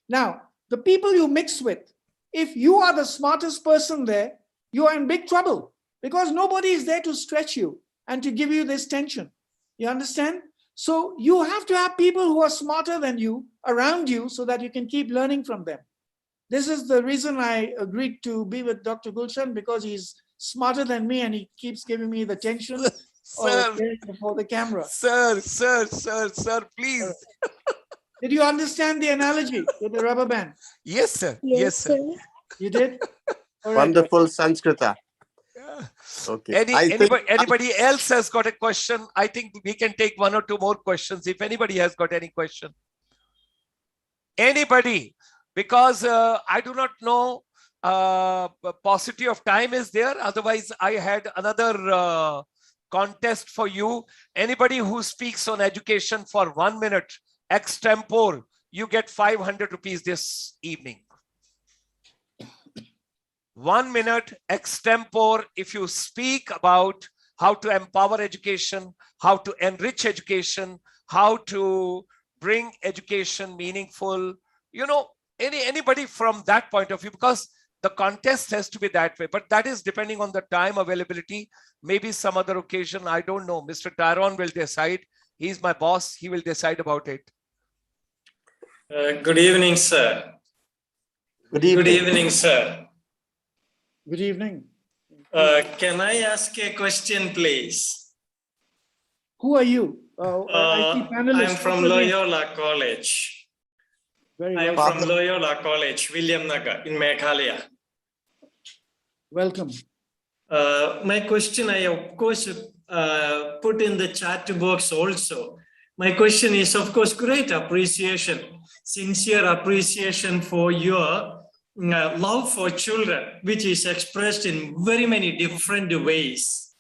Now, the people you mix with, if you are the smartest person there, you are in big trouble because nobody is there to stretch you and to give you this tension. You understand? So you have to have people who are smarter than you around you so that you can keep learning from them. This is the reason I agreed to be with Dr. Gulshan, because he's smarter than me and he keeps giving me the tension. Sir, before the camera. Sir, please. Did you understand the analogy with the rubber band? Yes, sir. Yes, sir. You did? All right. Wonderful Sanskrita. Yeah. Okay. I think Anybody else has got a question? I think we can take one or two more questions if anybody has got any question. Anybody? Because I do not know paucity of time is there. Otherwise, I had another contest for you. Anybody who speaks on education for 1 minute extempore, you get 500 rupees this evening. 1 minute extempore. If you speak about how to empower education, how to enrich education, how to bring education meaningful, you know, anybody from that point of view, because the contest has to be that way, but that is depending on the time availability, maybe some other occasion, I don't know. Mr. Tyrone will decide. He's my boss. He will decide about it. Good evening, sir. good evening. Good evening, sir. Good evening. Can I ask a question, please? Who are you? I see panelists. I'm from Loyola College. Very I'm well. from Loyola College, William Nagar in Meghalaya. Welcome. My question, I of course put in the chat box also. My question is, of course, great appreciation, sincere appreciation for your love for children, which is expressed in very many different ways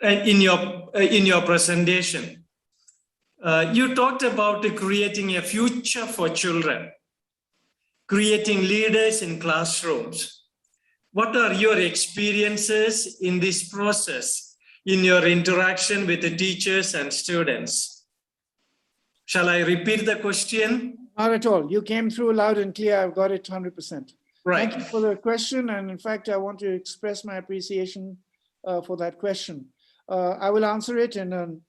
in your presentation. You talked about creating a future for children, creating leaders in classrooms. What are your experiences in this process, in your interaction with the teachers and students? Shall I repeat the question? Not at all. You came through loud and clear. I've got it 100%. Right. Thank you for the question. And in fact, I want to express my appreciation for that question. I will answer it in an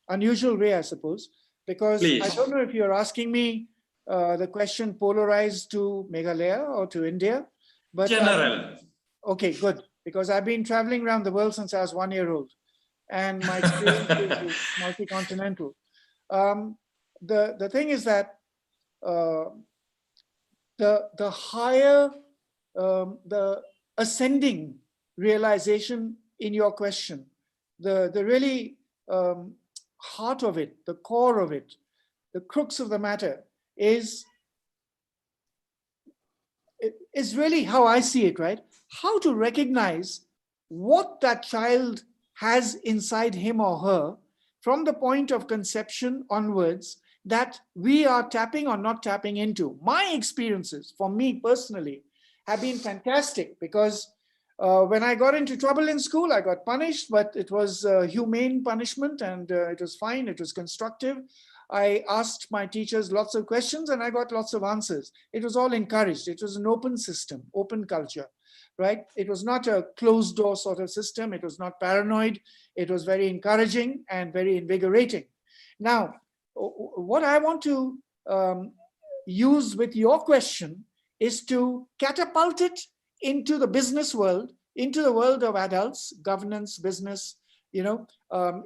unusual way, I suppose, because Please. I don't know if you're asking me the question polarized to Meghalaya or to India. But general. Okay, good. Because I've been traveling around the world since I was 1 year old. And my experience is multi-continental. The thing is that the higher, the ascending realization in your question, the really heart of it, the core of it, the crux of the matter is really how I see it, right? How to recognize what that child has inside him or her from the point of conception onwards that we are tapping or not tapping into. My experiences, for me personally, have been fantastic because when I got into trouble in school, I got punished, but it was humane punishment and it was fine, it was constructive. I asked my teachers lots of questions and I got lots of answers. It was all encouraged. It was an open system, open culture, right? It was not a closed door sort of system. It was not paranoid. It was very encouraging and very invigorating. Now, what I want to use with your question is to catapult it into the business world, into the world of adults, governance, business, you know,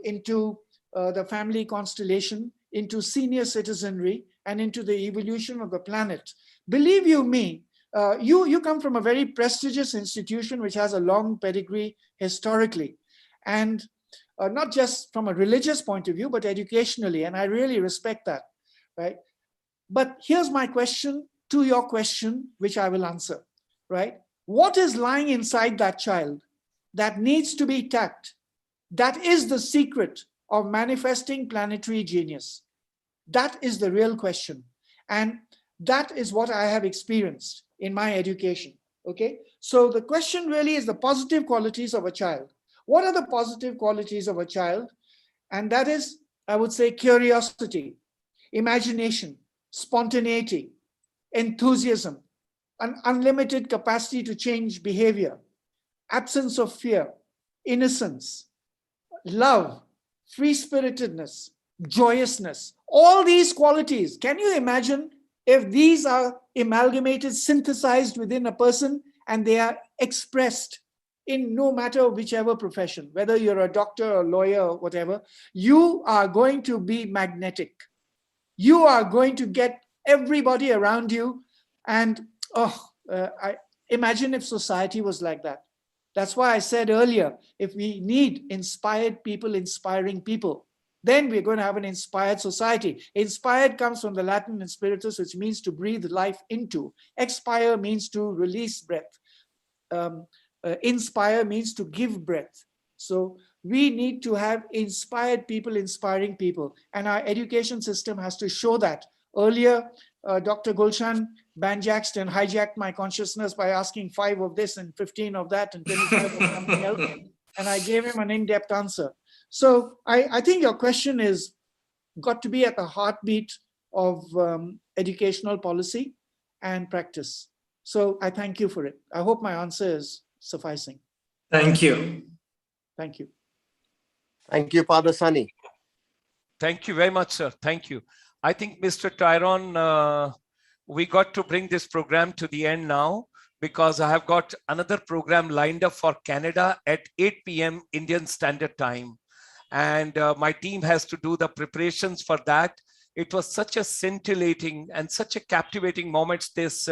into the family constellation, into senior citizenry, and into the evolution of the planet. Believe you me, you come from a very prestigious institution which has a long pedigree historically, and not just from a religious point of view, but educationally, and I really respect that, right? But here's my question to your question, which I will answer, right? What is lying inside that child that needs to be tapped? That is the secret of manifesting planetary genius. That is the real question. And that is what I have experienced in my education, okay? So the question really is the positive qualities of a child. What are the positive qualities of a child? And that is, I would say, curiosity, imagination, spontaneity, enthusiasm, an unlimited capacity to change behavior, absence of fear, innocence, love, free-spiritedness, joyousness, all these qualities. Can you imagine if these are amalgamated, synthesized within a person and they are expressed in no matter whichever profession, whether you're a doctor or lawyer or whatever, you are going to be magnetic. You are going to get everybody around you and I imagine if society was like that. That's why I said earlier, if we need inspired people inspiring people, then we're going to have an inspired society. Inspired comes from the Latin inspiritus, which means to breathe life into. Expire means to release breath. Inspire means to give breath. So we need to have inspired people inspiring people, and our education system has to show that. Earlier, Dr. Gulshan banjaxed and hijacked my consciousness by asking 5 of this and 15 of that and 25 of something else, and I gave him an in-depth answer. So I think your question is got to be at the heartbeat of educational policy and practice. So I thank you for it. I hope my answer is sufficing. Thank you. Thank you. Thank you, Father Sunny. Thank you very much, sir. Thank you. I think, Mr. Tyrone, we got to bring this program to the end now, because I have got another program lined up for Canada at 8 p.m. Indian Standard Time. And my team has to do the preparations for that. It was such a scintillating and such a captivating moment this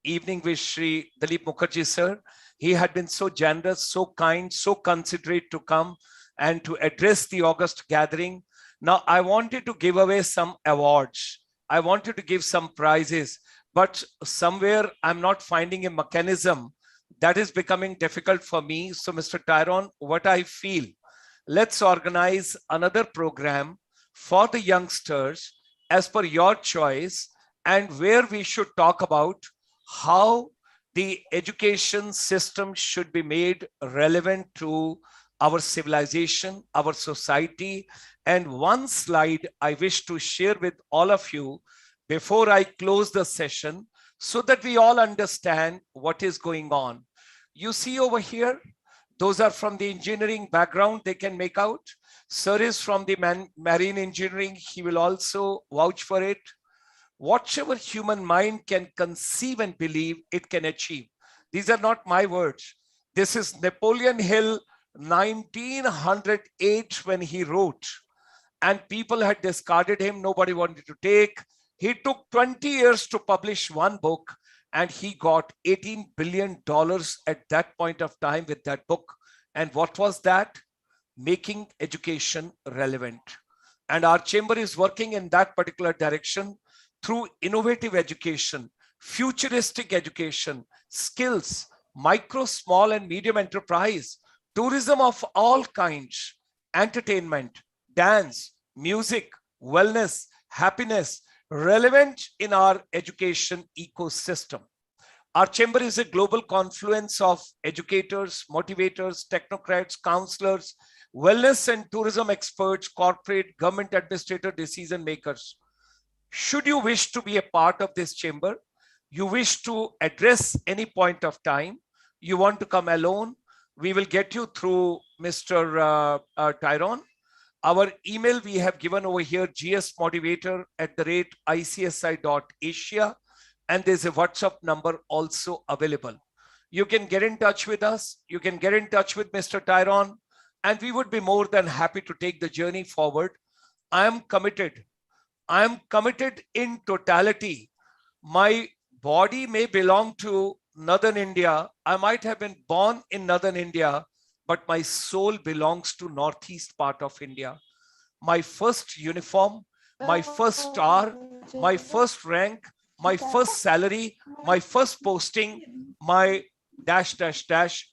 evening with Shri DILIP Mukherjee, sir. He had been so generous, so kind, so considerate to come and to address the August gathering. Now, I wanted to give away some awards. I wanted to give some prizes, but somewhere I'm not finding a mechanism. That is becoming difficult for me. So, Mr. Tyrone, what I feel, let's organize another program for the youngsters as per your choice, and where we should talk about how the education system should be made relevant to our civilization, our society. And one slide I wish to share with all of you before I close the session, so that we all understand what is going on. You see over here, those are from the engineering background, they can make out. Sir is from the marine engineering, he will also vouch for it. Whatever human mind can conceive and believe, it can achieve. These are not my words. This is Napoleon Hill, 1908, when he wrote, and people had discarded him. Nobody wanted to take. He took 20 years to publish one book, and he got $18 billion at that point of time with that book. And what was that? Making education relevant. And our chamber is working in that particular direction through innovative education, futuristic education, skills, micro, small, and medium enterprise, tourism of all kinds, entertainment, dance, music, wellness, happiness, relevant in our education ecosystem. Our chamber is a global confluence of educators, motivators, technocrats, counselors, wellness and tourism experts, corporate, government administrator, decision makers. Should you wish to be a part of this chamber, you wish to address any point of time, you want to come alone, we will get you through Mr. Tyrone. Our email we have given over here, gsmotivator@icsi.asia, and there's a WhatsApp number also available. You can get in touch with us, you can get in touch with Mr. Tyrone, and we would be more than happy to take the journey forward. I am committed in totality. My body may belong to Northern India. I might have been born in Northern India, but my soul belongs to Northeast part of India. My first uniform, my first star, my first rank, my first salary, my first posting, my ...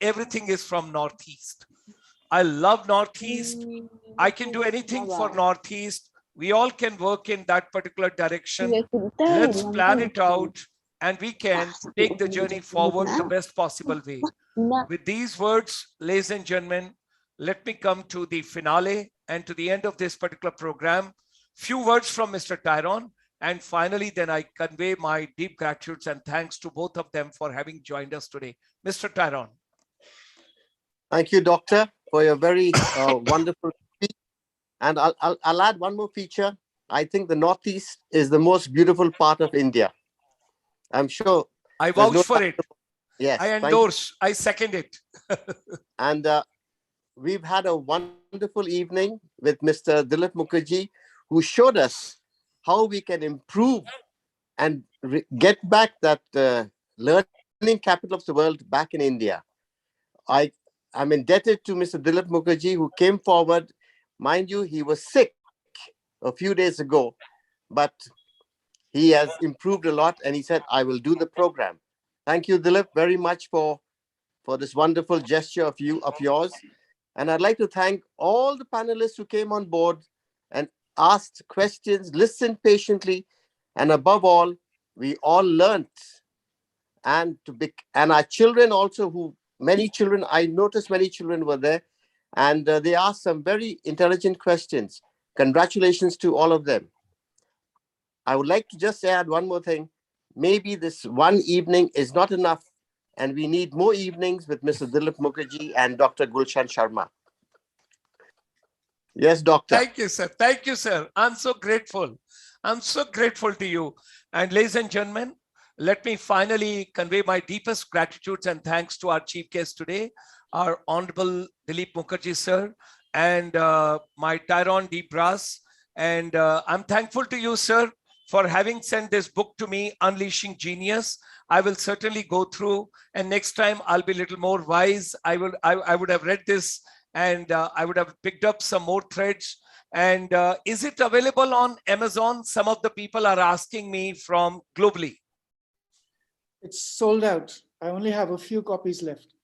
everything is from Northeast. I love Northeast. I can do anything for Northeast. We all can work in that particular direction. Let's plan it out, and we can take the journey forward the best possible way. With these words, ladies and gentlemen, let me come to the finale and to the end of this particular program. Few words from Mr. Tyrone, and finally, then I convey my deep gratitude and thanks to both of them for having joined us today. Mr. Tyrone. Thank you, Doctor, for your very wonderful speech. And I'll add one more feature. I think the Northeast is the most beautiful part of India. I'm sure. I vouch for it. Yes. I endorse. I second it. And we've had a wonderful evening with Mr. DILIP Mukherjee, who showed us how we can improve and get back that learning learning capital of the world back in India. I'm indebted to Mr. Dilip Mukherjee, who came forward. Mind you, he was sick a few days ago, but he has improved a lot, and he said, I will do the program. Thank you, Dilip, very much for this wonderful gesture of yours. And I'd like to thank all the panelists who came on board and asked questions, listened patiently, and above all, we all learnt. And our children also, I noticed many children were there, and they asked some very intelligent questions. Congratulations to all of them. I would like to just add one more thing. Maybe this one evening is not enough, and we need more evenings with Mr. Dilip Mukherjee and Dr. Gulshan Sharma. Yes, doctor. Thank you, sir. Thank you, sir. I'm so grateful. I'm so grateful to you. And ladies and gentlemen, let me finally convey my deepest gratitude and thanks to our chief guest today, our Honorable Dilip Mukherjee, sir, and my Tyrone D. Brass. And I'm thankful to you, sir, for having sent this book to me, Unleashing Genius. I will certainly go through, and next time I'll be a little more wise. I would have read this, and I would have picked up some more threads. And is it available on Amazon? Some of the people are asking me from globally. It's sold out. I only have a few copies left.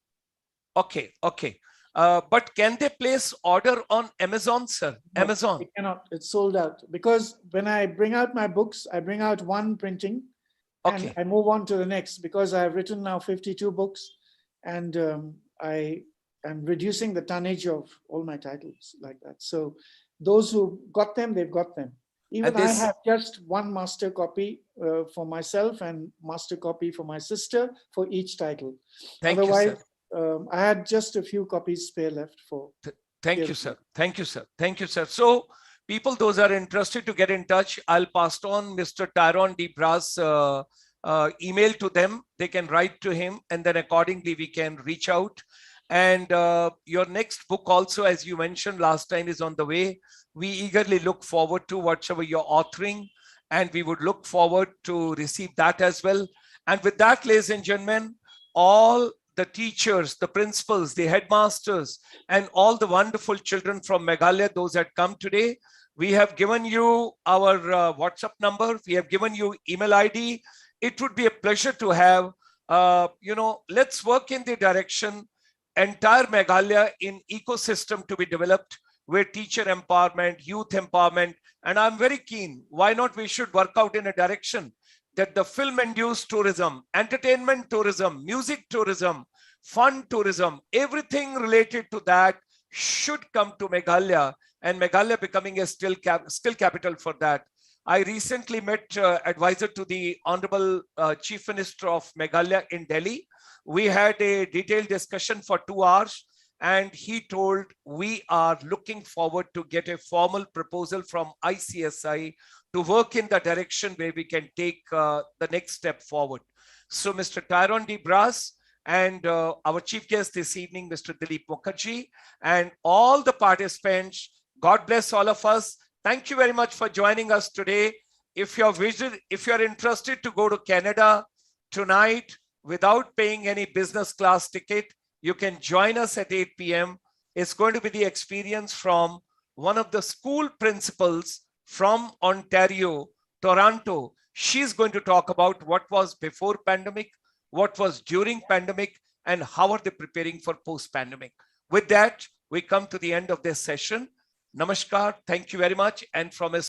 Okay, okay. But can they place order on Amazon, sir? No, Amazon? they cannot. It's sold out. Because when I bring out my books, I bring out one printing and I move on to the next, because I've written now 52 books, and I am reducing the tonnage of all my titles like that. So those who got them, they've got them. Even I have just one master copy for myself and master copy for my sister for each title. Otherwise, I had just a few copies spare left for. Thank you, sir. Thank you, sir. Thank you, sir. So people, those are interested to get in touch, I'll pass on Mr. Tyrone D. Brass' email to them. They can write to him, and then accordingly we can reach out. And your next book also, as you mentioned last time, is on the way. We eagerly look forward to whatever you're authoring, and we would look forward to receive that as well. And with that, ladies and gentlemen, all the teachers, the principals, the headmasters, and all the wonderful children from Meghalaya, those that come today, we have given you our WhatsApp number. We have given you email ID. It would be a pleasure to have, let's work in the direction, entire Meghalaya in ecosystem to be developed, where teacher empowerment, youth empowerment, and I'm very keen, why not we should work out in a direction that the film-induced tourism, entertainment tourism, music tourism, fun tourism, everything related to that should come to Meghalaya, and Meghalaya becoming a skill capital for that. I recently met advisor to the Honorable Chief Minister of Meghalaya in Delhi. We had a detailed discussion for 2 hours, and he told we are looking forward to get a formal proposal from ICSI to work in the direction where we can take the next step forward. So Mr. Tyrone D. Brass and our chief guest this evening, Mr. Dilip Mukherjee, and all the participants, God bless all of us. Thank you very much for joining us today. If you're interested to go to Canada tonight without paying any business class ticket, you can join us at 8 p.m. It's going to be the experience from one of the school principals from Ontario, Toronto. She's going to talk about what was before pandemic, what was during pandemic, and how are they preparing for post-pandemic. With that, we come to the end of this session. Namaskar. Thank you very much. And from a